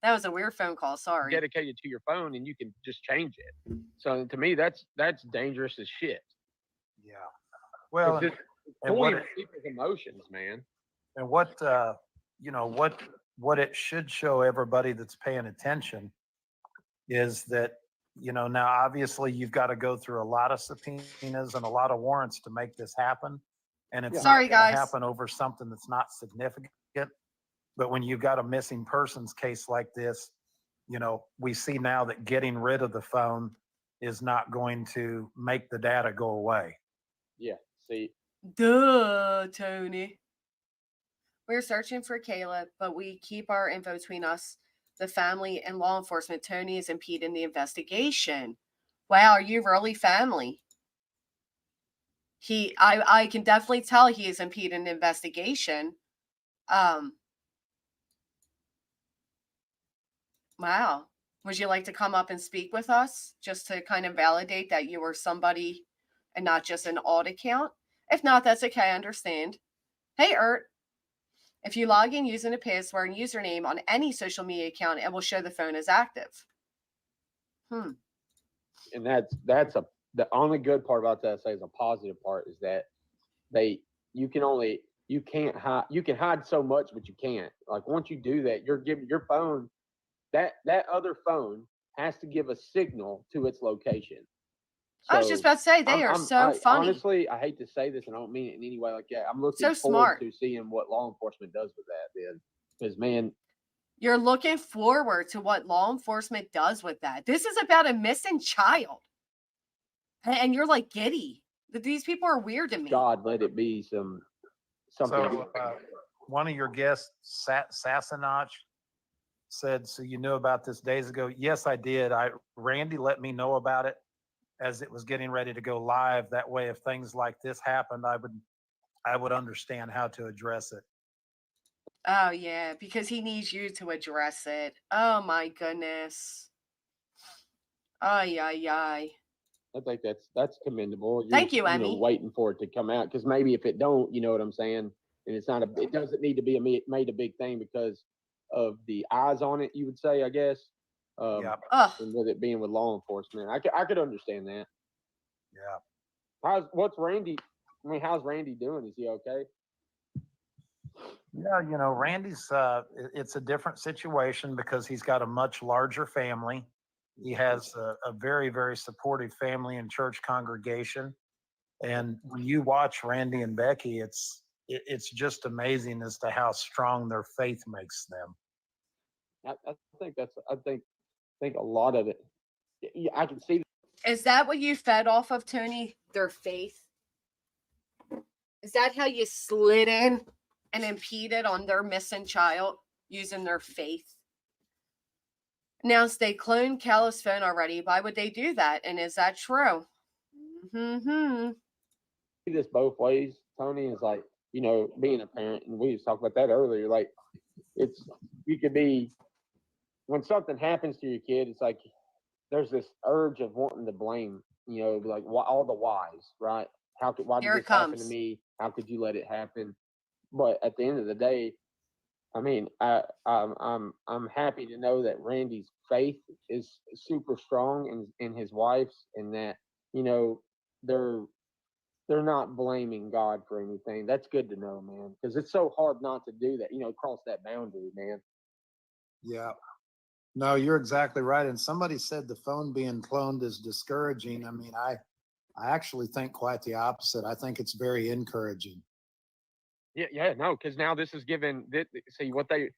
That was a weird phone call. Sorry. Dedicated to your phone, and you can just change it. So to me, that's dangerous as shit. Yeah. Well, It's pulling people's emotions, man. And what it should show everybody that's paying attention is that, now obviously you've got to go through a lot of subpoenas and a lot of warrants to make this happen. And it's Sorry, not going guys. to happen over something that's not significant. But when you've got a missing persons case like this, we see now that getting rid of the phone is not going to make the data go away. Yeah. See. Duh, Tony. We're searching for Caleb, but we keep our info between us, the family, and law enforcement. Tony is impeding the Wow, are you really family? I can definitely tell he is impeding the investigation. Wow. Would you like to come up and speak with us just to kind of validate that you were somebody and not just an odd account? If not, that's okay. I understand. Hey, Ert. If you log in using a password and username on any social media account, it will show the phone is active. And that's the only good part about that. I say is a positive part is that you can hide so much, but you can't. Like once you do that, you're giving your phone that other phone has to give a signal to its location. So I was just about to say they are so funny. Honestly, I hate to say this, and I don't mean it in any way like that. I'm looking So forward smart. to seeing what law enforcement does with that, man. Because man, you're looking forward to what law enforcement does with that. This is about a missing child, and you're like giddy. These people are weird to me. God, let it be something. So one of your guests, Sassanach, said, "So you knew about this days ago?" Yes, I did. Randy let me know about it as it was getting ready to go live. That way, if things like this happened, I would understand how to address it. Oh yeah, because he needs you to address it. Oh my goodness. Ay, ay, ay. I think that's commendable. Thank you, Emmy. Waiting for it to come out, because maybe if it don't, you know what I'm saying, and it doesn't need to be made a big thing because of the eyes on it. You would say, I guess. And with it being with law enforcement, I could understand that. Yeah. What's Randy? I mean, how's Randy doing? Is he okay? Yeah, Randy's. It's a different situation because he's got a much larger family. He has a very, very supportive family and church congregation. And when you watch Randy and Becky, it's just amazing as to how strong their faith makes them. I think a lot of it. Yeah, I can see. Is that what you fed off of, Tony? Their faith? Is that how you slid in and impeded on their missing child using their faith? Now, they cloned Callow's phone already. Why would they do that? And is that true? Mm-hmm. See this both ways. Tony is like, you know, being a parent, and we just talked about that earlier. Like, you could be, when something happens to your kid, it's like there's this urge of wanting to blame, you know, like all the whys, right? Why did Here it this happen to comes. me? How could you let it happen? But at the end of the day, I mean, I'm happy to know that Randy's faith is super strong in his wife's, and that, you know, they're not blaming God for anything. That's good to know, man, because it's so hard not to do that, you know, cross that boundary, man. Yeah. No, you're exactly right. And somebody said the phone being cloned is discouraging. I mean, I actually think quite the opposite. I think it's very encouraging. Yeah, no, because now this is given. See what I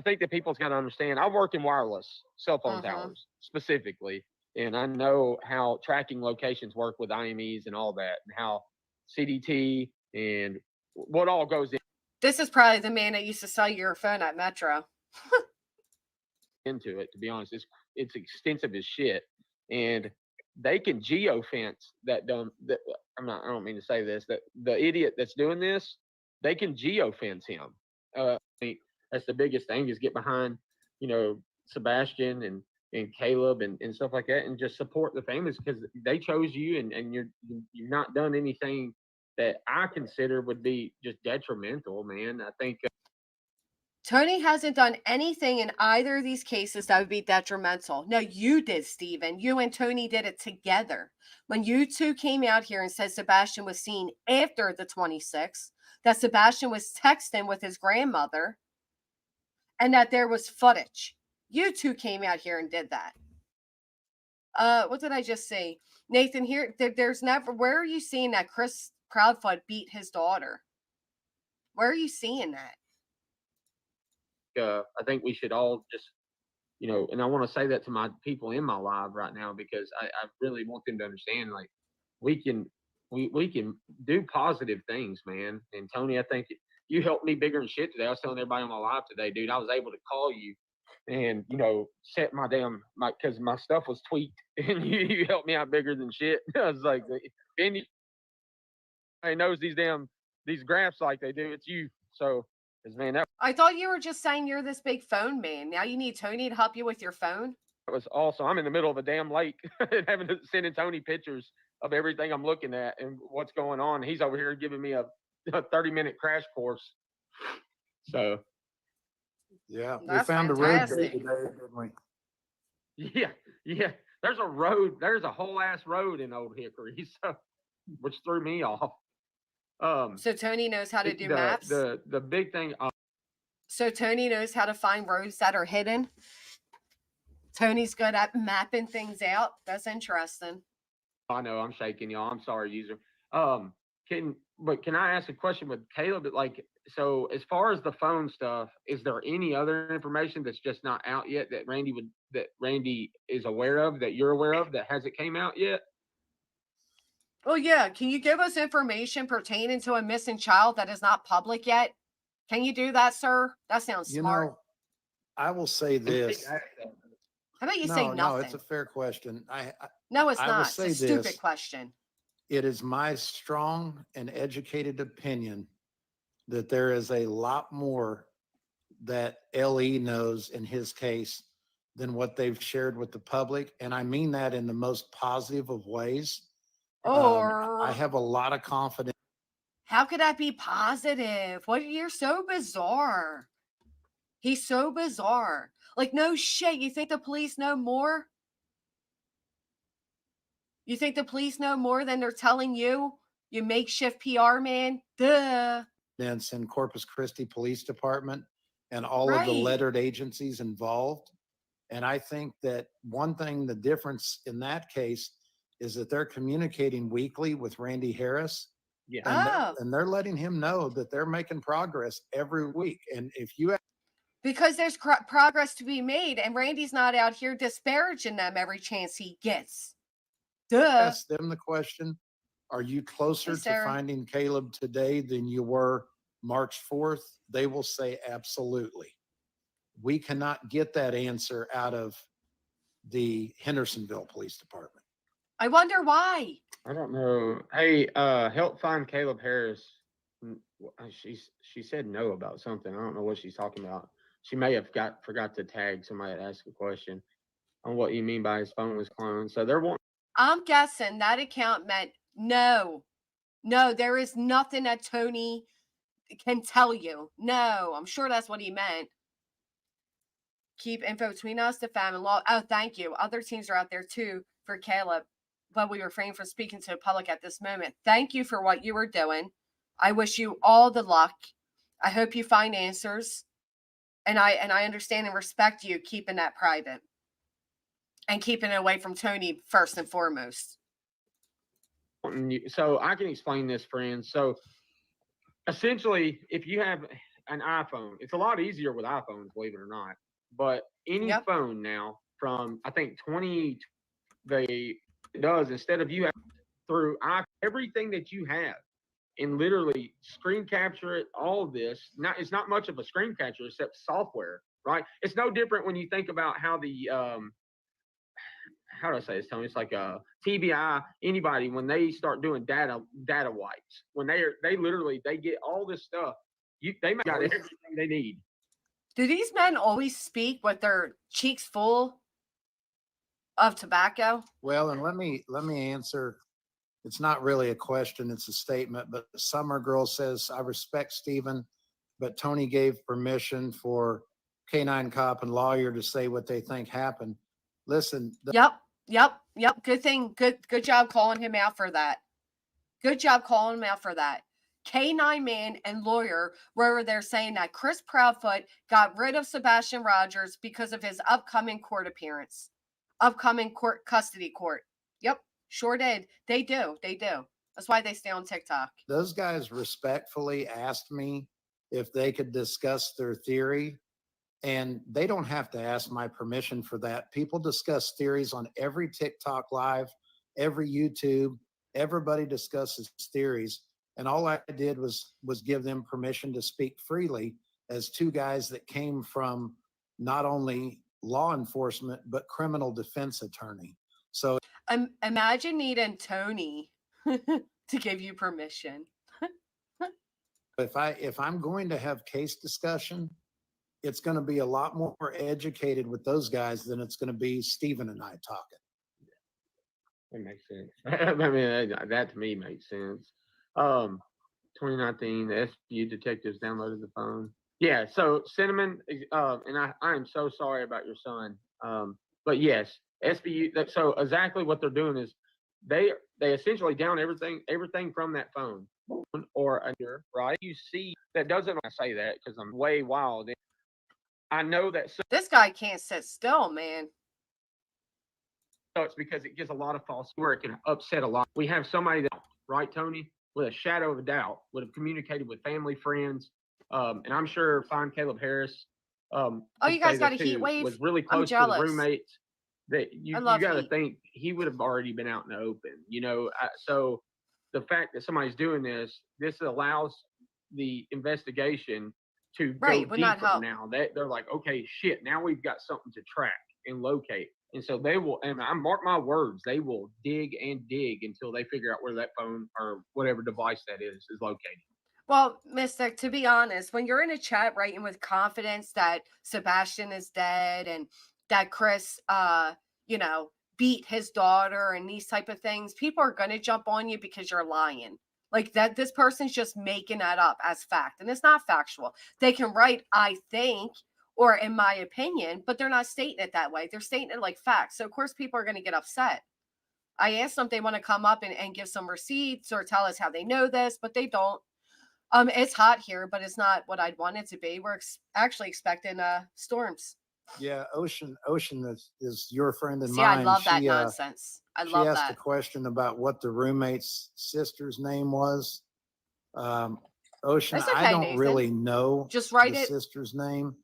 think that people's got to understand. I work in wireless cell phone towers specifically, and I know how tracking locations work with IMEs and all that, and how CDT and what all goes This is probably the man that used to sell your phone at Metro. into it. To be honest, it's extensive as shit, and they can geofence that dumb. I don't mean to say this. That the idiot that's doing this, they can geofence him. I mean, that's the biggest thing, is get behind, you know, Sebastian and Caleb and stuff like that, and just support the families, because they chose you, and you're not done anything that I consider would be just detrimental, man. I think Tony hasn't done anything in either of these cases that would be detrimental. No, you did, Stephen. You and Tony did it together. When you two came out here and said Sebastian was seen after the 26th, that Sebastian was texting with his grandmother, and that there was footage. You two came out here and did that. What did I just say? Nathan, there's never, where are you seeing that Chris Proudfoot beat his daughter? Where are you seeing that? I think we should all just, you know, and I want to say that to my people in my live right now, because I really want them to understand, like, we can do positive things, man. And Tony, I think you helped me bigger than shit today. I was telling everybody on my live today, dude, I was able to call you and, you know, set because my stuff was tweaked, and you helped me out bigger than shit. I was like, anybody knows these graphs like they do, it's you. So, man, I thought you were just saying you're this big phone man. Now you need Tony to help you with your phone? that was awesome. I'm in the middle of a damn lake and having to send Tony pictures of everything I'm looking at and what's going on. He's over here giving me a 30-minute crash course. So, yeah, that's we found fantastic. a road today, didn't we? Yeah. There's a road. There's a whole ass road in Old Hickory, so, which threw me off. So Tony knows how to do maps? The big thing. So Tony knows how to find roads that are hidden? Tony's good at mapping things out? That's interesting. I know, I'm shaking, y'all. I'm sorry, user. Can I ask a question with Caleb? Like, so as far as the phone stuff, is there any other information that's just not out yet that Randy is aware of, that you're aware of, that hasn't came out yet? Well, yeah. Can you give us information pertaining to a missing child that is not public yet? Can you do that, sir? That sounds smart. You know, I will say this. How about you say nothing? No, it's a fair question. No, it's I not. will say It's a stupid this. question. It is my strong and educated opinion that there is a lot more that LE knows in his case than what they've shared with the public. And I mean that in the most positive of ways. I have a lot of confidence. How could that be positive? You're so bizarre. He's so bizarre. Like, no shit. You think the police know more? You think the police know more than they're telling you? You makeshift PR man? Duh. In Corpus Christi Police Department and all of the lettered agencies involved. And I think that one thing, the difference in that case is that they're communicating weekly with Randy Harris. Yeah. And they're letting him know that they're making progress every week. And if you because there's progress to be made, and Randy's not out here disparaging them every chance he gets. Duh. Ask them the question, are you closer Hey, to Sarah. finding Caleb today than you were March 4th? They will say absolutely. We cannot get that answer out of the Hendersonville Police Department. I wonder why. I don't know. Hey, help find Caleb Harris. She said no about something. I don't know what she's talking about. She may have forgot to tag somebody to ask a question on what you mean by his phone was cloned. So they're wanting. I'm guessing that account meant no. No, there is nothing that Tony can tell you. No, I'm sure that's what he meant. Keep info between us, the family law. Oh, thank you. Other teams are out there too for Caleb, but we refrain from speaking to the public at this moment. Thank you for what you were doing. I wish you all the luck. I hope you find answers. And I understand and respect you keeping that private and keeping it away from Tony first and foremost. So I can explain this, friends. So essentially, if you have an iPhone, it's a lot easier with iPhones, believe it or not. But any phone now from, I think, 20, they does, instead of you have through everything that you have and literally screen capture it, all of this. It's not much of a screen capture except software, right? It's no different when you think about how the, how do I say this, Tony? It's like a TBI, anybody, when they start doing data wipes, when they literally get all this stuff, they got everything they need. Do these men always speak with their cheeks full of tobacco? Well, and let me answer. It's not really a question, it's a statement, but Summer Girl says, I respect Stephen, but Tony gave permission for K-9 cop and lawyer to say what they think happened. Listen. Yep. Good thing. Good job calling him out for that. Good job calling him out for that. K-9 man and lawyer were there saying that Chris Proudfoot got rid of Sebastian Rogers because of his upcoming court appearance, upcoming custody court. Yep, sure did. They do. That's why they stay on TikTok. Those guys respectfully asked me if they could discuss their theory, and they don't have to ask my permission for that. People discuss theories on every TikTok live, every YouTube. Everybody discusses theories. And all I did was give them permission to speak freely as two guys that came from not only law enforcement, but criminal defense attorney. So imagine needing Tony to give you permission. if I'm going to have case discussion, it's going to be a lot more educated with those guys than it's going to be Stephen and I talking. That makes sense. I mean, that to me makes sense. 2019, the SBU detectives downloaded the phone. Yeah, so Cinnamon, and I am so sorry about your son. But yes, SBU. So exactly what they're doing is they essentially down everything from that phone or under, right? You see that doesn't. I say that because I'm way wild. I know that this guy can't sit still, man. So it's because it gives a lot of false where it can upset a lot. We have somebody that, right, Tony, with a shadow of a doubt, would have communicated with family, friends, and I'm sure fine Caleb Harris. Oh, you guys got a heat wave? Was really close to the roommates. That you got to think he would have already been out in the open, you know. So the fact that somebody's doing this allows the investigation to go deeper now. They're like, okay, shit, now we've got something to track and locate. And so they will, and I mark my words, they will dig and dig until they figure out where that phone or whatever device that is located. Well, Mystic, to be honest, when you're in a chat writing with confidence that Sebastian is dead and that Chris, beat his daughter and these type of things, people are going to jump on you because you're lying. Like that, this person's just making that up as fact. And it's not factual. They can write, I think, or in my opinion, but they're not stating it that way. They're stating it like facts. So of course people are going to get upset. I asked them if they want to come up and give some receipts or tell us how they know this, but they don't. It's hot here, but it's not what I'd want it to be. We're actually expecting storms. Yeah, Ocean is your friend and See, mine. I love that nonsense. She asked a question about what the roommate's sister's name was. Ocean, okay, I don't Nathan. Really know just write the it. Sister's name.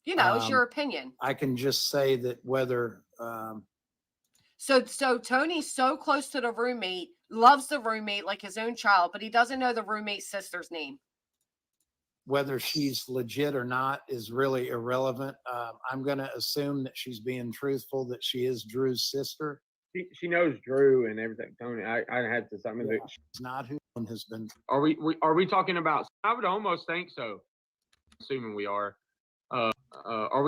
It's your opinion. I can just say that whether. So Tony's so close to the roommate, loves the roommate like his own child, but he doesn't know the roommate's sister's name. Whether she's legit or not is really irrelevant. I'm going to assume that she's being truthful, that she is Drew's sister. she knows Drew and everything. Tony, I had to something. Yeah, it's not who has been. Are we talking about? I would almost think so. Assuming we are. Are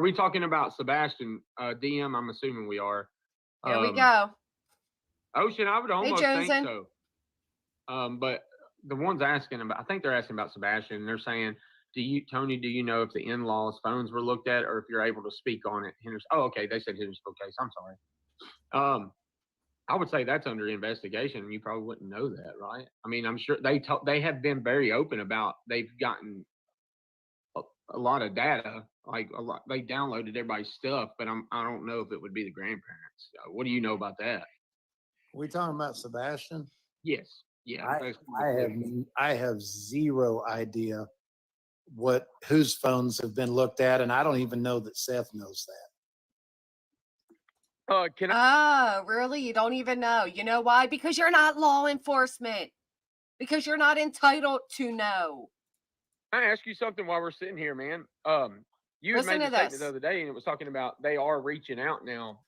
we talking about Sebastian DM? I'm assuming we are. Here we go. Ocean, I would almost think Josen. so. But the ones asking about, I think they're asking about Sebastian. And they're saying, Tony, do you know if the in-laws' phones were looked at, or if you're able to speak on it? Oh, okay. They said Hendersonville case. I'm sorry. I would say that's under investigation. You probably wouldn't know that, right? I mean, I'm sure they have been very open about they've gotten a lot of data, like a lot. They downloaded everybody's stuff, but I don't know if it would be the grandparents. What do you know about that? We talking about Sebastian? Yes. Yeah. I have zero idea whose phones have been looked at, and I don't even know that Seth knows that. Oh, really? You don't even know? You know why? Because you're not law enforcement. Because you're not entitled to know. Can I ask you something while we're sitting here, man? You had Listen made to a statement this. the other day, and it was talking about they are reaching out now,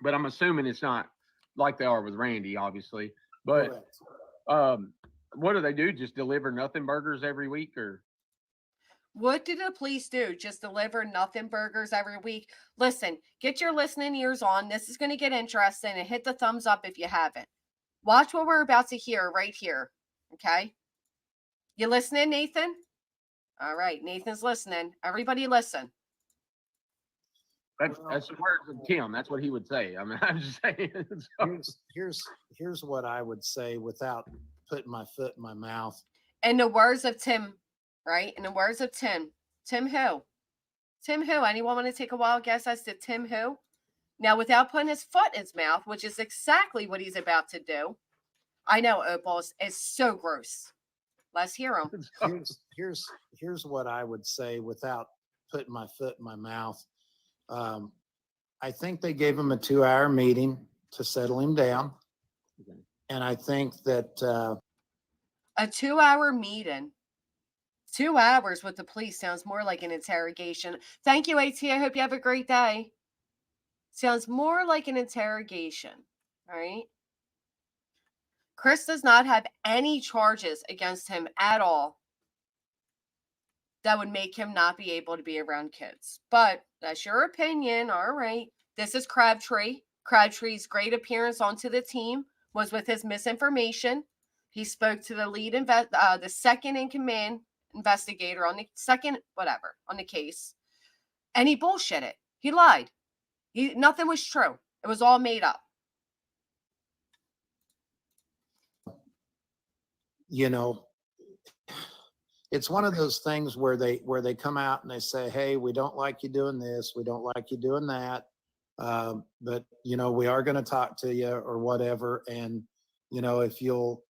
but I'm assuming it's not like they are with Randy, obviously. But what do they do? Just deliver nothing burgers every week, or? What do the police do? Just deliver nothing burgers every week? Listen, get your listening ears on. This is going to get interesting, and hit the thumbs up if you haven't. Watch what we're about to hear right here. Okay? You listening, Nathan? All right, Nathan's listening. Everybody listen. That's the words of Tim. That's what he would say. I mean, I'm just saying. Here's what I would say without putting my foot in my mouth. In the words of Tim, right? In the words of Tim. Tim who? Tim who? Anyone want to take a wild guess as to Tim who? Now, without putting his foot in his mouth, which is exactly what he's about to do. I know, Opal, is so gross. Let's hear him. Here's what I would say without putting my foot in my mouth. I think they gave him a 2-hour meeting to settle him down. And I think that a 2-hour meeting. 2 hours with the police sounds more like an interrogation. Thank you, AT. I hope you have a great day. Sounds more like an interrogation. All right. Chris does not have any charges against him at all that would make him not be able to be around kids. But that's your opinion. All right. This is Crabtree. Crabtree's great appearance onto the team was with his misinformation. He spoke to the lead, the second in command investigator on the second, whatever, on the case. And he bullshitted. He lied. Nothing was true. It was all made up. You know, it's one of those things where they come out and they say, hey, we don't like you doing this, we don't like you doing that, but you know, we are going to talk to you or whatever, and you know, if you'll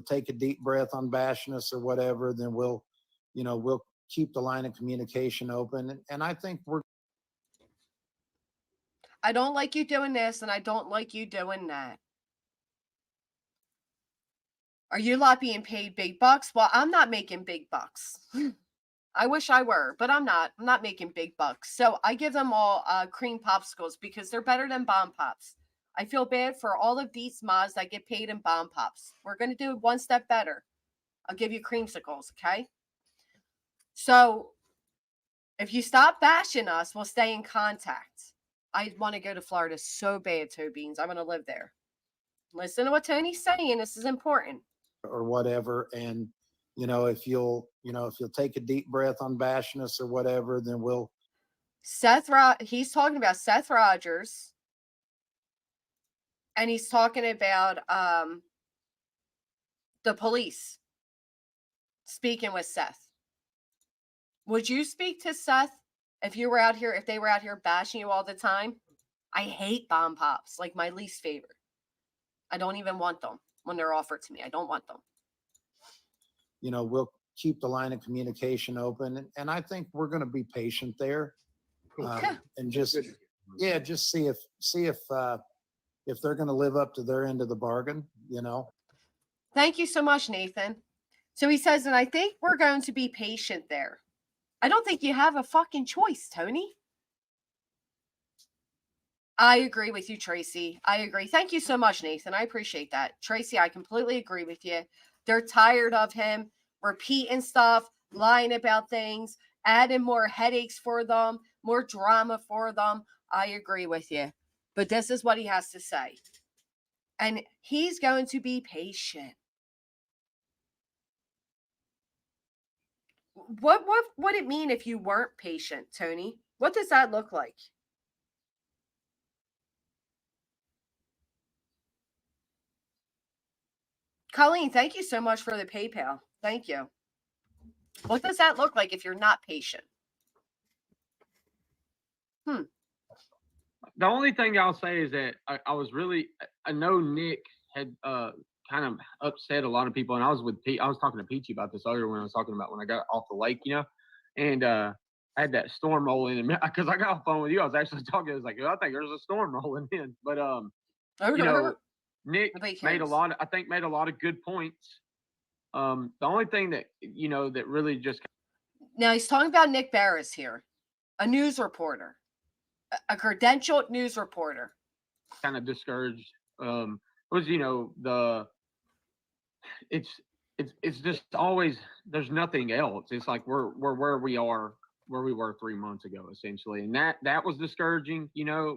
take a deep breath on bashing us or whatever, then we'll keep the line of communication open. And I think I don't like you doing this, and I don't like you doing that. Are you not being paid big bucks? Well, I'm not making big bucks. I wish I were, but I'm not. I'm not making big bucks. So I give them all cream popsicles because they're better than bomb pops. I feel bad for all of these mods that get paid in bomb pops. We're going to do one step better. I'll give you creamsicles, okay? So if you stop bashing us, we'll stay in contact. I want to go to Florida so bad, Toe Beans. I want to live there. Listen to what Tony's saying. This is important. or whatever, and you know, if you'll take a deep breath on bashing us or whatever, then we'll. He's talking about Seth Rogers, and he's talking about the police speaking with Seth. Would you speak to Seth if they were out here bashing you all the time? I hate bomb pops, like my least favorite. I don't even want them when they're offered to me. I don't want them. You know, we'll keep the line of communication open, and I think we're going to be patient there, and just see if they're going to live up to their end of the bargain. You know. Thank you so much, Nathan. So he says, and I think we're going to be patient there. I don't think you have a fucking choice, Tony. I agree with you, Tracy. I agree. Thank you so much, Nathan. I appreciate that. Tracy, I completely agree with you. They're tired of him repeating stuff, lying about things, adding more headaches for them, more drama for them. I agree with you. But this is what he has to say. And he's going to be patient. What would it mean if you weren't patient, Tony? What does that look like? Colleen, thank you so much for the PayPal. Thank you. What does that look like if you're not patient? The only thing I'll say is that I was really, I know Nick had kind of upset a lot of people, and I was talking to Peachy about this earlier when I was talking about when I got off the lake, and I had that storm rolling in, because I got off the phone with you. I was actually talking, I was like, I think there's a storm rolling in, but Nick made a lot of good points. The only thing that, that really just. Now he's talking about Nick Barris here, a news reporter, a credentialed news reporter. Kind of discouraged was, it's just always, there's nothing else. It's like we're where we were 3 months ago, essentially. And that was discouraging,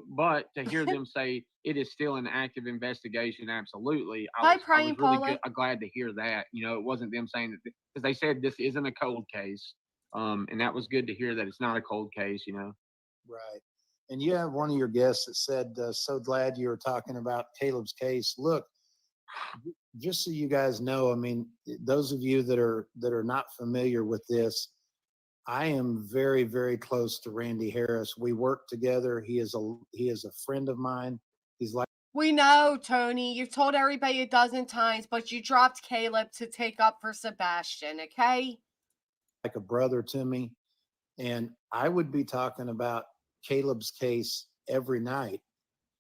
but to hear them say it is still an active investigation, absolutely. I was really glad to hear that. It wasn't them saying that, because they said this isn't a cold case. And that was good to hear that it's not a cold case, Right. And you have one of your guests that said, so glad you were talking about Caleb's case. Look, just so you guys know, I mean, those of you that are not familiar with this, I am very, very close to Randy Harris. We work together. He is a friend of mine. He's like, we know, Tony, you've told everybody a dozen times, but you dropped Caleb to take up for Sebastian, okay? like a brother to me. And I would be talking about Caleb's case every night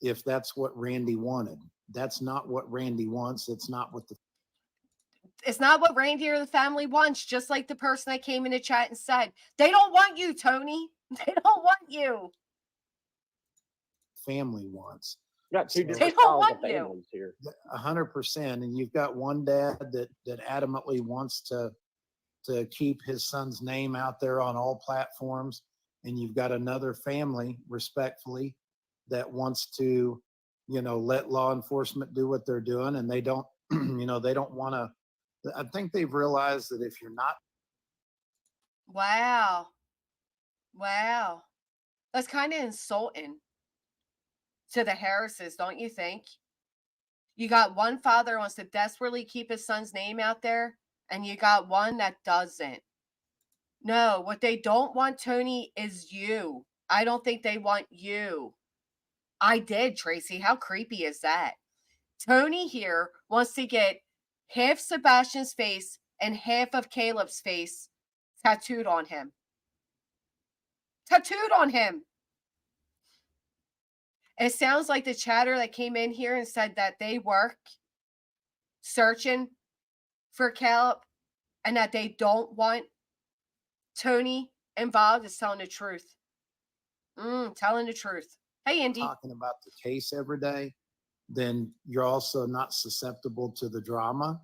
if that's what Randy wanted. That's not what Randy wants. It's not what Randy or the family wants, just like the person that came in the chat and said, they don't want you, Tony. They don't want you. Family wants. You got two different They don't want you. families here. 100%. And you've got one dad that adamantly wants to keep his son's name out there on all platforms. And you've got another family, respectfully, that wants to, let law enforcement do what they're doing. And they don't, they don't want to. I think they've realized that if you're not. Wow. That's kind of insulting to the Harrises, don't you think? You got one father who wants to desperately keep his son's name out there, and you got one that doesn't. No, what they don't want, Tony, is you. I don't think they want you. I did, Tracy. How creepy is that? Tony here wants to get half Sebastian's face and half of Caleb's face tattooed on him. It sounds like the chatter that came in here and said that they work searching for Caleb and that they don't want Tony involved is telling the truth. Telling the truth. Hey, Indy. Talking about the case every day, then you're also not susceptible to the drama.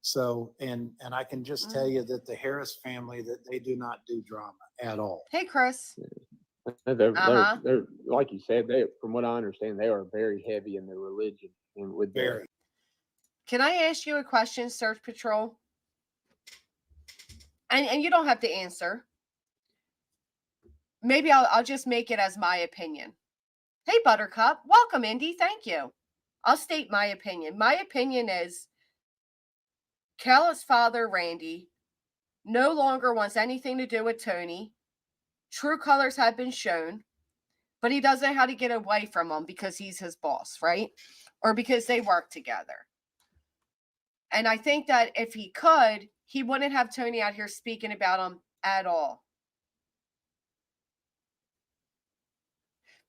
So, and I can just tell you that the Harris family, that they do not do drama at all. Hey, Chris. They're like you said, from what I understand, they are very heavy in their religion and with their. Can I ask you a question, Search Patrol? And you don't have to answer. Maybe I'll just make it as my opinion. Hey, Buttercup. Welcome, Indy. Thank you. I'll state my opinion. My opinion is Caleb's father, Randy, no longer wants anything to do with Tony. True colors have been shown, but he doesn't know how to get away from him because he's his boss, right? Or because they work together. And I think that if he could, he wouldn't have Tony out here speaking about him at all.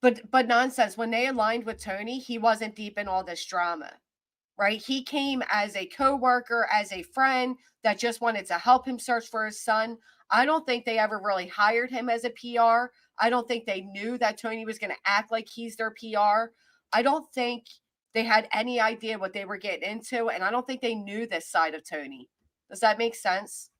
But nonsense, when they aligned with Tony, he wasn't deep in all this drama, right? He came as a coworker, as a friend that just wanted to help him search for his son. I don't think they ever really hired him as a PR. I don't think they knew that Tony was going to act like he's their PR. I don't think they had any idea what they were getting into, and I don't think they knew this side of Tony. Does that make sense?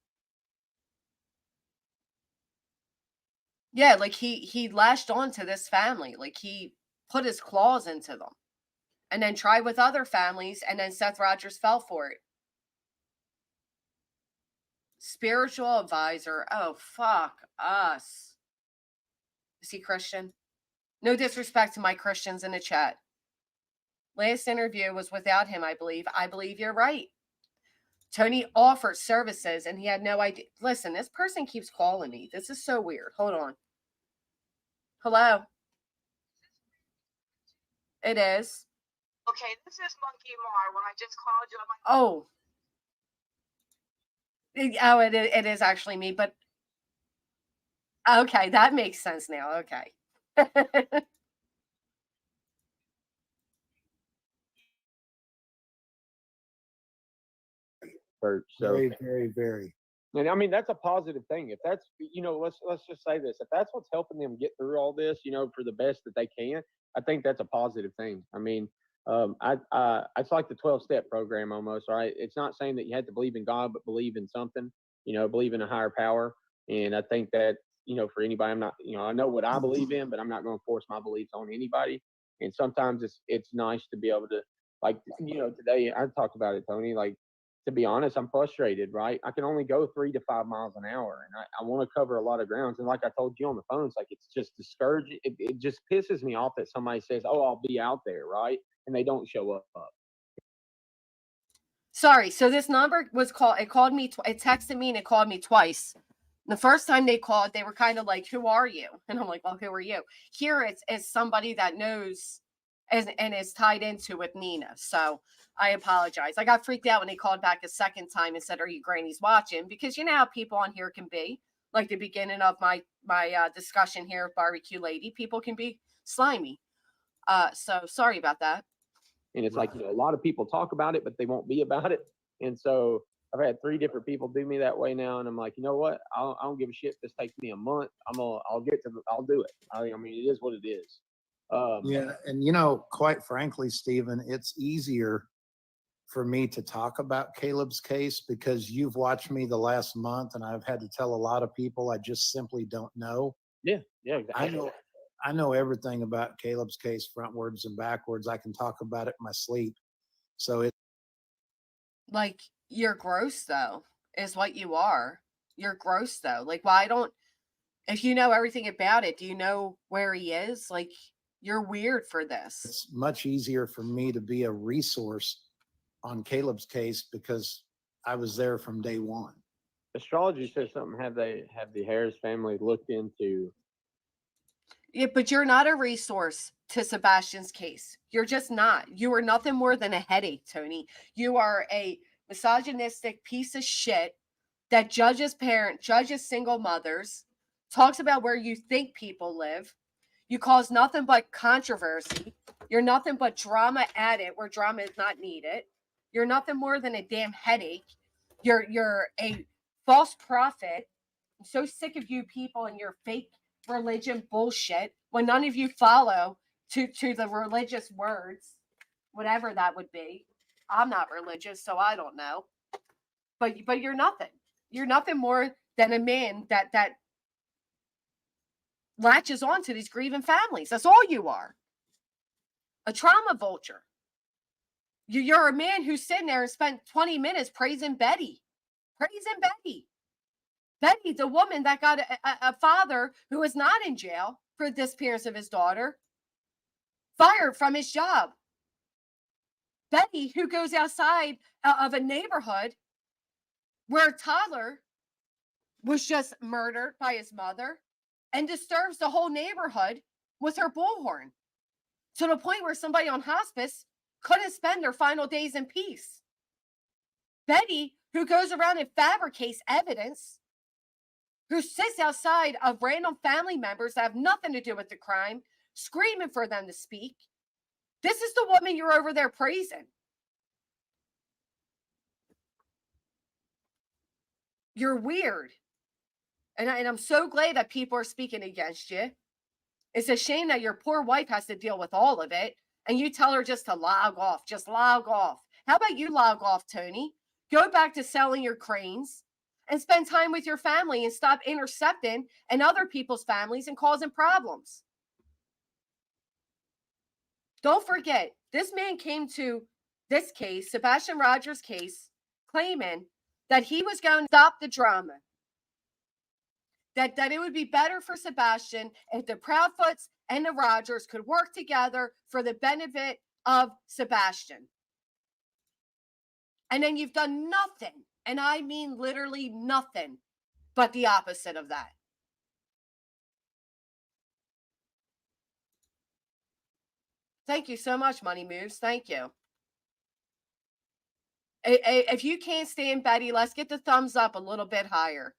Yeah, like he lashed onto this family. Like he put his claws into them. And then tried with other families, and then Seth Rogers fell for it. Spiritual advisor. Oh, fuck us. Is he Christian? No disrespect to my Christians in the chat. Last interview was without him, I believe. I believe you're right. Tony offered services, and he had no idea. Listen, this person keeps calling me. This is so weird. Hold on. Hello? It is. Okay, this is Monkey Mar. When I just called you, I'm like, It is actually me, but okay, that makes sense now. Okay. So Very. and I mean, that's a positive thing. If that's, let's just say this, if that's what's helping them get through all this, for the best that they can, I think that's a positive thing. I mean, it's like the 12-step program almost, right? It's not saying that you have to believe in God, but believe in something, believe in a higher power. And I think that, for anybody, I'm not, I know what I believe in, but I'm not going to force my beliefs on anybody. And sometimes it's nice to be able to, like, today I talked about it, Tony, like, to be honest, I'm frustrated, right? I can only go 3 to 5 miles an hour, and I want to cover a lot of grounds. And like I told you on the phone, it's like, it's just discouraging. It just pisses me off that somebody says, oh, I'll be out there, right? And they don't show up. Sorry. So this number was called, it called me, it texted me and it called me twice. The first time they called, they were kind of like, who are you? And I'm like, well, who are you? Here it's somebody that knows and is tied into with Nina. So I apologize. I got freaked out when they called back a second time and said, are you Granny's watching? Because you know how people on here can be. Like the beginning of my discussion here with Barbecue Lady, people can be slimy. So sorry about that. And it's like, a lot of people talk about it, but they won't be about it. And so I've had 3 different people do me that way now. And I'm like, you know what? I don't give a shit. This takes me a month. I'll do it. I mean, it is what it is. Yeah. And, quite frankly, Stephen, it's easier for me to talk about Caleb's case because you've watched me the last month and I've had to tell a lot of people I just simply don't know. Yeah, exactly. I know everything about Caleb's case frontwards and backwards. I can talk about it in my sleep. So it like, you're gross though, is what you are. You're gross though. Like, why don't, if you know everything about it, do you know where he is? Like, you're weird for this. It's much easier for me to be a resource on Caleb's case because I was there from day one. Astrology says something. Have the Harris family looked into? Yeah, but you're not a resource to Sebastian's case. You're just not. You are nothing more than a headache, Tony. You are a misogynistic piece of shit that judges single mothers, talks about where you think people live. You cause nothing but controversy. You're nothing but drama at it where drama is not needed. You're nothing more than a damn headache. You're a false prophet. I'm so sick of you people and your fake religion bullshit when none of you follow to the religious words, whatever that would be. I'm not religious, so I don't know. But you're nothing. You're nothing more than a man that latches on to these grieving families. That's all you are. A trauma vulture. You're a man who's sitting there and spent 20 minutes praising Betty. Praising Betty. Betty, the woman that got a father who is not in jail for the disappearance of his daughter, fired from his job. Betty, who goes outside of a neighborhood where a toddler was just murdered by his mother and disturbs the whole neighborhood with her bullhorn to the point where somebody on hospice couldn't spend their final days in peace. Betty, who goes around and fabricates evidence, who sits outside of random family members that have nothing to do with the crime, screaming for them to speak. This is the woman you're over there praising. You're weird. And I'm so glad that people are speaking against you. It's a shame that your poor wife has to deal with all of it. And you tell her just to log off. Just log off. How about you log off, Tony? Go back to selling your cranes and spend time with your family and stop intercepting in other people's families and causing problems. Don't forget, this man came to this case, Sebastian Rogers' case, claiming that he was going to stop the drama. That it would be better for Sebastian if the Proudfoots and the Rogers could work together for the benefit of Sebastian. And then you've done nothing, and I mean literally nothing, but the opposite of that. Thank you so much, Money Moves. Thank you. If you can't stand Betty, let's get the thumbs up a little bit higher.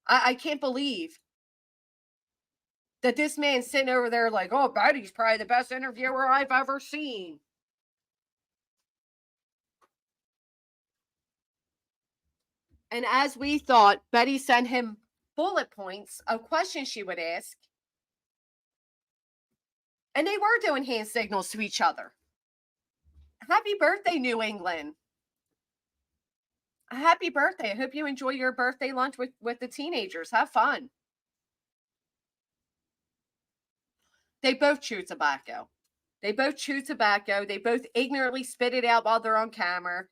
I can't believe that this man's sitting over there like, oh, Betty's probably the best interviewer I've ever seen. And as we thought, Betty sent him bullet points of questions she would ask. And they were doing hand signals to each other. Happy birthday, New England. Happy birthday. I hope you enjoy your birthday lunch with the teenagers. Have fun. They both chew tobacco. They both chew tobacco. They both ignorantly spit it out while they're on camera.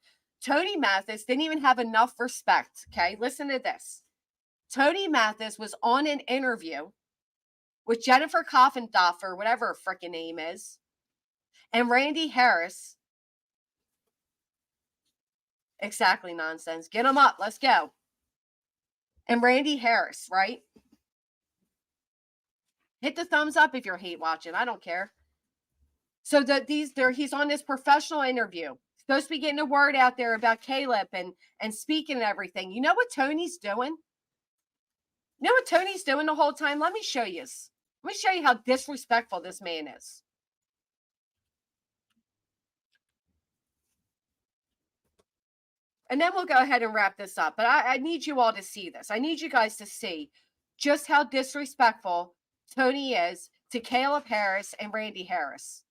Tony Mathis didn't even have enough respect. Okay, listen to this. Tony Mathis was on an interview with Jennifer Coffendorfer, whatever her freaking name is, and Randy Harris. Exactly, nonsense. Get them up. Let's go. And Randy Harris, right? Hit the thumbs up if you're hate watching. I don't care. So that he's on this professional interview. Supposed to be getting a word out there about Caleb and speaking and everything. You know what Tony's doing? You know what Tony's doing the whole time? Let me show you. Let me show you how disrespectful this man is. And then we'll go ahead and wrap this up. But I need you all to see this. I need you guys to see just how disrespectful Tony is to Caleb Harris and Randy Harris.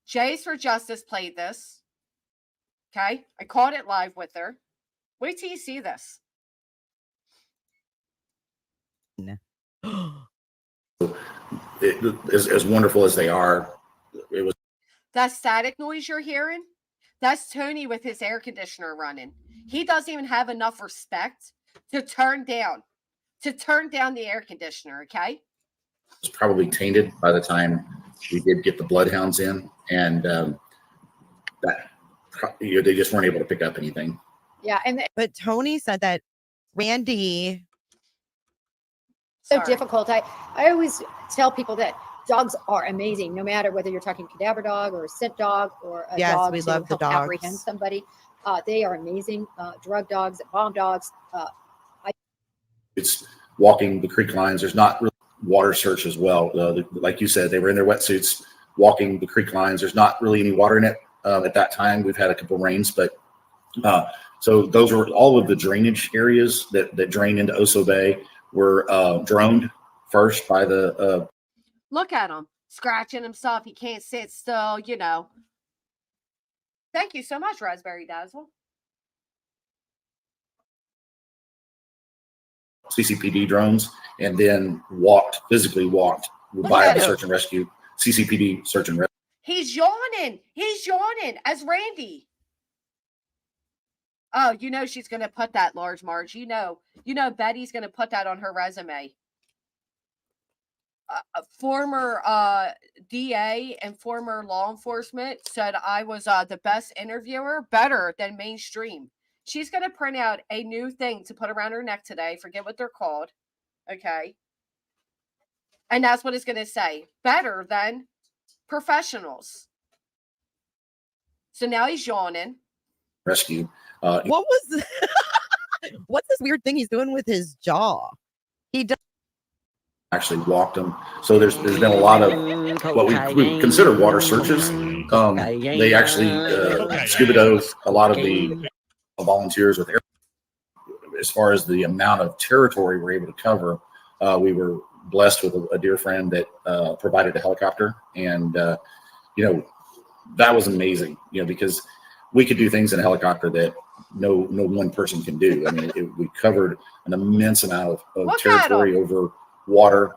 Jays for Justice played this. Okay. I caught it live with her. Wait till you see this. As wonderful as they are, it was. That static noise you're hearing, that's Tony with his air conditioner running. He doesn't even have enough respect to turn down the air conditioner, okay? Was probably tainted by the time we did get the bloodhounds in, and they just weren't able to pick up anything. Yeah, but Tony said that Randy. So difficult. I always tell people that dogs are amazing, no matter whether you're talking cadaver dog or a scent dog or a dog we to love the help dogs. apprehend somebody. They are amazing. Drug dogs, bomb dogs. It's walking the creek lines. There's not really water search as well. Like you said, they were in their wetsuits walking the creek lines. There's not really any water in it at that time. We've had a couple of rains, but so those were all of the drainage areas that drain into Oso Bay were droned first by the. Look at him scratching himself. He can't sit still, you know. Thank you so much, Raspberry Dazzle. CCPD drones, and then physically walked by the search and rescue, CCPD search and rescue. He's yawning as Randy. Oh, you know she's going to put that, Large Marge. You know Betty's going to put that on her resume. A former DA and former law enforcement said I was the best interviewer, better than mainstream. She's going to print out a new thing to put around her neck today. Forget what they're called. Okay. And that's what it's going to say. Better than professionals. So now he's yawning. Rescue. What was what's this weird thing he's doing with his jaw? He does. actually walked them. So there's been a lot of what we consider water searches. They actually scuba dove a lot of the volunteers with air. As far as the amount of territory we're able to cover, we were blessed with a dear friend that provided a helicopter, and that was amazing. Because we could do things in a helicopter that no one person can do. I mean, we covered an immense amount of territory over water.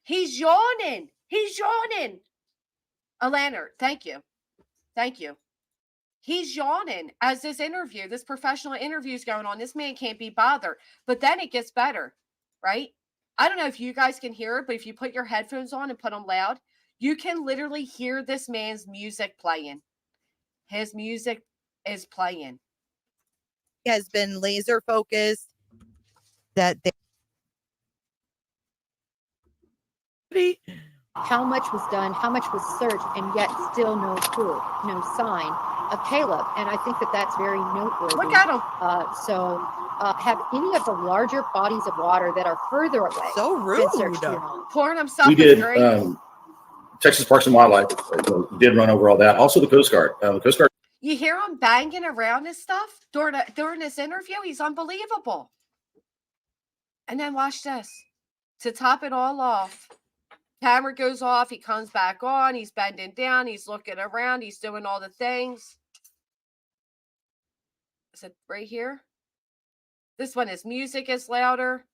He's yawning. He's yawning. Alana, thank you. Thank you. He's yawning as this professional interview is going on. This man can't be bothered. But then it gets better, right? I don't know if you guys can hear it, but if you put your headphones on and put them loud, you can literally hear this man's music playing. His music is playing. He has been laser focused that How much was done, how much was searched, and yet still no proof, no sign of Caleb. And I think that that's very noteworthy. Look at him. Have any of the larger bodies of water that are further away so been searched here? Pouring himself We did. Texas Parks and Wildlife did run over all that. Also, the Coast Guard. The Coast Guard. You hear him banging around his stuff during this interview? He's unbelievable. And then watch this. To top it all off, camera goes off. He comes back on. He's bending down. He's looking around. He's doing all the things. Is it right here? This one, his music is louder.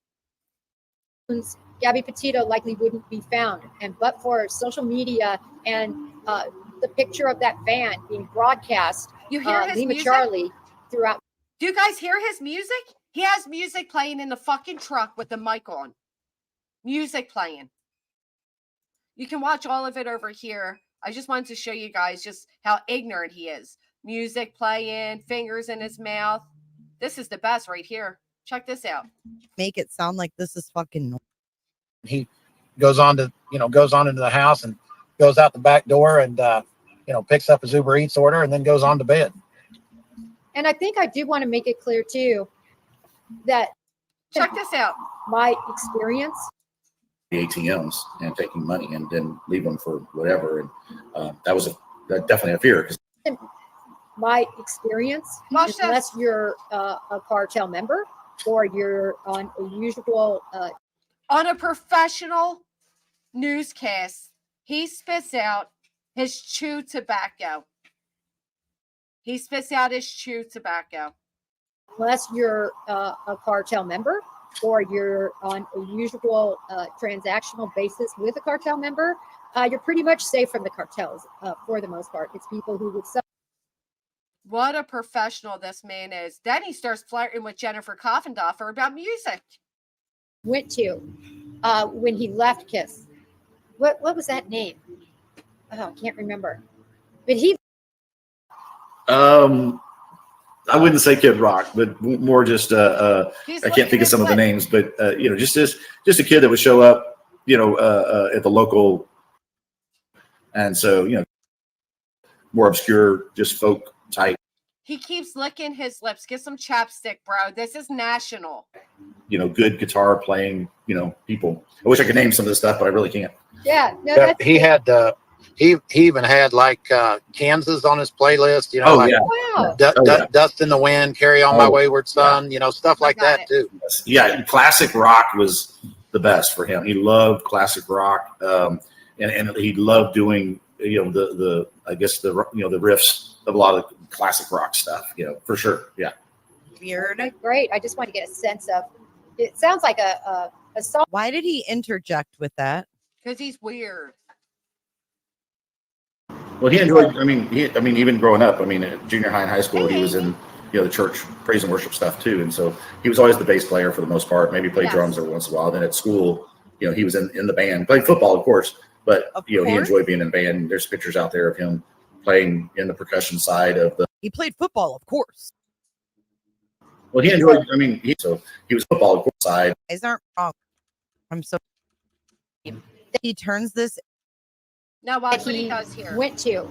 Gabby Petito likely wouldn't be found. But for social media and the picture of that van being broadcast, you hear his Lima music? Charlie throughout. Do you guys hear his music? He has music playing in the fucking truck with the mic on. Music playing. You can watch all of it over here. I just wanted to show you guys just how ignorant he is. Music playing, fingers in his mouth. This is the best right here. Check this out. make it sound like this is fucking. He goes on into the house and goes out the back door and picks up his Uber Eats order and then goes on to bed. And I think I do want to make it clear too that check this out. My experience. The ATMs and taking money and then leave them for whatever. And that was definitely a fear. My experience, unless you're a cartel member or you're on a usual on a professional newscast, he spits out his chew tobacco. He spits out his chew tobacco. Unless you're a cartel member or you're on a usual transactional basis with a cartel member, you're pretty much safe from the cartels for the most part. It's people who would sell. What a professional this man is. Then he starts flirting with Jennifer Coffendoffer about music. Went to when he left Kiss. What was that name? Oh, I can't remember. But he. I wouldn't say Kid Rock, but more just I can't think of some of the names, but just a kid that would show up, at the local, and so more obscure, just folk type. He keeps licking his lips. Get some chapstick, bro. This is national. Good guitar playing, people. I wish I could name some of this stuff, but I really can't. Yeah, no, that's he had he even had like Kansas on his playlist, Dust in the Wind, Carry On My Wayward Son, stuff like that too. Yeah, classic rock was the best for him. He loved classic rock, and he loved doing the riffs of a lot of classic rock stuff, for sure. Yeah. Weird. Great. I just want to get a sense of. It sounds like a song. Why did he interject with that? Because he's weird. Well, he enjoyed. Even growing up. At junior high and high school, he was in the church praise and worship stuff too, and so he was always the bass player for the most part. Maybe played drums every once in a while. Then at school, he was in the band, played football, of course, but he enjoyed being in the band. There's pictures out there of him playing in the percussion side of the. He played football, of course. Well, he enjoyed. He was football, of course, side. Guys aren't wrong. I'm so. He turns this. Now watch what he does here. Went to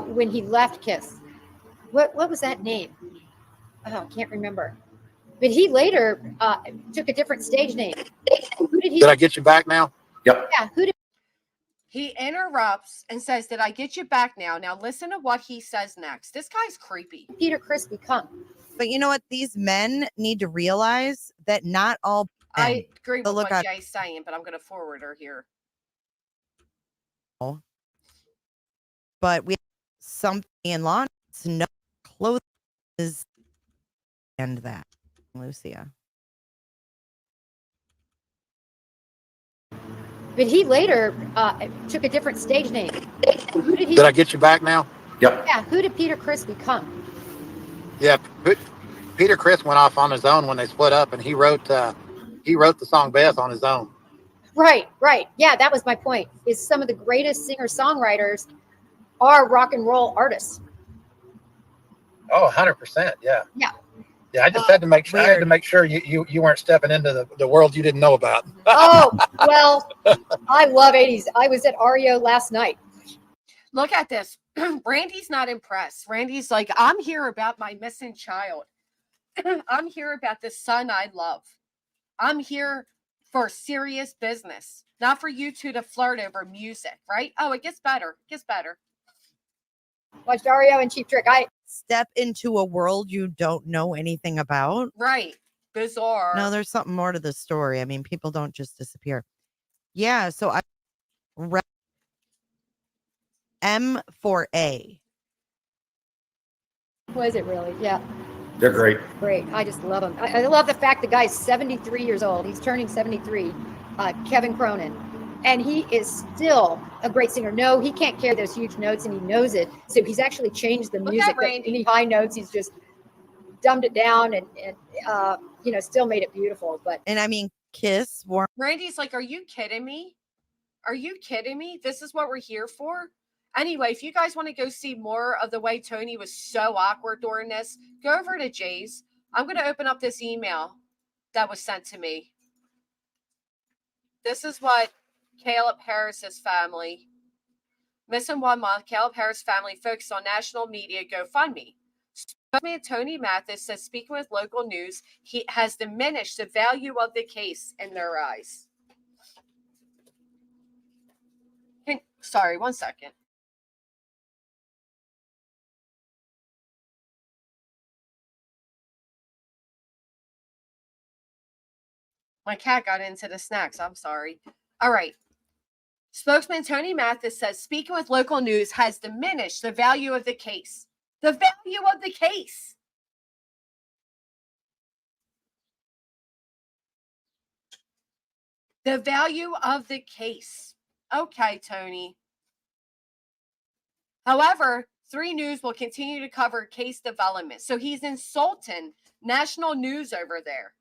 when he left Kiss. What was that name? Oh, I can't remember. But he later took a different stage name. Who did he? Did I get you back now? Yep. Yeah. Who did? He interrupts and says, "Did I get you back now?" Now listen to what he says next. This guy's creepy. Peter Chris become? But you know what? These men need to realize that not all men. I agree So with look what at Jay's saying, but I'm going to forward her here. but we have something in law. It's no clothes is and that, Lucia. But he later took a different stage name. Who did he? Did I get you back now? Yep. Yeah. Who did Peter Chris become? Yeah. Peter Chris went off on his own when they split up, and he wrote the song Beth on his own. Right. Right. Yeah. That was my point. Is some of the greatest singer-songwriters are rock and roll artists. Oh, 100%. Yeah. Yeah. Yeah. I just had to make sure. I had to make sure you weren't stepping into the world you didn't know about. Oh, well, I love 80s. I was at REO last night. Look at this. Randy's not impressed. Randy's like, "I'm here about my missing child. I'm here about the son I love. I'm here for serious business, not for you two to flirt over music," right? Oh, it gets better. It gets better. Watched REO and Cheap Trick. I Step into a world you don't know anything about. Right. Bizarre. No, there's something more to the story. I mean, people don't just disappear. Yeah, so I M4A. was it really? Yeah. They're great. Great. I just love him. I love the fact the guy's 73 years old. He's turning 73. Kevin Cronin. And he is still a great singer. No, he can't carry those huge notes, and he knows it. So he's actually changed the music. Any high notes, he's just dumbed it down and still made it beautiful. But and I mean, Kiss. Randy's like, "Are you kidding me? Are you kidding me? This is what we're here for?" Anyway, if you guys want to go see more of the way Tony was so awkward during this, go over to Jay's. I'm going to open up this email that was sent to me. This is what Caleb Harris's family, missing 1 month, Caleb Harris family focused on national media GoFundMe. Spokesman Tony Mathis says speaking with local news, he has diminished the value of the case in their eyes. Sorry, 1 second. My cat got into the snacks. I'm sorry. All right. Spokesman Tony Mathis says speaking with local news has diminished the value of the case. The value of the case. The value of the case. Okay, Tony. However, 3 News will continue to cover case development. So he's insulting national news over there.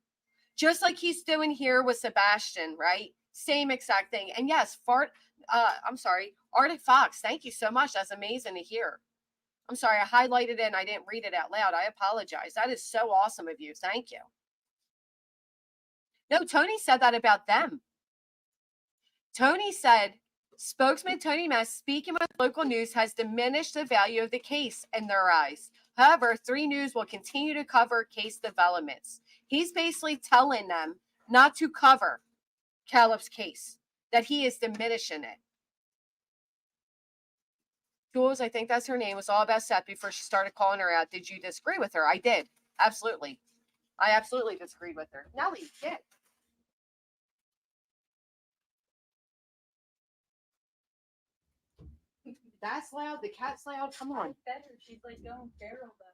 Just like he's doing here with Sebastian, right? Same exact thing. And yes, Arctic Fox, thank you so much. That's amazing to hear. I'm sorry, I highlighted it and I didn't read it out loud. I apologize. That is so awesome of you. Thank you. No, Tony said that about them. Tony said, spokesman Tony Mathis speaking with local news has diminished the value of the case in their eyes. However, 3 News will continue to cover case developments. He's basically telling them not to cover Caleb's case, that he is diminishing it. Jules, I think that's her name, was all about Seth before she started calling her out. Did you disagree with her? I did. Absolutely. I absolutely disagreed with her. Nelly, get. That's loud. The cat's loud. Come on. She's like going feral though.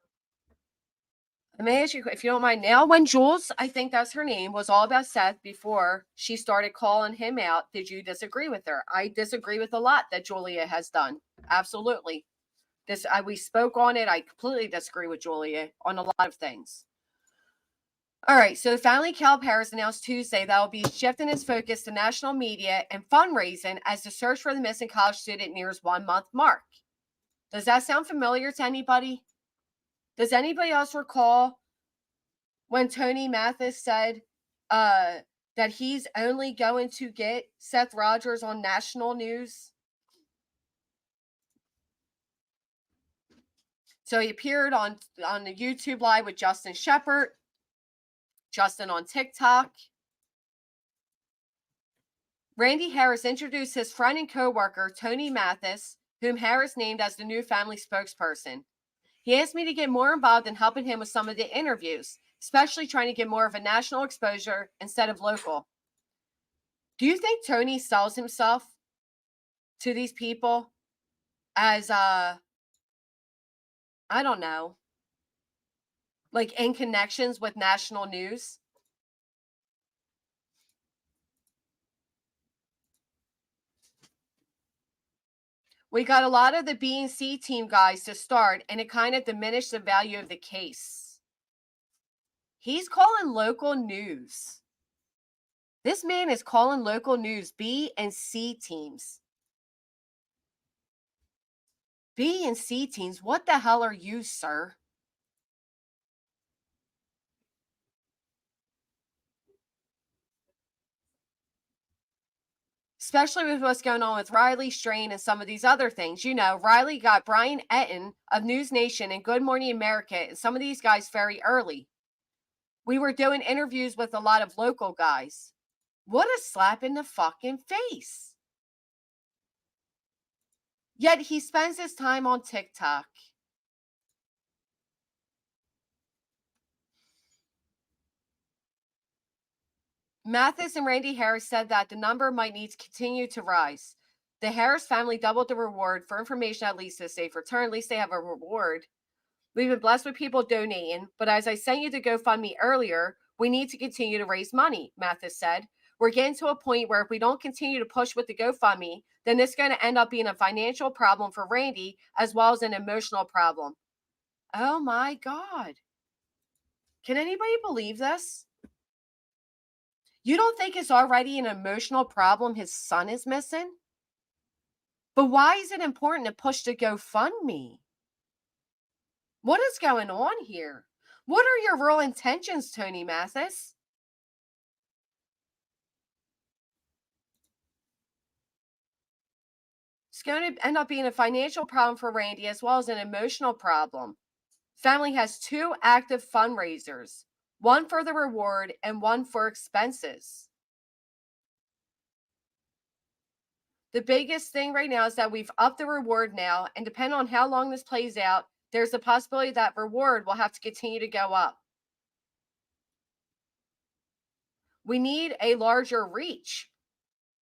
Let me ask you, if you don't mind. Now, when Jules, I think that's her name, was all about Seth before she started calling him out, did you disagree with her? I disagree with a lot that Julia has done. Absolutely. We spoke on it. I completely disagree with Julia on a lot of things. All right. So finally, Caleb Harris announced Tuesday that will be shifting its focus to national media and fundraising as the search for the missing college student nears 1 month mark. Does that sound familiar to anybody? Does anybody else recall when Tony Mathis said that he's only going to get Seth Rogers on national news? So he appeared on the YouTube Live with Justin Shepard, Justin on TikTok. Randy Harris introduced his friend and co-worker, Tony Mathis, whom Harris named as the new family spokesperson. He asked me to get more involved in helping him with some of the interviews, especially trying to get more of a national exposure instead of local. Do you think Tony sells himself to these people as, I don't know, like in connections with national news? We got a lot of the B and C team guys to start, and it kind of diminished the value of the case. He's calling local news. This man is calling local news B and C teams. B and C teams, what the hell are you, sir? Especially with what's going on with Riley Strain and some of these other things. You know, Riley got Brian Etten of News Nation and Good Morning America and some of these guys very early. We were doing interviews with a lot of local guys. What a slap in the fucking face. Yet he spends his time on TikTok. Mathis and Randy Harris said that the number might need to continue to rise. The Harris family doubled the reward for information at least a safe return. At least they have a reward. We've been blessed with people donating, but as I sent you to GoFundMe earlier, we need to continue to raise money, Mathis said. We're getting to a point where if we don't continue to push with the GoFundMe, then this is going to end up being a financial problem for Randy as well as an emotional problem. Oh my God. Can anybody believe this? You don't think it's already an emotional problem his son is missing? But why is it important to push the GoFundMe? What is going on here? What are your real intentions, Tony Mathis? It's going to end up being a financial problem for Randy as well as an emotional problem. Family has 2 active fundraisers, one for the reward and one for expenses. The biggest thing right now is that we've upped the reward now, and depending on how long this plays out, there's a possibility that reward will have to continue to go up. We need a larger reach.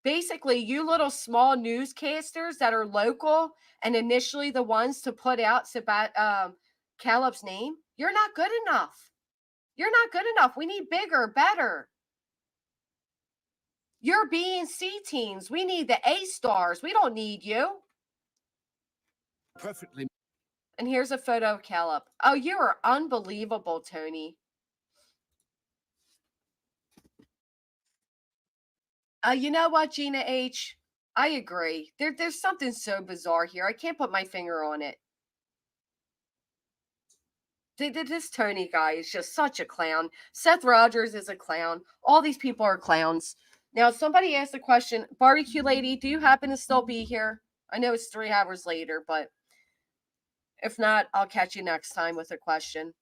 Basically, you little small newscasters that are local and initially the ones to put out Caleb's name, you're not good enough. You're not good enough. We need bigger, better. You're B and C teams. We need the A stars. We don't need you. Perfectly. And here's a photo of Caleb. Oh, you are unbelievable, Tony. You know what, Gina H? I agree. There's something so bizarre here. I can't put my finger on it. This Tony guy is just such a clown. Seth Rogers is a clown. All these people are clowns. Now, somebody asked the question, Barbecue Lady, do you happen to still be here? I know it's 3 hours later, but if not, I'll catch you next time with a question.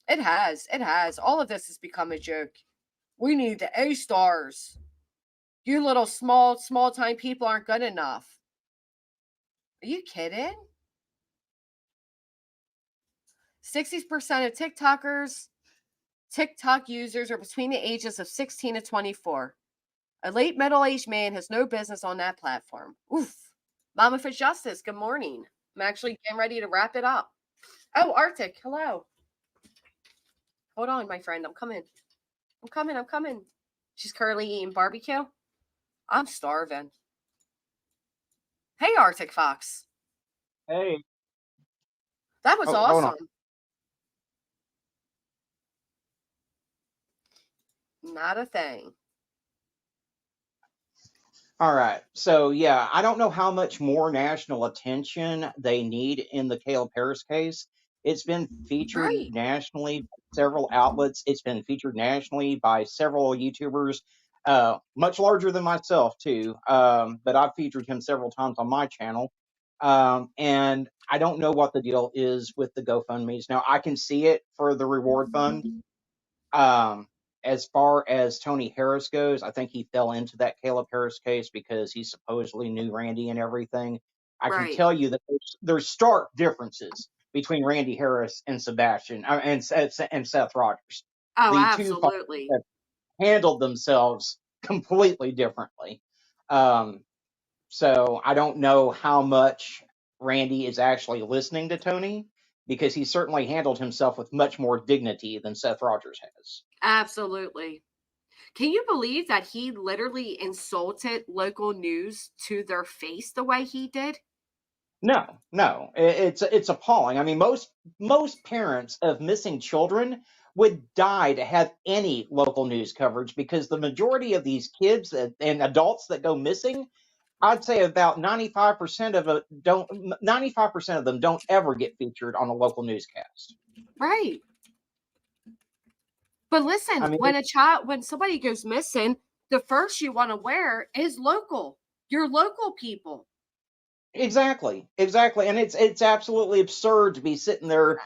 It has. All of this has become a joke. We need the A stars. You little small time people aren't good enough. Are you kidding? 60% of TikTok users are between the ages of 16 to 24. A late middle-aged man has no business on that platform. Oof. Mama for Justice, good morning. I'm actually getting ready to wrap it up. Oh, Arctic, hello. Hold on, my friend. I'm coming. She's currently eating barbecue. I'm starving. Hey, Arctic Fox. Hey. That was hold on. awesome. Not a thing. All right. So, yeah, I don't know how much more national attention they need in the Caleb Harris case. It's been featured nationally by several outlets. It's been featured nationally by several YouTubers, much larger than myself, too. But I've featured him several times on my channel. And I don't know what the deal is with the GoFundMes. Now, I can see it for the reward fund. as far as Tony Harris goes, I think he fell into that Caleb Harris case because he supposedly knew Randy and everything. I can Right. tell you that there's stark differences between Randy Harris and Sebastian and Seth Rogers. Oh, The two fathers absolutely. have handled themselves completely differently. So I don't know how much Randy is actually listening to Tony, because he certainly handled himself with much more dignity than Seth Rogers has. Absolutely. Can you believe that he literally insulted local news to their face the way he did? No, it's appalling. I mean, most parents of missing children would die to have any local news coverage, because the majority of these kids and adults that go missing, I'd say about 95% of it don't 95% of them don't ever get featured on a local newscast. Right. But listen, I mean, when somebody goes missing, the first you want to wear is local. Your local people. exactly, and it's absolutely absurd to be sitting there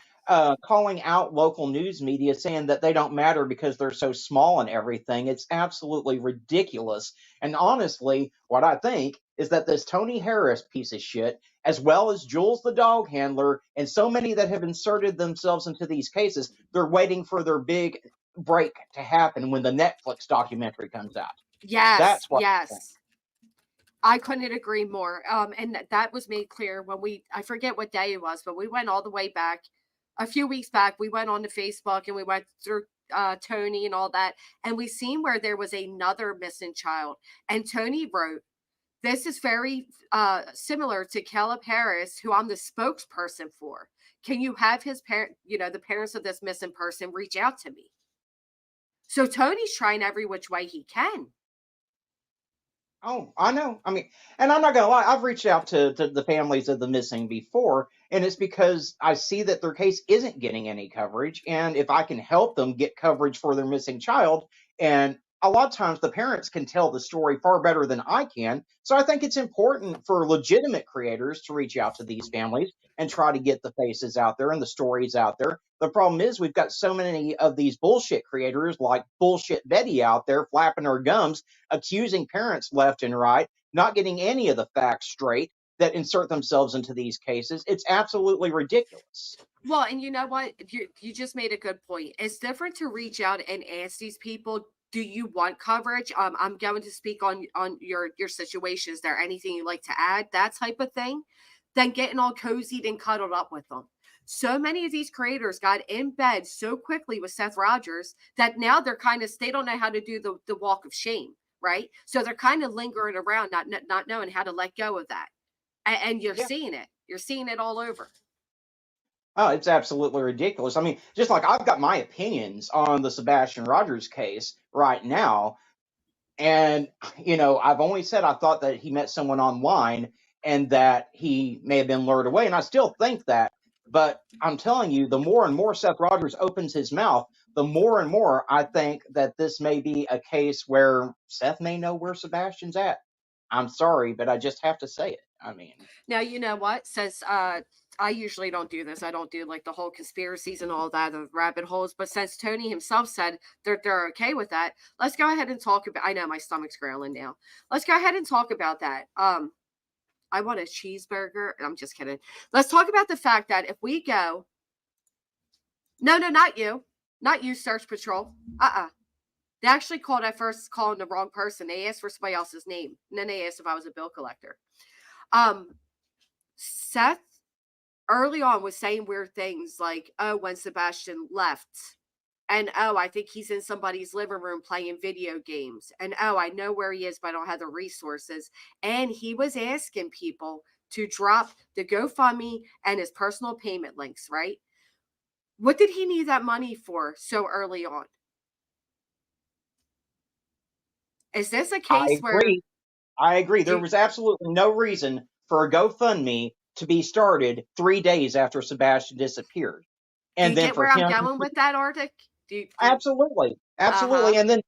calling out local news media, saying that they don't matter because they're so small and everything. It's absolutely ridiculous. And honestly, what I think is that this Tony Harris piece of shit, as well as Jules the dog handler, and so many that have inserted themselves into these cases, they're waiting for their big break to happen when the Netflix documentary comes out. Yes, That's what I think. yes. I couldn't agree more. And that was made clear when I forget what day it was, but we went all the way back a few weeks back. We went on to Facebook and we went through Tony and all that. And we seen where there was another missing child. And Tony wrote, this is very similar to Caleb Harris, who I'm the spokesperson for. Can you have his parent, the parents of this missing person reach out to me? So Tony's trying every which way he can. Oh, I know. I mean, and I'm not gonna lie, I've reached out to the families of the missing before, and it's because I see that their case isn't getting any coverage, and if I can help them get coverage for their missing child, and a lot of times the parents can tell the story far better than I can. So I think it's important for legitimate creators to reach out to these families and try to get the faces out there and the stories out there. The problem is we've got so many of these bullshit creators like Bullshit Betty out there flapping her gums, accusing parents left and right, not getting any of the facts straight, that insert themselves into these cases. It's absolutely ridiculous. Well, and you know what? You just made a good point. It's different to reach out and ask these people, do you want coverage? I'm going to speak on your situation. Is there anything you'd like to add? That type of thing. Than getting all cozied and cuddled up with them. So many of these creators got in bed so quickly with Seth Rogers that now they're they don't know how to do the walk of shame, right? So they're kind of lingering around, not knowing how to let go of that. And you're seeing it. You're seeing it all over. Oh, it's absolutely ridiculous. I mean, just like I've got my opinions on the Sebastian Rogers case right now. And, I've only said I thought that he met someone online and that he may have been lured away. And I still think that. But I'm telling you, the more and more Seth Rogers opens his mouth, the more and more I think that this may be a case where Seth may know where Sebastian's at. I'm sorry, but I just have to say it. I mean, now, you know what? Since I usually don't do this, I don't do like the whole conspiracies and all that, the rabbit holes. But since Tony himself said they're okay with that, let's go ahead and talk about. I know my stomach's growling now. Let's go ahead and talk about that. I want a cheeseburger. I'm just kidding. Let's talk about the fact that if we go, no, not you, Search Patrol. They actually called at first calling the wrong person. They asked for somebody else's name, and then they asked if I was a bill collector. Seth early on was saying weird things like, oh, when Sebastian left, and oh, I think he's in somebody's living room playing video games, and oh, I know where he is, but I don't have the resources. And he was asking people to drop the GoFundMe and his personal payment links, right? What did he need that money for so early on? Is this a case where I agree. There was absolutely no reason for a GoFundMe to be started 3 days after Sebastian disappeared. And do you then get for where him, I'm going with that, Arctic? absolutely. And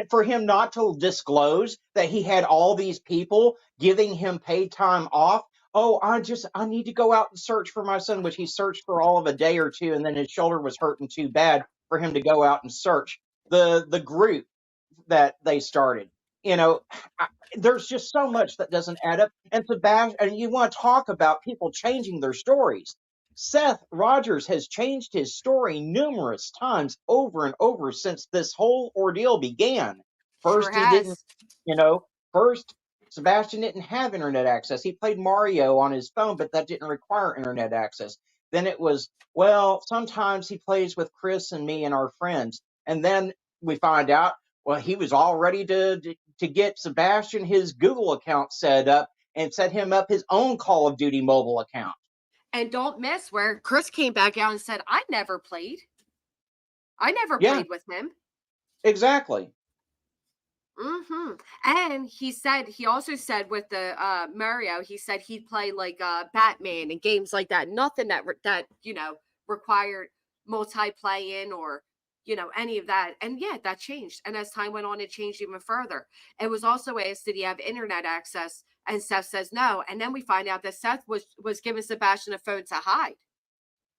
for him not to disclose that he had all these people giving him paid time off. Oh, I need to go out and search for my son, which he searched for all of a day or two, and then his shoulder was hurting too bad for him to go out and search. the group that they started. You know, there's just so much that doesn't add up. And Sebastian, and you want to talk about people changing their stories. Seth Rogers has changed his story numerous times over and over since this whole ordeal began. Sure First, he didn't, has. first Sebastian didn't have internet access. He played Mario on his phone, but that didn't require internet access. Then it was, well, sometimes he plays with Chris and me and our friends. And then we find out, well, he was all ready to get Sebastian his Google account set up and set him up his own Call of Duty mobile account. And don't miss where Chris came back out and said, I never played Yeah, with him. exactly. And he also said with the Mario, he said he'd play like Batman and games like that. Nothing that required multi-play-in or any of that. And yeah, that changed. And as time went on, it changed even further. It was also asked, did he have internet access? And Seth says no. And then we find out that Seth was giving Sebastian a phone to hide.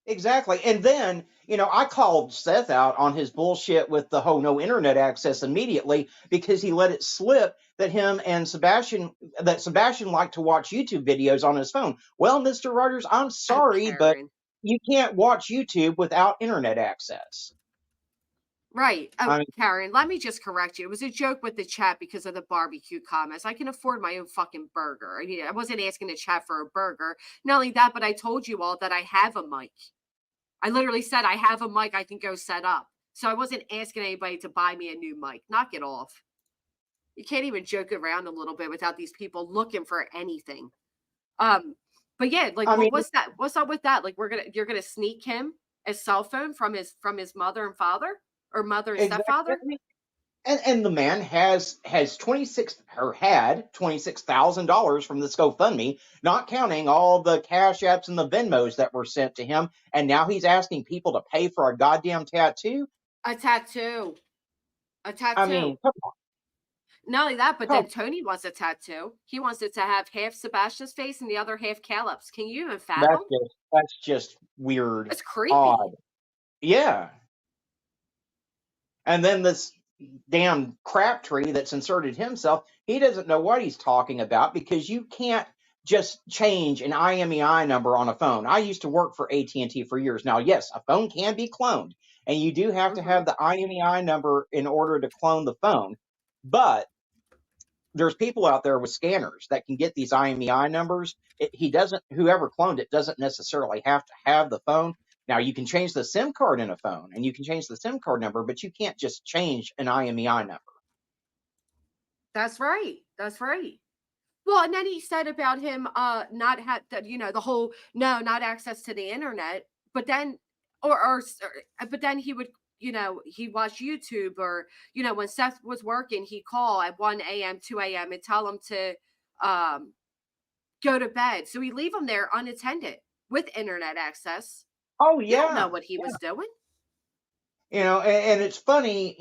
Exactly. And then, I called Seth out on his bullshit with the whole no internet access immediately because he let it slip that Sebastian liked to watch YouTube videos on his phone. Well, Mr. Rogers, I'm sorry, but you can't watch YouTube without internet access. Right. Oh, I mean, Karen, let me just correct you. It was a joke with the chat because of the barbecue comments. I can afford my own fucking burger. I wasn't asking the chat for a burger. Not only that, but I told you all that I have a mic. I literally said I have a mic I can go set up. So I wasn't asking anybody to buy me a new mic. Knock it off. You can't even joke around a little bit without these people looking for anything. But yeah, like what's that? What's up with that? Like you're gonna sneak him a cell phone from his mother and father, or mother and stepfather? exactly. And the man has had $26,000 from this GoFundMe, not counting all the Cash Apps and the Venmos that were sent to him. And now he's asking people to pay for a goddamn tattoo. A tattoo. I mean, come on. Not only that, but then Tony wants a tattoo. He wants it to have half Sebastian's face and the other half Caleb's. Can you even fathom? That's just weird. It's creepy. Odd. Yeah. And then this damn Crabtree that's inserted himself, he doesn't know what he's talking about because you can't just change an IMEI number on a phone. I used to work for AT&T for years. Now, yes, a phone can be cloned, and you do have to have the IMEI number in order to clone the phone. But there's people out there with scanners that can get these IMEI numbers. Whoever cloned it doesn't necessarily have to have the phone. Now, you can change the SIM card in a phone, and you can change the SIM card number, but you can't just change an IMEI number. That's right. That's right. Well, and then he said about him not have the whole not access to the internet, but then but then he would he watched YouTube, or when Seth was working, he'd call at 1 a.m., 2 a.m. and tell him to go to bed. So he'd leave him there unattended with internet access. Oh, You yeah. don't know what he was doing. And it's funny,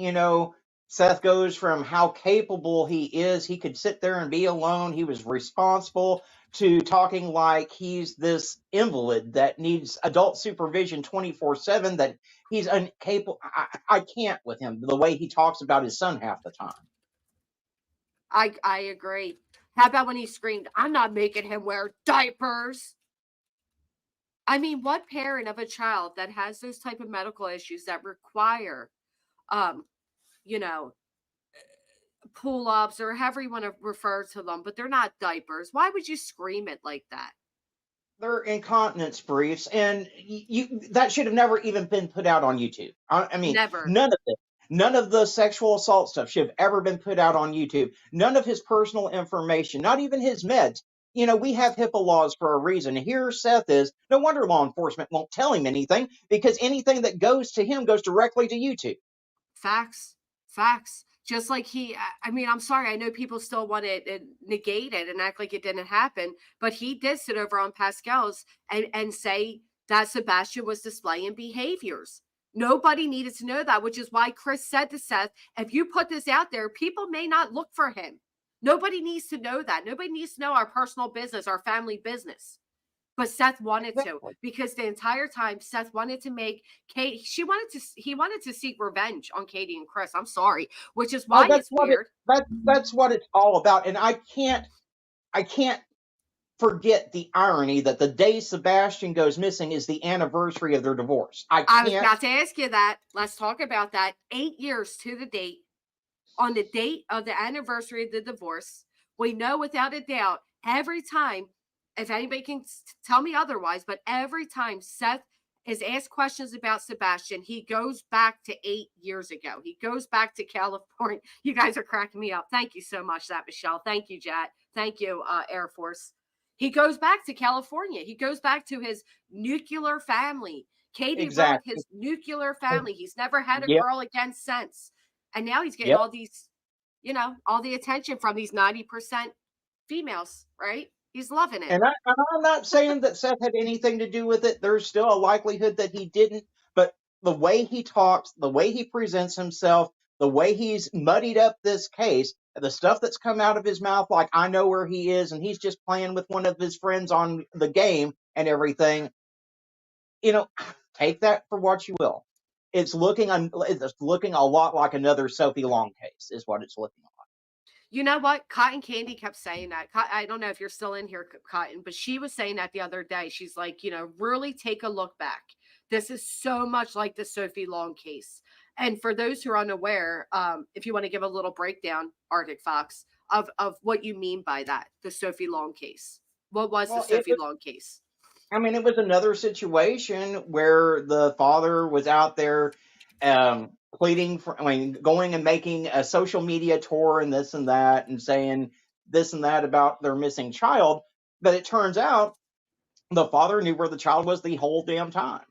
Seth goes from how capable he is, he could sit there and be alone, he was responsible, to talking like he's this invalid that needs adult supervision 24/7, that he's incapable. I can't with him, the way he talks about his son half the time. I agree. How about when he screamed, I'm not making him wear diapers? I mean, what parent of a child that has those type of medical issues that require, pull-ups, or however you want to refer to them, but they're not diapers. Why would you scream it like that? They're incontinence briefs, and that should have never even been put out on YouTube. I mean, Never. None of it. None of the sexual assault stuff should have ever been put out on YouTube. None of his personal information, not even his meds. We have HIPAA laws for a reason. Here Seth is. No wonder law enforcement won't tell him anything, because anything that goes to him goes directly to YouTube. Facts. Just like I'm sorry, I know people still want to negate it and act like it didn't happen, but he did sit over on Pascal's and say that Sebastian was displaying behaviors. Nobody needed to know that, which is why Chris said to Seth, if you put this out there, people may not look for him. Nobody needs to know that. Nobody needs to know our personal business, our family business. But Seth wanted to, Exactly. because the entire time Seth wanted to make Kate, he wanted to seek revenge on Katie and Chris. I'm sorry, which is Oh, why it's weird. that's what it's all about. And I can't forget the irony that the day Sebastian goes missing is the anniversary of their divorce. I was can't. about to ask you that. Let's talk about that. 8 years to the date, on the date of the anniversary of the divorce. We know without a doubt, every time, if anybody can tell me otherwise, but every time Seth is asked questions about Sebastian, he goes back to 8 years ago. He goes back to California. You guys are cracking me up. Thank you so much, that Michelle. Thank you, Jet. Thank you, Air Force. He goes back to California. He goes back to his nuclear family. Katie ruined Exactly. his nuclear family. He's never had a Yep. girl again since. And now he's getting Yep. all these, all the attention from these 90% females, right? He's loving it. And I'm not saying that Seth had anything to do with it. There's still a likelihood that he didn't. But the way he talks, the way he presents himself, the way he's muddied up this case, the stuff that's come out of his mouth, like I know where he is, and he's just playing with one of his friends on the game and everything. Take that for what you will. It's looking a lot like another Sophie Long case, is what it's looking like. You know what? Cotton Candy kept saying that. I don't know if you're still in here, Cotton, but she was saying that the other day. She's like, really take a look back. This is so much like the Sophie Long case. And for those who are unaware, if you want to give a little breakdown, Arctic Fox, of what you mean by that, the Sophie Long case. What was the Sophie Long case? I mean, it was another situation where the father was out there pleading for, going and making a social media tour and this and that and saying this and that about their missing child. But it turns out the father knew where the child was the whole damn time.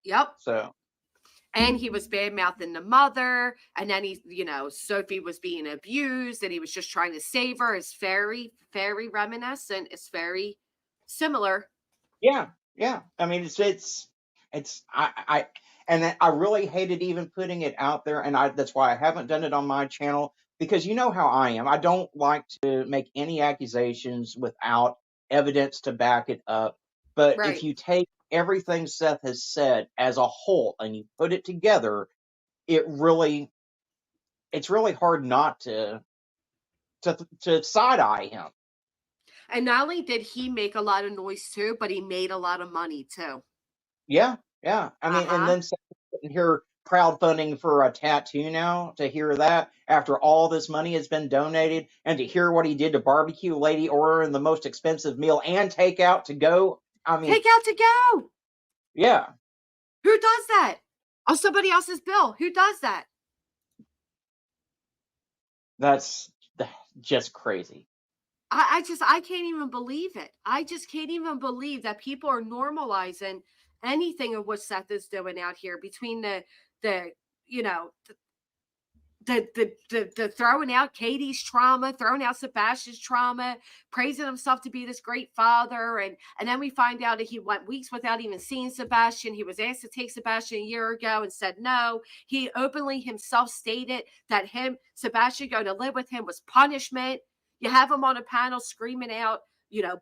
Yep. So. And he was bad mouthing the mother. And then Sophie was being abused and he was just trying to save her. It's very, very reminiscent. It's very similar. Yeah. I mean, I really hated even putting it out there, and that's why I haven't done it on my channel, because you know how I am. I don't like to make any accusations without evidence to back it up. But Right. if you take everything Seth has said as a whole and you put it together, it's really hard not to side eye him. And not only did he make a lot of noise too, but he made a lot of money too. Yeah. I mean, and then sitting here crowdfunding for a tattoo now, to hear that after all this money has been donated, and to hear what he did to barbecue lady ordering the most expensive meal and takeout to go. I mean, takeout to go. Yeah. Who does that? On somebody else's bill. Who does that? That's just crazy. I can't even believe it. I just can't even believe that people are normalizing anything of what Seth is doing out here, between the throwing out Katie's trauma, throwing out Sebastian's trauma, praising himself to be this great father. And then we find out that he went weeks without even seeing Sebastian. He was asked to take Sebastian a year ago and said no. He openly himself stated that Sebastian going to live with him was punishment. You have him on a panel screaming out,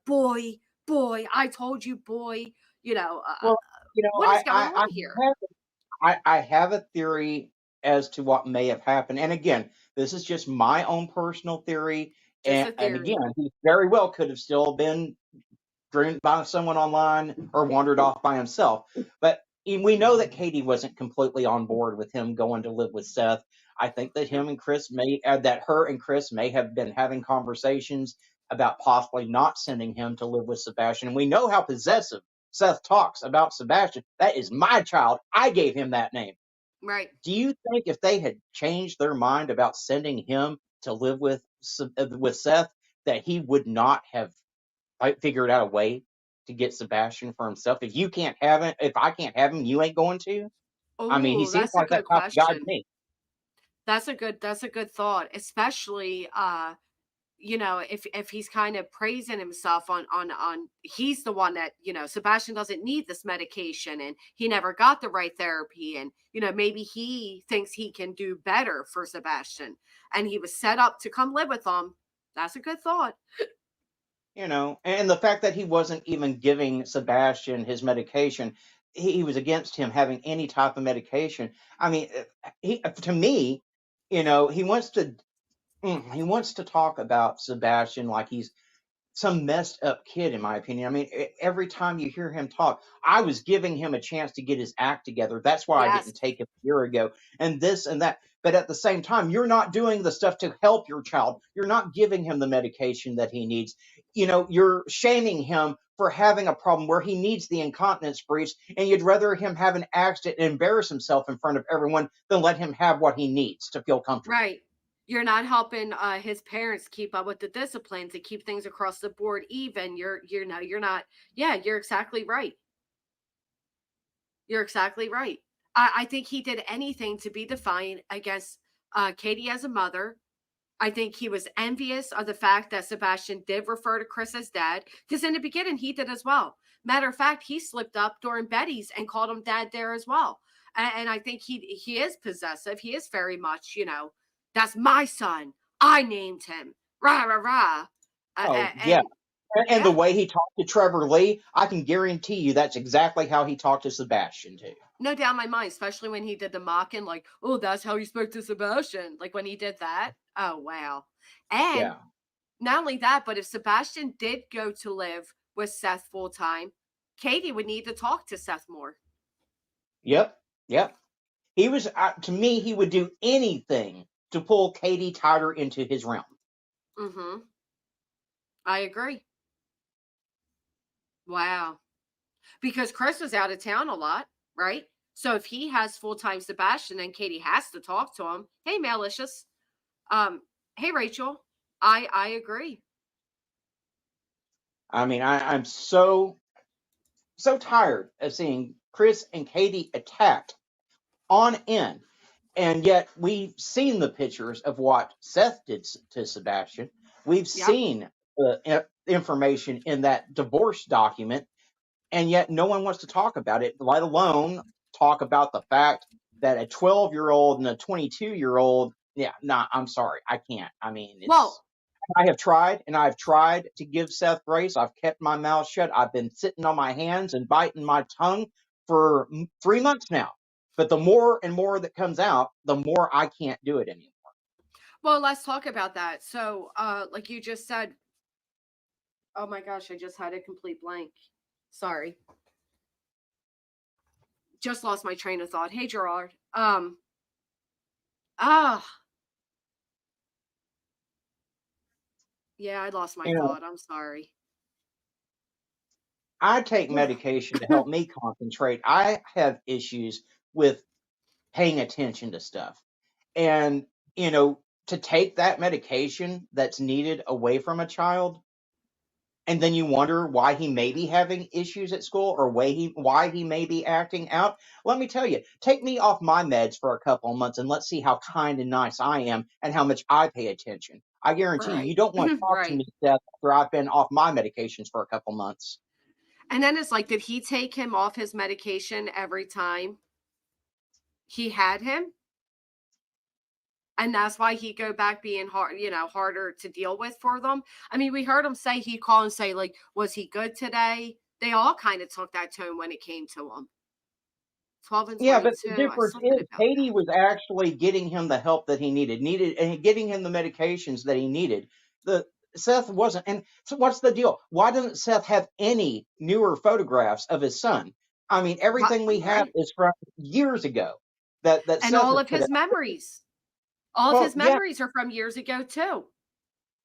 boy, I told you, boy, Well, what is going on here? I have a theory as to what may have happened. And again, this is just my own personal theory. And again, he very well could have still been dreamed by someone online or wandered off by himself. But we know that Katie wasn't completely on board with him going to live with Seth. I think that her and Chris may have been having conversations about possibly not sending him to live with Sebastian. And we know how possessive Seth talks about Sebastian. That is my child. I gave him that name. Right. Do you think if they had changed their mind about sending him to live with Seth, that he would not have figured out a way to get Sebastian for himself? If I can't have him, you ain't going to. I mean, he seems like that type of guy to me. That's a good thought, especially if he's kind of praising himself on he's the one that, Sebastian doesn't need this medication and he never got the right therapy, and maybe he thinks he can do better for Sebastian and he was set up to come live with him. That's a good thought. You know, and the fact that he wasn't even giving Sebastian his medication, he was against him having any type of medication. I mean, to me, you know, he wants to talk about Sebastian like he's some messed up kid, in my opinion. I mean, every time you hear him talk, I was giving him a chance to get his act together. That's why I Yes. didn't take him a year ago, and this and that. But at the same time, you're not doing the stuff to help your child. You're not giving him the medication that he needs. You know, you're shaming him for having a problem where he needs the incontinence briefs, and you'd rather him have an accident and embarrass himself in front of everyone than let him have what he needs to feel comfortable. Right. You're not helping his parents keep up with the discipline to keep things across the board even. You're not. Yeah, you're exactly right. You're exactly right. I think he did anything to be defiant against Katie as a mother. I think he was envious of the fact that Sebastian did refer to Chris as dad, because in the beginning he did as well. Matter of fact, he slipped up during Betty's and called him dad there as well. And I think he is possessive. He is very much, you know, that's my son. I named him. Rah, rah, rah. Oh, yeah. And the yeah. way he talked to Trevor Lee, I can guarantee you that's exactly how he talked to Sebastian, too. No doubt in my mind, especially when he did the mocking, like, oh, that's how he spoke to Sebastian. Like when he did that. Oh, wow. And Yeah. not only that, but if Sebastian did go to live with Seth full time, Katie would need to talk to Seth more. Yep. Yep. He was, to me, he would do anything to pull Katie tighter into his realm. Mm-hmm. I agree. Wow. Because Chris was out of town a lot, right? So if he has full-time Sebastian and Katie has to talk to him, hey, Malicious. Hey, Rachel. I agree. I mean, I'm so tired of seeing Chris and Katie attacked on end. And yet we've seen the pictures of what Seth did to Sebastian. We've seen the information in that divorce document, and yet no one wants to talk about it, let alone talk about the fact that a 12-year-old and a 22-year-old, I'm sorry, I can't. I mean, I have tried, and I've tried to give Seth grace. I've kept my mouth shut. I've been sitting on my hands and biting my tongue for 3 months now. But the more and more that comes out, the more I can't do it anymore. Well, let's talk about that. So, like you just said, oh my gosh, I just had a complete blank. Sorry. Just lost my train of thought. Hey, Gerard. Yeah, I lost my You know, thought. I'm sorry. I take medication to help me concentrate. I have issues with paying attention to stuff. And, you know, to take that medication that's needed away from a child, and then you wonder why he may be having issues at school or why he may be acting out. Let me tell you, take me off my meds for a couple of months and let's see how kind and nice I am and how much I pay attention. I guarantee you don't want to talk to me, Seth, after I've been off my medications for a couple months. And then it's like, did he take him off his medication every time he had him? And that's why he'd go back being hard, you know, harder to deal with for them. I mean, we heard him say, he'd call and say, like, was he good today? They all kind of took that tone when it came to him. 12 and 22. Yeah, but the difference is Katie was actually getting him the help that he needed and getting him the medications that he needed. Seth wasn't. And so what's the deal? Why doesn't Seth have any newer photographs of his son? I mean, everything we have is from years ago. That and Seth all has of put his out. memories. All of Well, his memories are from years ago too.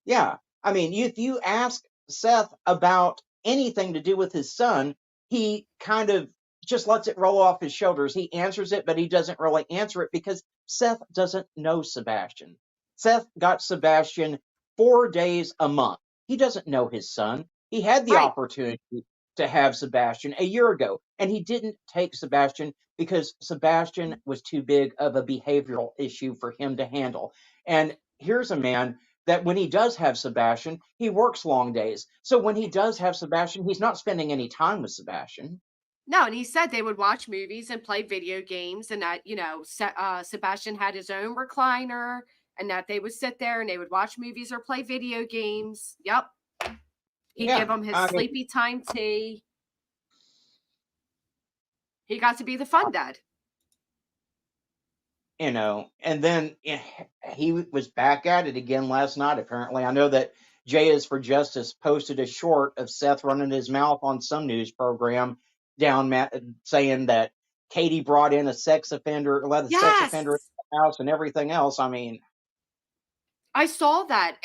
Yeah. I mean, if you ask Seth about anything to do with his son, he kind of just lets it roll off his shoulders. He answers it, but he doesn't really answer it because Seth doesn't know Sebastian. Seth got Sebastian 4 days a month. He doesn't know his son. He had the opportunity to have Sebastian a year ago, and he didn't take Sebastian because Sebastian was too big of a behavioral issue for him to handle. And here's a man that when he does have Sebastian, he works long days. So when he does have Sebastian, he's not spending any time with Sebastian. No, and he said they would watch movies and play video games, and that, you know, Sebastian had his own recliner, and that they would sit there and they would watch movies or play video games. Yep. He give him his I mean, sleepy time tea. He got to be the fun dad. you know, and then he was back at it again last night, apparently. I know that Jay is for Justice posted a short of Seth running his mouth on some news program saying that Katie brought in a sex offender, let a sex offender in the house and everything else. I mean, I saw that.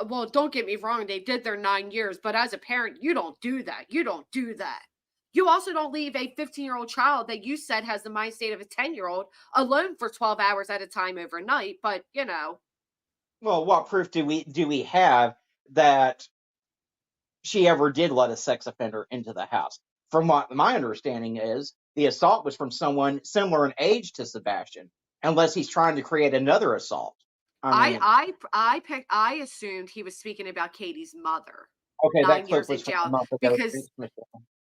Well, don't get me wrong. They did their 9 years, but as a parent, you don't do that. You don't do that. You also don't leave a 15-year-old child that you said has the mind state of a 10-year-old alone for 12 hours at a time overnight. But, you know. well, what proof do we have that she ever did let a sex offender into the house? From what my understanding is, the assault was from someone similar in age to Sebastian, unless he's trying to create another assault. I mean, I assumed he was speaking about Katie's mother. okay, 9 that years clip was in from jail a month ago. because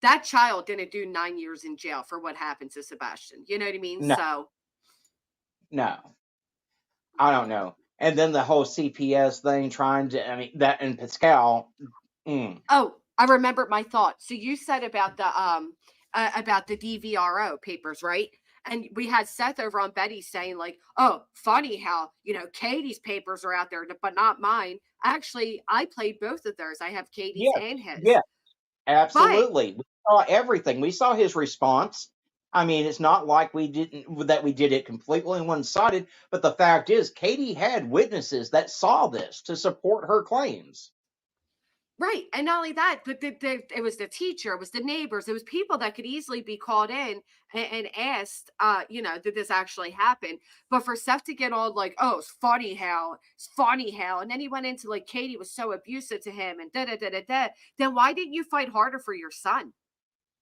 that child didn't do 9 years in jail for what happened to Sebastian. You know what I mean? No. So No, I don't know. And then the whole CPS thing, that and Pascal. Oh, I remembered my thought. So you said about the DVRO papers, right? And we had Seth over on Betty saying like, "Oh, funny how, Katie's papers are out there, but not mine." Actually, I played both of those. I have Katie's and his. Yeah, absolutely. We saw everything. We saw his response. I mean, it's not like we did it completely one-sided, but the fact is, Katie had witnesses that saw this to support her claims. Right. And not only that, but it was the teacher, it was the neighbors, it was people that could easily be called in and asked, did this actually happen? But for Seth to get all like, oh, it's funny how. And then he went into like, Katie was so abusive to him and da-da-da-da-da. Then why didn't you fight harder for your son?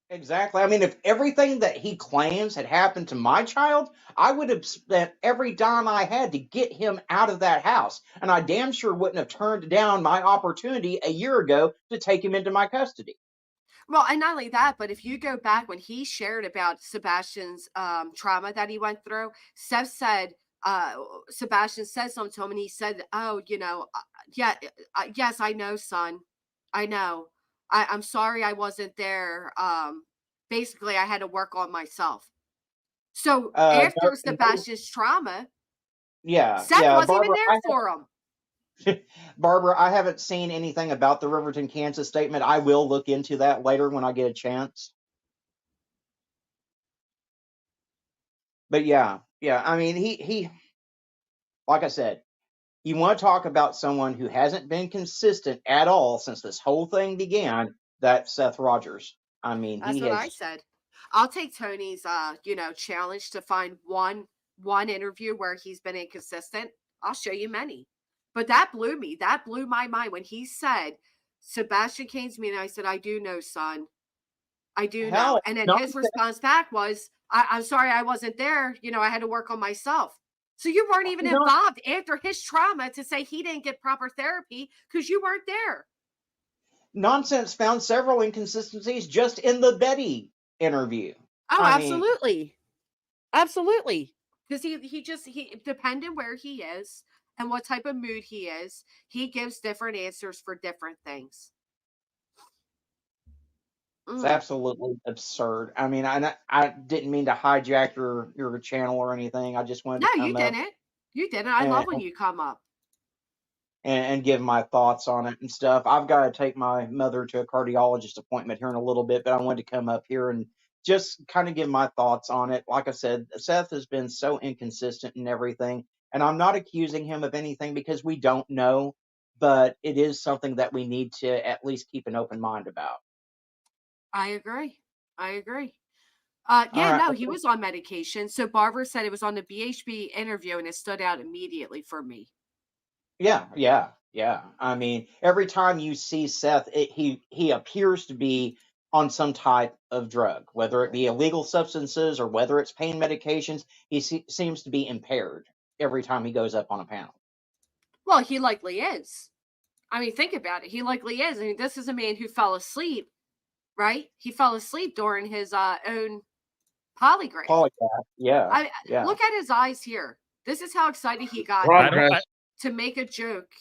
Exactly. I mean, if everything that he claims had happened to my child, I would have spent every dime I had to get him out of that house. And I damn sure wouldn't have turned down my opportunity a year ago to take him into my custody. Well, and not only that, but if you go back when he shared about Sebastian's trauma that he went through, Seth said, Sebastian said something to him and he said, oh, yes, I know, son. I know. I'm sorry I wasn't there. Basically, I had to work on myself. So after Sebastian's trauma, Seth wasn't Barbara, even there for him. Barbara, I haven't seen anything about the Riverton, Kansas statement. I will look into that later when I get a chance. But yeah. I mean, he like I said, you want to talk about someone who hasn't been consistent at all since this whole thing began, that's Seth Rogers. I mean, that's what I said. I'll take Tony's challenge to find one interview where he's been inconsistent. I'll show you many. But that blew me. That blew my mind when he said, Sebastian came to me and I said, I do know, son. I do know. And then his response back was, I'm sorry I wasn't there. I had to work on myself. So you weren't even involved after his trauma to say he didn't get proper therapy because you weren't there. Nonsense found several inconsistencies just in the Betty interview. Oh, absolutely. Absolutely. Because he depending where he is and what type of mood he is, he gives different answers for different things. It's absolutely absurd. I mean, I didn't mean to hijack your channel or anything. I just wanted to come you didn't. You didn't. I love when you come up. And give my thoughts on it and stuff. I've got to take my mother to a cardiologist appointment here in a little bit, but I wanted to come up here and just kind of give my thoughts on it. Like I said, Seth has been so inconsistent in everything, and I'm not accusing him of anything because we don't know, but it is something that we need to at least keep an open mind about. I agree. He was on medication. So Barbara said it was on the BHB interview and it stood out immediately for me. Yeah. I mean, every time you see Seth, he appears to be on some type of drug, whether it be illegal substances or whether it's pain medications. He seems to be impaired every time he goes up on a panel. Well, he likely is. I mean, think about it. He likely is. I mean, this is a man who fell asleep, right? He fell asleep during his own polygraph. Yeah. Look at his eyes here. This is how excited he got to make a joke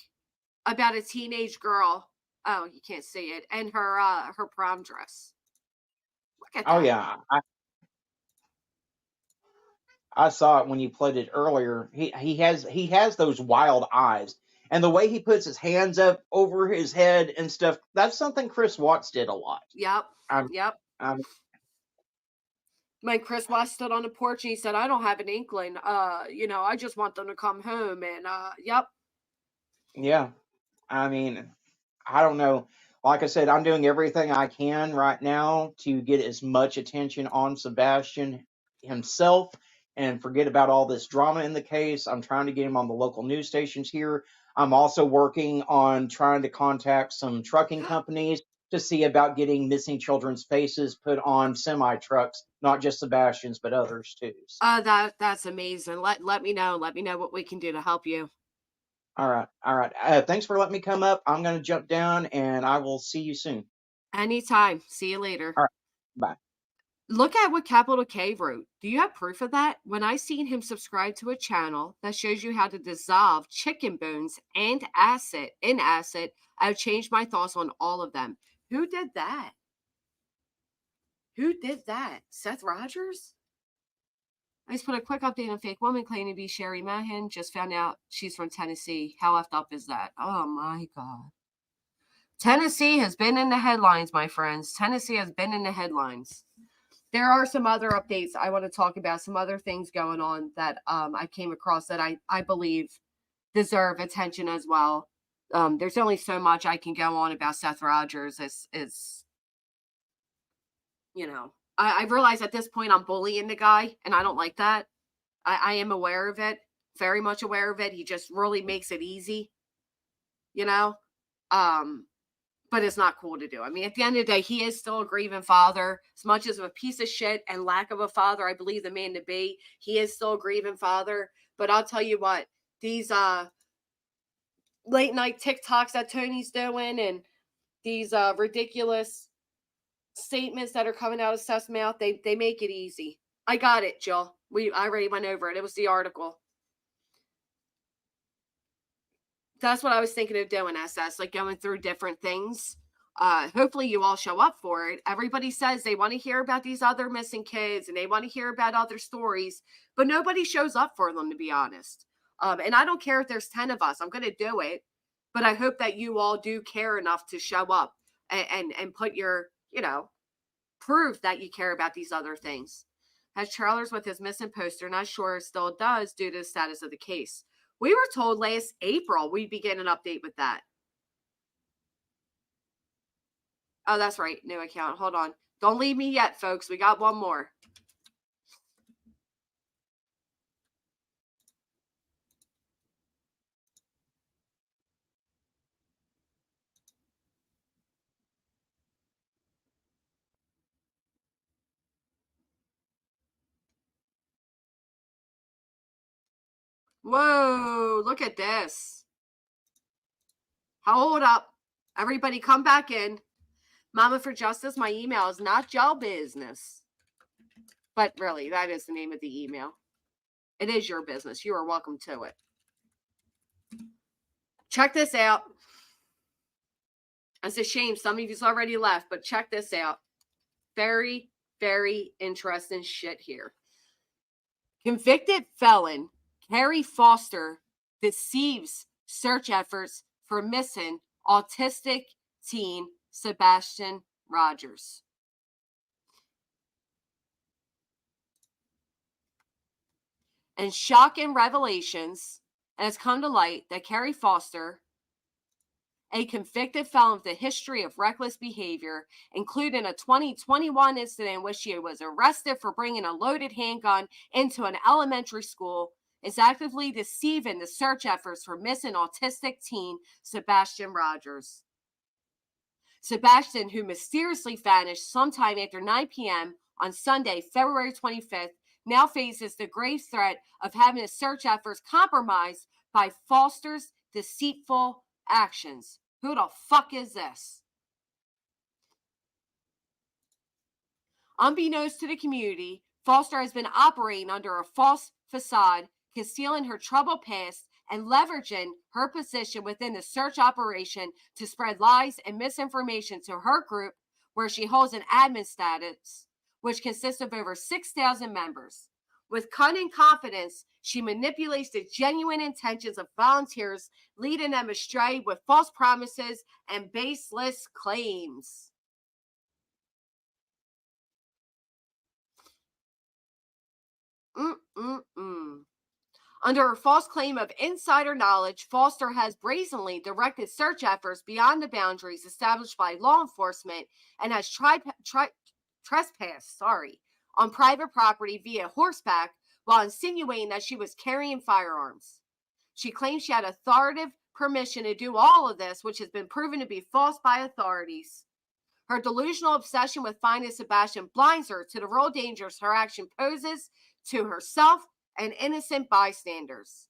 about a teenage girl Oh, you can't see it. And her prom dress. Look at Oh that. yeah, I saw it when you played it earlier. He has those wild eyes, and the way he puts his hands up over his head and stuff. That's something Chris Watts did a lot. Yep. Yep. When Chris Watts stood on the porch and he said, I don't have an inkling. I just want them to come home. And yep. Yeah. I mean, I don't know. Like I said, I'm doing everything I can right now to get as much attention on Sebastian himself and forget about all this drama in the case. I'm trying to get him on the local news stations here. I'm also working on trying to contact some trucking companies to see about getting missing children's faces put on semi trucks, not just Sebastian's, but others too. That's amazing. Let me know. Let me know what we can do to help you. All right. All right. Thanks for letting me come up. I'm going to jump down and I will see you soon. Anytime. See you later. All right. Bye. Look at what Capital K wrote. Do you have proof of that? When I seen him subscribe to a channel that shows you how to dissolve chicken bones and acid, I've changed my thoughts on all of them. Who did that? Who did that? Seth Rogers? I just put a quick update on fake woman claiming to be Sherry Mahan. Just found out she's from Tennessee. How effed up is that? Oh my God. Tennessee has been in the headlines, my friends. Tennessee has been in the headlines. There are some other updates I want to talk about, some other things going on that I came across that I believe deserve attention as well. There's only so much I can go on about Seth Rogers. I realize at this point I'm bullying the guy, and I don't like that. I am aware of it, very much aware of it. He just really makes it easy, but it's not cool to do. I mean, at the end of the day, he is still a grieving father. As much as a piece of shit and lack of a father, I believe the man to be, he is still a grieving father. But I'll tell you what, these late night TikToks that Tony's doing and these ridiculous statements that are coming out of Seth's mouth, they make it easy. I got it, Jill. I already went over it. It was the article. That's what I was thinking of doing, SS, like going through different things. Hopefully you all show up for it. Everybody says they want to hear about these other missing kids and they want to hear about other stories, but nobody shows up for them, to be honest. And I don't care if there's 10 of us. I'm going to do it, but I hope that you all do care enough to show up and put your, proof that you care about these other things. Has trailers with his missing poster? Not sure, still does due to the status of the case. We were told last April we'd be getting an update with that. Oh, that's right. New account. Hold on. Don't leave me yet, folks. We got one more. Whoa, look at this. Hold up. Everybody come back in. Mama for Justice, my email is not your business. But really, that is the name of the email. It is your business. You are welcome to it. Check this out. It's a shame some of you's already left, but check this out. Very, very interesting shit here. Convicted felon Carrie Foster deceives search efforts for missing autistic teen Sebastian Rogers. And shocking revelations has come to light that Carrie Foster, a convicted felon with a history of reckless behavior, including a 2021 incident in which she was arrested for bringing a loaded handgun into an elementary school, is actively deceiving the search efforts for missing autistic teen Sebastian Rogers. Sebastian, who mysteriously vanished sometime after 9 p.m. on Sunday, February 25th, now faces the grave threat of having his search efforts compromised by Foster's deceitful actions. Who the fuck is this? Unbeknownst to the community, Foster has been operating under a false facade, concealing her troubled past and leveraging her position within the search operation to spread lies and misinformation to her group, where she holds an admin status, which consists of over 6,000 members. With cunning confidence, she manipulates the genuine intentions of volunteers, leading them astray with false promises and baseless claims. Under her false claim of insider knowledge, Foster has brazenly directed search efforts beyond the boundaries established by law enforcement and has trespassed on private property via horseback while insinuating that she was carrying firearms. She claims she had authoritative permission to do all of this, which has been proven to be false by authorities. Her delusional obsession with finding Sebastian blinds her to the real dangers her action poses to herself and innocent bystanders.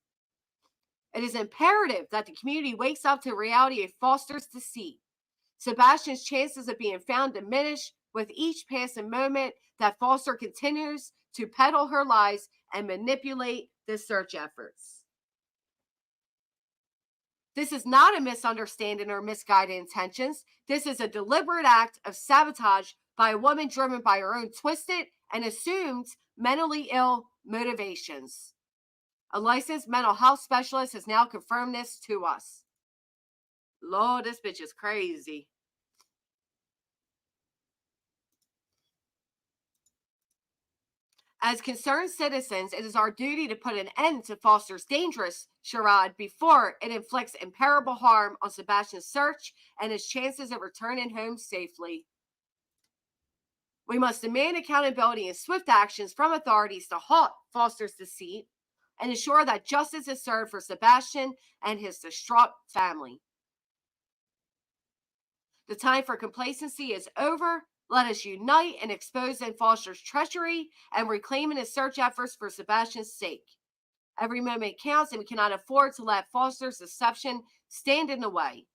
It is imperative that the community wakes up to the reality of Foster's deceit. Sebastian's chances of being found diminish with each passing moment that Foster continues to peddle her lies and manipulate the search efforts. This is not a misunderstanding or misguided intentions. This is a deliberate act of sabotage by a woman driven by her own twisted and assumed mentally ill motivations. A licensed mental health specialist has now confirmed this to us. Lord, this bitch is crazy. As concerned citizens, it is our duty to put an end to Foster's dangerous charade before it inflicts irreparable harm on Sebastian's search and his chances of returning home safely. We must demand accountability and swift actions from authorities to halt Foster's deceit and ensure that justice is served for Sebastian and his distraught family. The time for complacency is over. Let us unite in exposing Foster's treachery and reclaiming his search efforts for Sebastian's sake. Every moment counts, and we cannot afford to let Foster's deception stand in the way.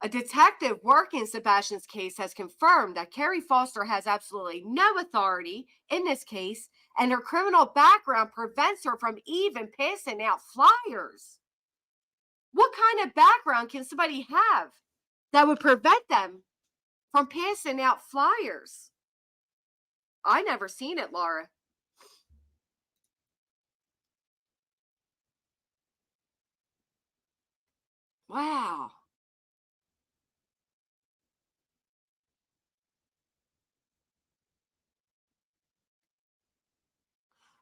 A detective working Sebastian's case has confirmed that Carrie Foster has absolutely no authority in this case, and her criminal background prevents her from even passing out flyers. What kind of background can somebody have that would prevent them from passing out flyers? I never seen it, Laura. Wow.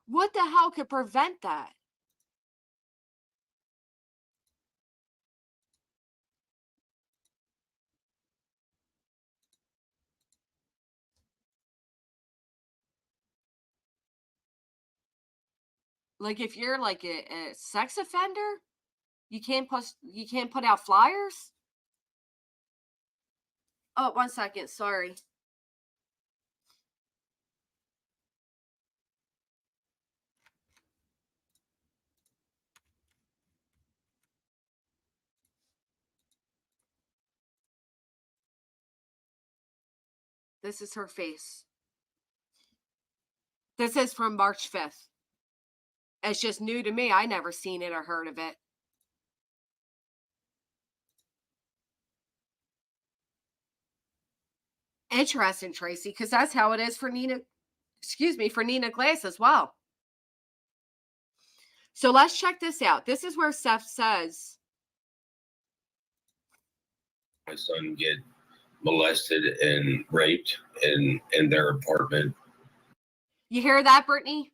What the hell could prevent that? Like if you're like a sex offender, you can't put out flyers? Oh, 1 second, sorry. This is her face. This is from March 5th. It's just new to me. I never seen it or heard of it. Interesting, Tracy, because that's how it is for Nina Glass as well. So let's check this out. This is where Seth says, my son get molested and raped in their apartment. You hear that, Brittany?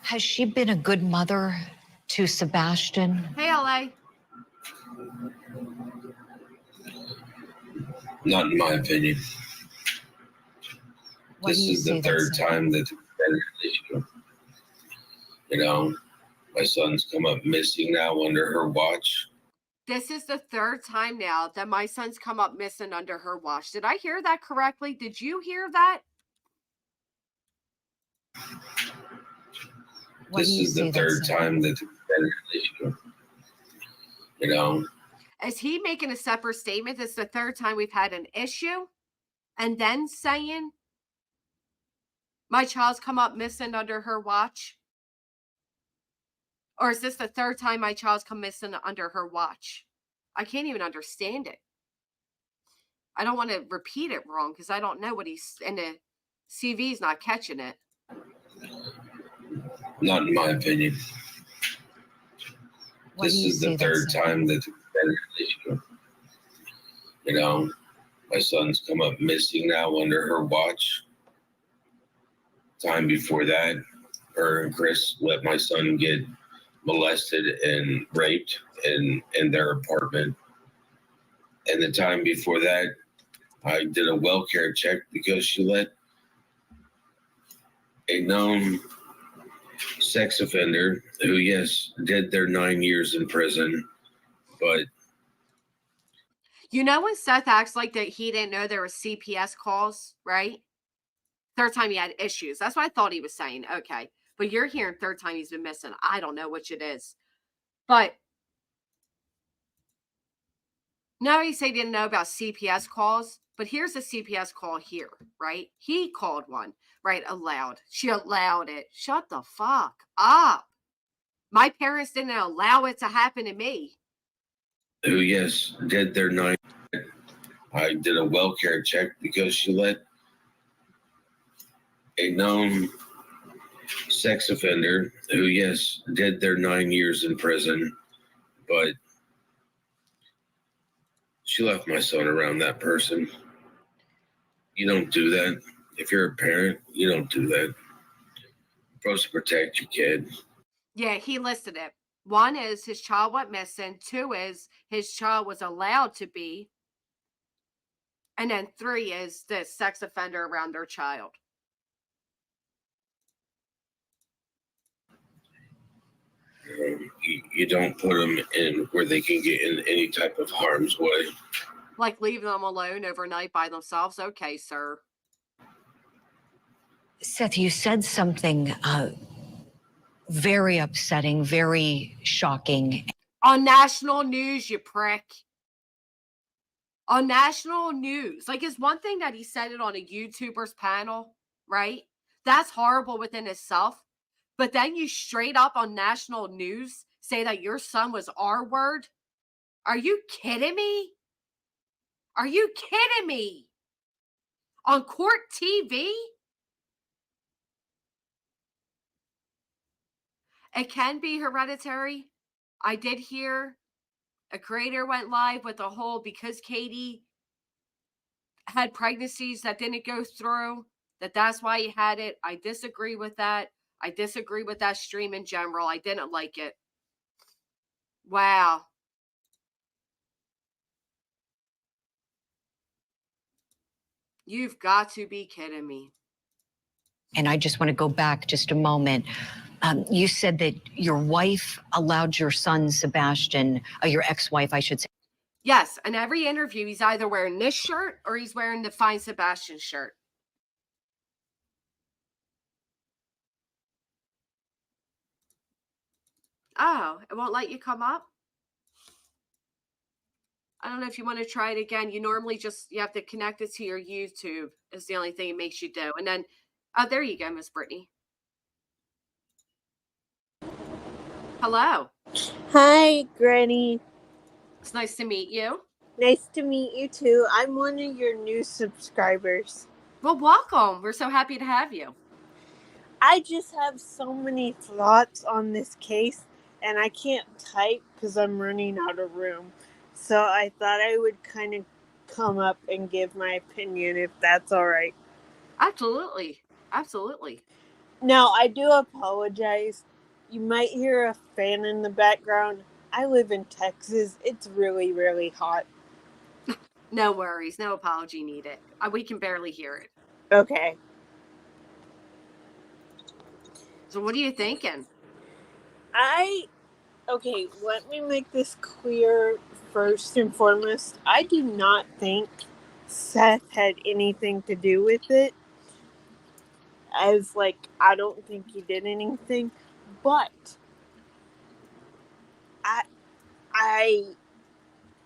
Has she been a good mother to Sebastian? Hey, LA. Not in my opinion. This is the third time that my son's come up missing now under her watch. This is the third time now that my son's come up missing under her watch. Did I hear that correctly? Did you hear that? This is the third time that Is he making a separate statement? This is the third time we've had an issue, and then saying my child's come up missing under her watch? Or is this the third time my child's come missing under her watch? I can't even understand it. I don't want to repeat it wrong because I don't know what he's, and the CV's not catching it. Not in my opinion. Why This do you is the say that, third Seth? time that you know, my son's come up missing now under her watch. Time before that, her and Chris let my son get molested and raped in their apartment. And the time before that, I did a well care check because she let a known sex offender who, yes, did their 9 years in prison, but You know when Seth acts like that he didn't know there were CPS calls, right? Third time he had issues. That's what I thought he was saying. Okay. But you're hearing third time he's been missing. I don't know which it is. But now he said he didn't know about CPS calls. But here's a CPS call here, right? He called one, right? Allowed. She allowed it. Shut the fuck up. My parents didn't allow it to happen to me. who, yes, did their 9. I did a well care check because she let a known sex offender who, yes, did their 9 years in prison, but she left my son around that person. You don't do that. If you're a parent, you don't do that. You're supposed to protect your kid. Yeah, he listed it. One is his child went missing. Two is his child was allowed to be. And then 3 is the sex offender around their child. You don't put them in where they can get in any type of harm's way. Like leaving them alone overnight by themselves. Okay, sir. Seth, you said something very upsetting, very shocking. On national news, you prick. On national news. Like, it's one thing that he said it on a YouTuber's panel, right? That's horrible within itself. But then you straight up on national news say that your son was R-word? Are you kidding me? Are you kidding me? On court TV? It can be hereditary. I did hear a creator went live with a whole because Katie had pregnancies that didn't go through, that's why he had it. I disagree with that. I disagree with that stream in general. I didn't like it. Wow. You've got to be kidding me. And I just want to go back just a moment. You said that your wife allowed your son, Sebastian, your ex-wife, I should say. Yes, in every interview, he's either wearing this shirt or he's wearing the Fine Sebastian shirt. Oh, it won't let you come up? I don't know if you want to try it again. You normally you have to connect it to your YouTube is the only thing it makes you do. And then, oh, there you go, Miss Brittany. Hello. Hi, Granny. It's nice to meet you. Nice to meet you too. I'm one of your new subscribers. Well, welcome. We're so happy to have you. I just have so many thoughts on this case, and I can't type because I'm running out of room. So I thought I would kind of come up and give my opinion, if that's all right. Absolutely. Absolutely. Now, I do apologize. You might hear a fan in the background. I live in Texas. It's really, really hot. No worries. No apology needed. We can barely hear it. Okay. So what are you thinking? Okay, let me make this clear first and foremost. I do not think Seth had anything to do with it. I don't think he did anything. But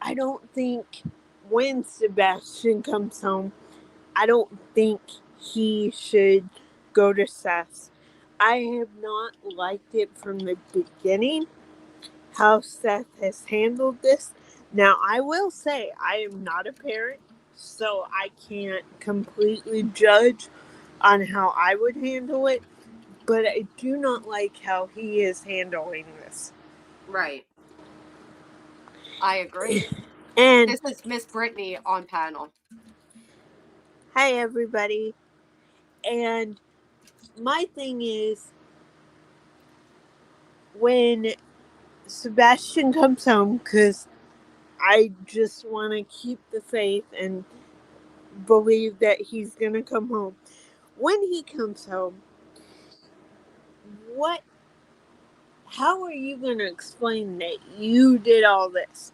I don't think when Sebastian comes home, I don't think he should go to Seth. I have not liked it from the beginning how Seth has handled this. Now, I will say I am not a parent, so I can't completely judge on how I would handle it, but I do not like how he is handling this. Right. I agree. And this is Miss Brittany on panel. hi, everybody. And my thing is, when Sebastian comes home, because I just want to keep the faith and believe that he's going to come home. When he comes home, how are you going to explain that you did all this?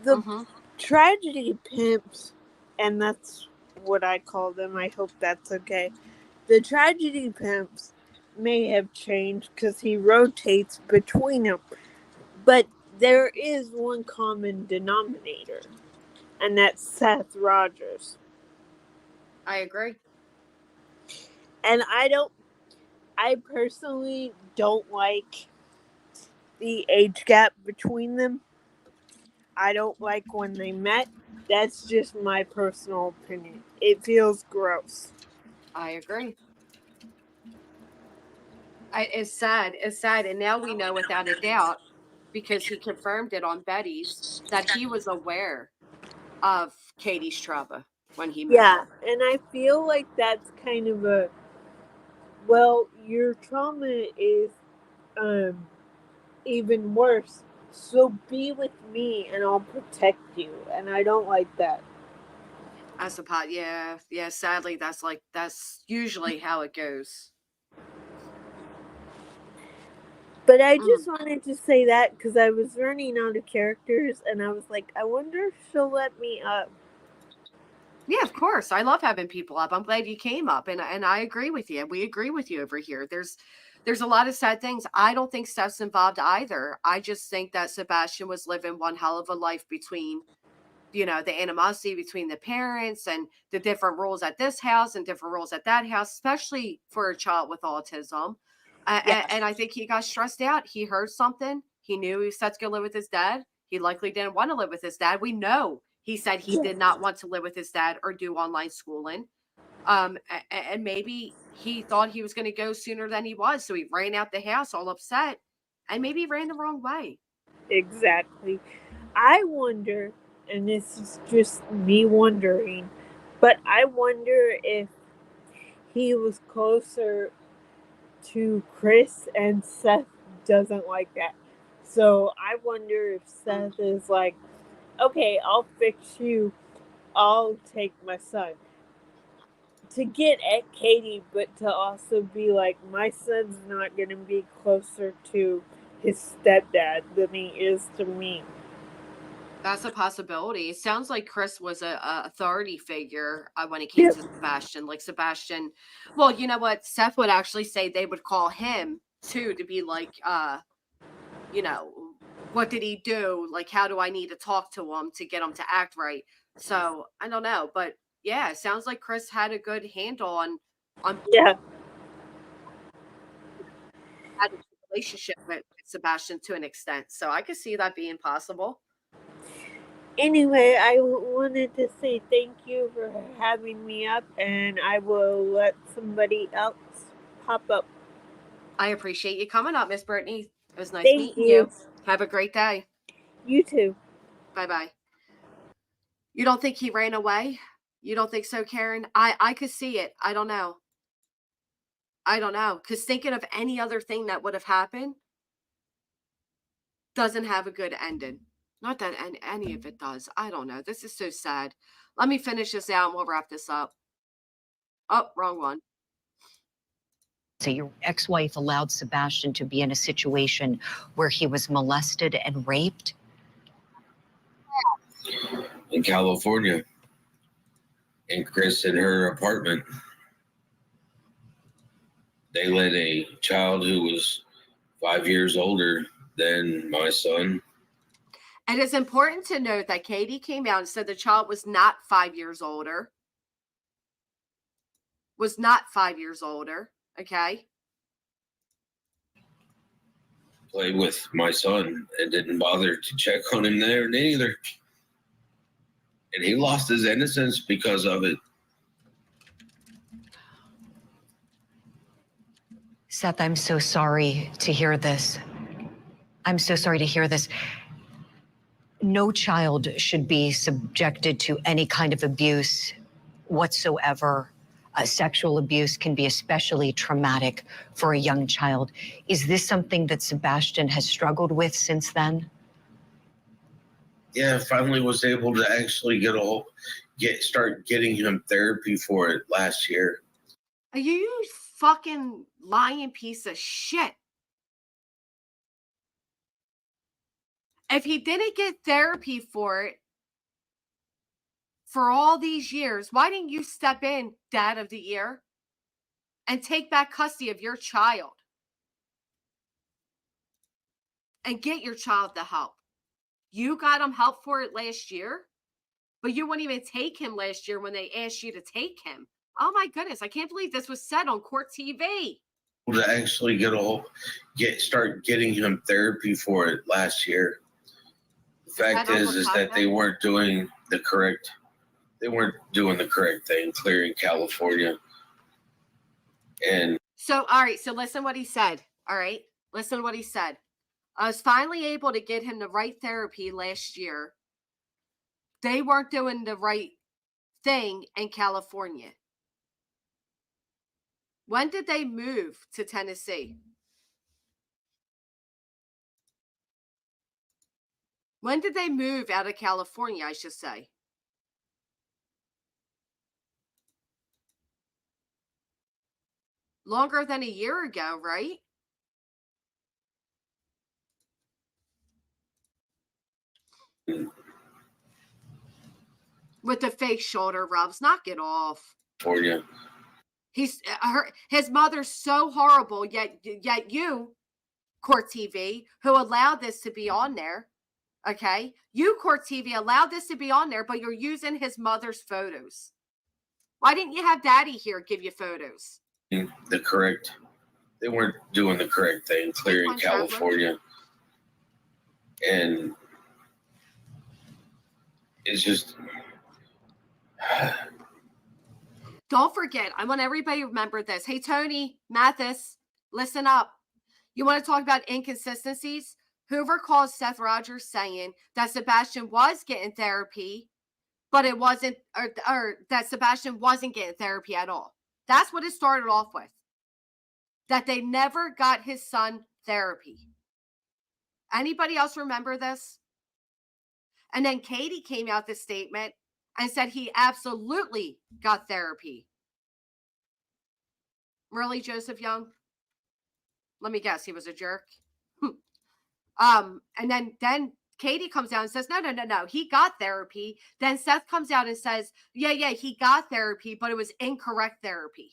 The tragedy pimps, and that's what I call them, I hope that's okay. The tragedy pimps may have changed because he rotates between them, but there is one common denominator, and that's Seth Rogers. I agree. And I personally don't like the age gap between them. I don't like when they met. That's just my personal opinion. It feels gross. I agree. It's sad. It's sad. And now we know without a doubt, because he confirmed it on Betty's, that he was aware of Katie's trauma when he met Yeah, her. and I feel like that's kind of a, well, your trauma is even worse. So be with me and I'll protect you. And I don't like that. I suppose, yeah. Sadly, that's usually how it goes. But I just wanted to say that because I was running out of characters and I was like, I wonder if she'll let me up. Yeah, of course. I love having people up. I'm glad you came up, and I agree with you. We agree with you over here. There's a lot of sad things. I don't think Steph's involved either. I just think that Sebastian was living one hell of a life between, the animosity between the parents and the different rules at this house and different rules at that house, especially for a child with autism. And I think he got stressed out. He heard something. He knew he was set to go live with his dad. He likely didn't want to live with his dad. We know he said he did not want to live with his dad or do online schooling. And maybe he thought he was going to go sooner than he was. So he ran out the house all upset and maybe ran the wrong way. Exactly. I wonder, and this is just me wondering, but I wonder if he was closer to Chris and Seth doesn't like that. So I wonder if Seth is like, okay, I'll fix you. I'll take my son. To get at Katie, but to also be like, my son's not going to be closer to his stepdad than he is to me. That's a possibility. It sounds like Chris was a authority figure when it came to Sebastian. Like Sebastian, well, you know what? Seth would actually say they would call him too to be like, what did he do? Like, how do I need to talk to him to get him to act right? So I don't know, but yeah, it sounds like Chris had a good handle on yeah, had a relationship with Sebastian to an extent. So I could see that being possible. Anyway, I wanted to say thank you for having me up, and I will let somebody else pop up. I appreciate you coming up, Miss Brittany. It was nice Thank meeting you. you. Have a great day. You too. Bye-bye. You don't think he ran away? You don't think so, Karen? I could see it. I don't know. Because thinking of any other thing that would have happened doesn't have a good ending. Not that any of it does. I don't know. This is so sad. Let me finish this out and we'll wrap this up. Oh, wrong one. So your ex-wife allowed Sebastian to be in a situation where he was molested and raped? In California. And Chris in her apartment. They let a child who was 5 years older than my son. It is important to note that Katie came out and said the child was not 5 years older. Was not 5 years older. Okay. Play with my son and didn't bother to check on him there neither. And he lost his innocence because of it. Seth, I'm so sorry to hear this. I'm so sorry to hear this. No child should be subjected to any kind of abuse whatsoever. Sexual abuse can be especially traumatic for a young child. Is this something that Sebastian has struggled with since then? Yeah, I finally was able to actually start getting him therapy for it last year. Are you fucking lying piece of shit? If he didn't get therapy for it for all these years, why didn't you step in, Dad of the Year, and take back custody of your child and get your child the help? You got him help for it last year, but you wouldn't even take him last year when they asked you to take him. Oh my goodness, I can't believe this was said on court TV. To actually start getting him therapy for it last year. The fact is that they weren't doing the correct thing, clearing California. And so, all right, so listen what he said. All right, listen to what he said. I was finally able to get him the right therapy last year. They weren't doing the right thing in California. When did they move to Tennessee? When did they move out of California, I should say? Longer than a year ago, right? With the fake shoulder rubs. Knock it off. For you. His mother's so horrible, yet you, Court TV, who allowed this to be on there, okay? You, Court TV, allowed this to be on there, but you're using his mother's photos. Why didn't you have Daddy here give you photos? They weren't doing the correct thing, clearing California. And it's just... Don't forget, I want everybody to remember this. Hey, Tony Mathis, listen up. You want to talk about inconsistencies? Who recalls Seth Rogers saying that Sebastian was getting therapy, but it wasn't, or that Sebastian wasn't getting therapy at all? That's what it started off with. That they never got his son therapy. Anybody else remember this? And then Katie came out this statement and said he absolutely got therapy. Really, Joseph Young? Let me guess, he was a jerk. And then Katie comes out and says, no, he got therapy. Then Seth comes out and says, yeah, he got therapy, but it was incorrect therapy.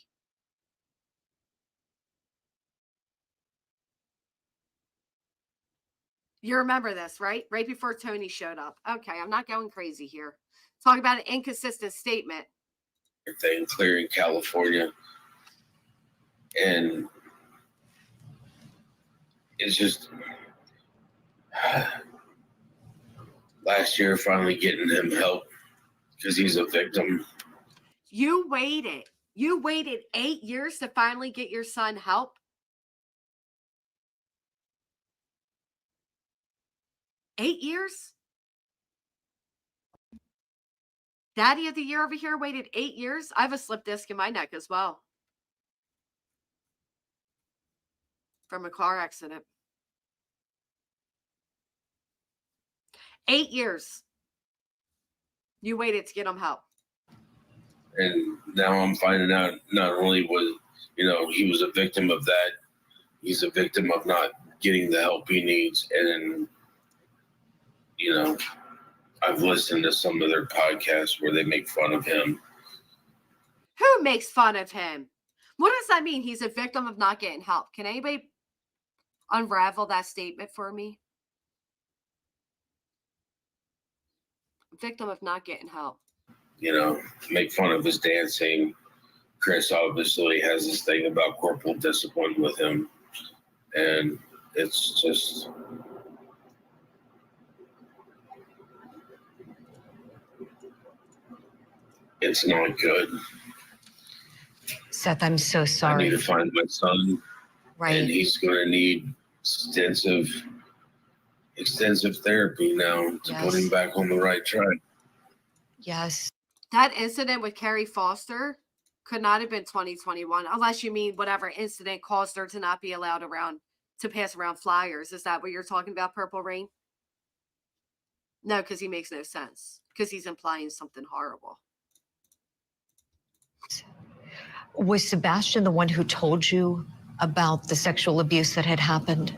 You remember this, right? Right before Tony showed up. Okay, I'm not going crazy here. Talk about an inconsistent statement. Thing, clearing California. And it's just... last year, finally getting him help because he's a victim. You waited 8 years to finally get your son help. 8 years? Daddy of the Year over here waited 8 years. I have a slip disc in my neck as well. From a car accident. 8 years. You waited to get him help. And now I'm finding out not only was, he was a victim of that, he's a victim of not getting the help he needs. And, I've listened to some of their podcasts where they make fun of him. Who makes fun of him? What does that mean? He's a victim of not getting help. Can anybody unravel that statement for me? victim of not getting help. You know, make fun of his dancing. Chris obviously has this thing about corporal discipline with him. And it's just, it's not good. Seth, I'm so I sorry. need to find my son. Right. And he's going to need extensive therapy now to put him back on the right track. Yes. That incident with Carrie Foster could not have been 2021, unless you mean whatever incident caused her to not be allowed to pass around flyers. Is that what you're talking about, Purple Rain? No, because he makes no sense. Because he's implying something horrible. Was Sebastian the one who told you about the sexual abuse that had happened?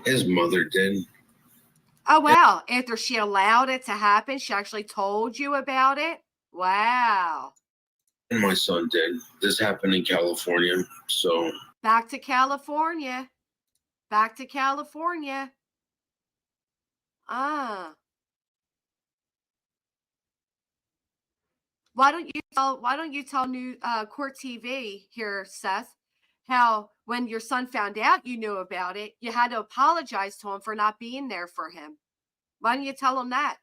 His mother did. Oh, wow. After she allowed it to happen, she actually told you about it? Wow. And my son did. This happened in California. So Back to California. Back to California. Ah. Why don't you tell New Court TV here, Seth, how when your son found out you knew about it, you had to apologize to him for not being there for him. Why don't you tell him that?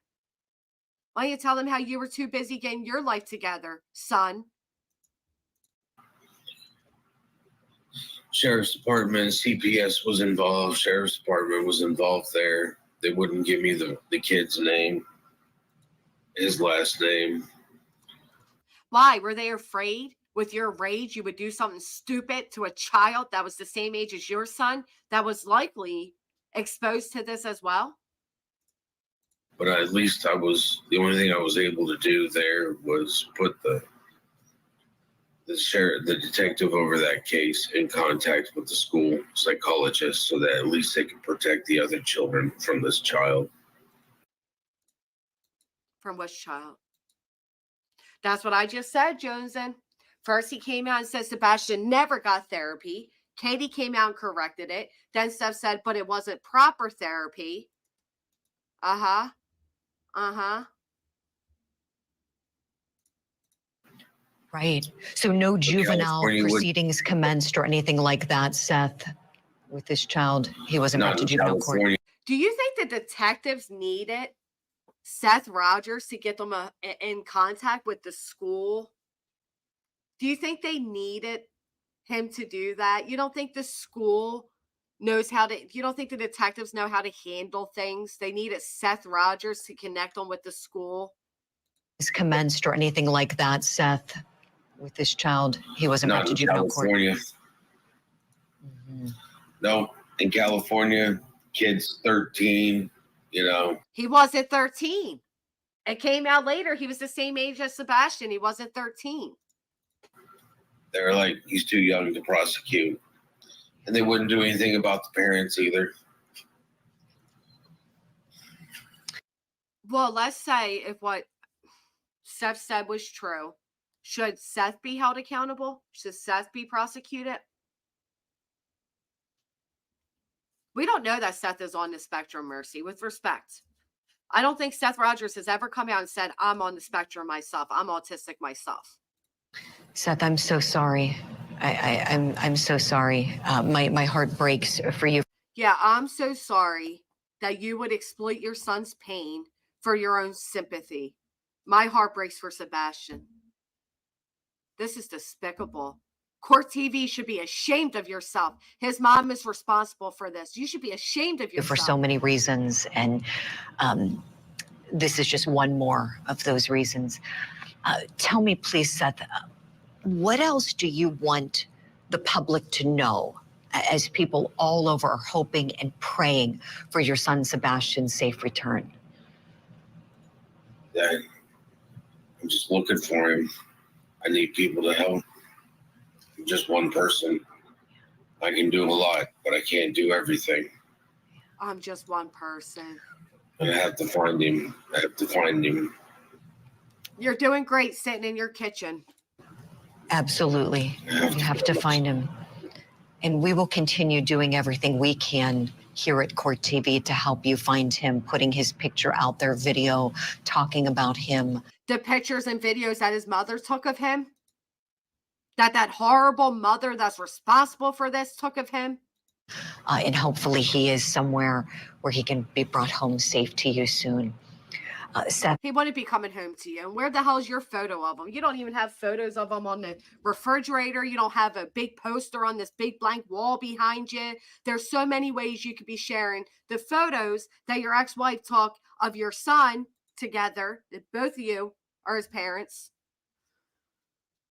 Why don't you tell him how you were too busy getting your life together, son? Sheriff's Department, CPS was involved. Sheriff's Department was involved there. They wouldn't give me the kid's name, his last name. Why? Were they afraid with your rage you would do something stupid to a child that was the same age as your son that was likely exposed to this as well? But at least the only thing I was able to do there was put the detective over that case in contact with the school psychologist so that at least they could protect the other children from this child. From which child? That's what I just said, Joneson. First, he came out and said Sebastian never got therapy. Katie came out and corrected it. Then Steph said, but it wasn't proper therapy. Uh-huh. Uh-huh. Right. So no juvenile California proceedings commenced or anything like that, Seth, with this child. He wasn't brought to juvenile court. Do you think the detectives needed Seth Rogers to get them in contact with the school? Do you think they needed him to do that? You don't think the school knows you don't think the detectives know how to handle things? They needed Seth Rogers to connect them with the school? Commenced or anything like that, Seth, with this child. He wasn't brought to juvenile court. No, in California, kids 13, you know. He wasn't 13. It came out later. He was the same age as Sebastian. He wasn't 13. They're like, he's too young to prosecute. And they wouldn't do anything about the parents either. Well, let's say if what Seth said was true, should Seth be held accountable? Should Seth be prosecuted? We don't know that Seth is on the spectrum, Mercy, with respect. I don't think Seth Rogers has ever come out and said, I'm on the spectrum myself. I'm autistic myself. Seth, I'm so sorry. I'm so sorry. My heart breaks for you. Yeah, I'm so sorry that you would exploit your son's pain for your own sympathy. My heart breaks for Sebastian. This is despicable. Court TV should be ashamed of yourself. His mom is responsible for this. You should be ashamed of yourself. For so many reasons, and this is just one more of those reasons. Tell me, please, Seth, what else do you want the public to know as people all over are hoping and praying for your son Sebastian's safe return? That I'm just looking for him. I need people to help. I'm just one person. I can do a lot, but I can't do everything. I'm just one person. And I have to find him. I have to find him. You're doing great sitting in your kitchen. Absolutely. You have to find him. And we will continue doing everything we can here at Court TV to help you find him, putting his picture out there, video, talking about him. The pictures and videos that his mother took of him, that horrible mother that's responsible for this took of him. And hopefully he is somewhere where he can be brought home safe to you soon. Seth. He wouldn't be coming home to you. And where the hell is your photo of him? You don't even have photos of him on the refrigerator. You don't have a big poster on this big blank wall behind you. There's so many ways you could be sharing the photos that your ex-wife took of your son together, that both of you are his parents.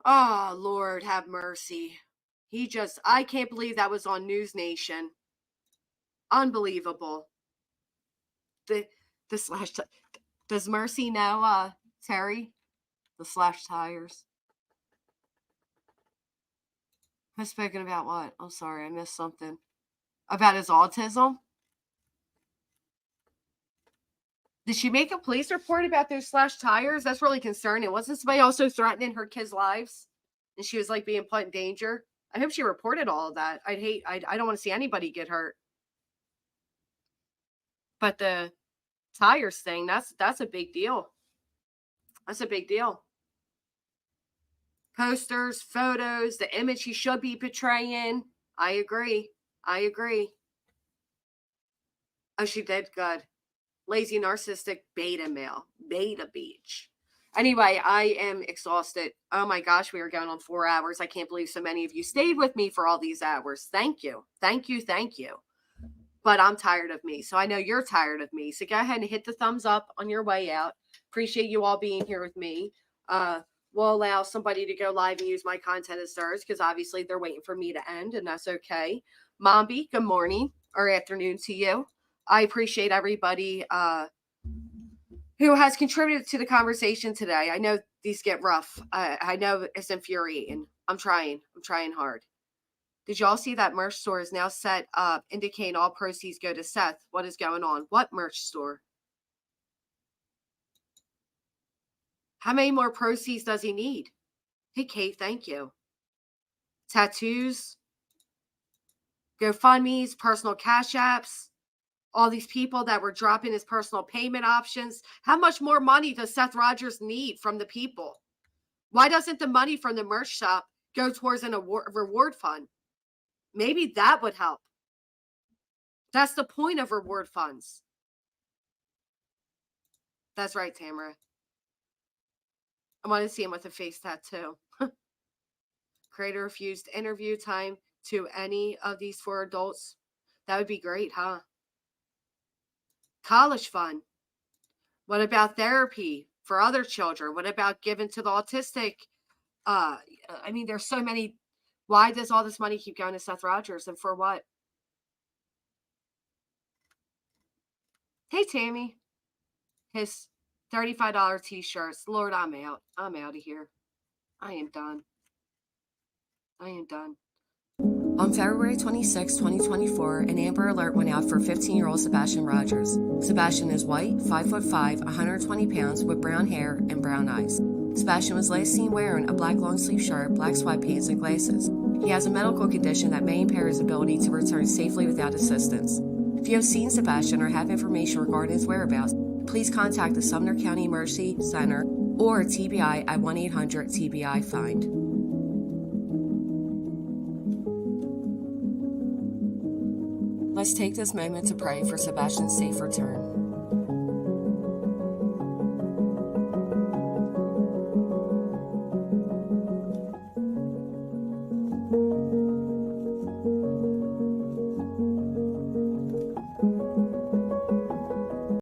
Oh, Lord, have mercy. I can't believe that was on News Nation. Unbelievable. The slash. Does Mercy know, Terry? The slash tires. I've spoken about what? I'm sorry, I missed something. About his autism? Did she make a police report about those slash tires? That's really concerning. Wasn't somebody also threatening her kids' lives? And she was like being put in danger? I hope she reported all of that. I don't want to see anybody get hurt. But the tires thing, that's a big deal. That's a big deal. Posters, photos, the image he should be portraying. I agree. Oh, she did good. Lazy, narcissistic, beta male. Beta beach. Anyway, I am exhausted. Oh my gosh, we are going on 4 hours. I can't believe so many of you stayed with me for all these hours. Thank you. But I'm tired of me. So I know you're tired of me. So go ahead and hit the thumbs up on your way out. Appreciate you all being here with me. We'll allow somebody to go live and use my content as theirs because obviously they're waiting for me to end, and that's okay. Mombi, good morning or afternoon to you. I appreciate everybody who has contributed to the conversation today. I know these get rough. I know it's infuriating. I'm trying hard. Did y'all see that merch store is now set up, indicating all proceeds go to Seth? What is going on? What merch store? How many more proceeds does he need? Hey, Kate, thank you. Tattoos, GoFundMes, personal cash apps, all these people that were dropping his personal payment options. How much more money does Seth Rogers need from the people? Why doesn't the money from the merch shop go towards an reward fund? Maybe that would help. That's the point of reward funds. That's right, Tamara. I want to see him with a face tattoo. Creator refused interview time to any of these 4 adults. That would be great, huh? College fund. What about therapy for other children? What about giving to the autistic? There's so many. Why does all this money keep going to Seth Rogers, and for what? Hey, Tammy. His $35 t-shirts. Lord, I'm out. I'm out of here. I am done. On February 26, 2024, an Amber Alert went out for 15-year-old Sebastian Rogers. Sebastian is white, 5'5", 120 pounds, with brown hair and brown eyes. Sebastian was last seen wearing a black long-sleeve shirt, black sweatpants, and glasses. He has a medical condition that may impair his ability to return safely without assistance. If you have seen Sebastian or have information regarding his whereabouts, please contact the Sumner County Emergency Center or TBI at 1-800-TBI-FIND. Let's take this moment to pray for Sebastian's safe return.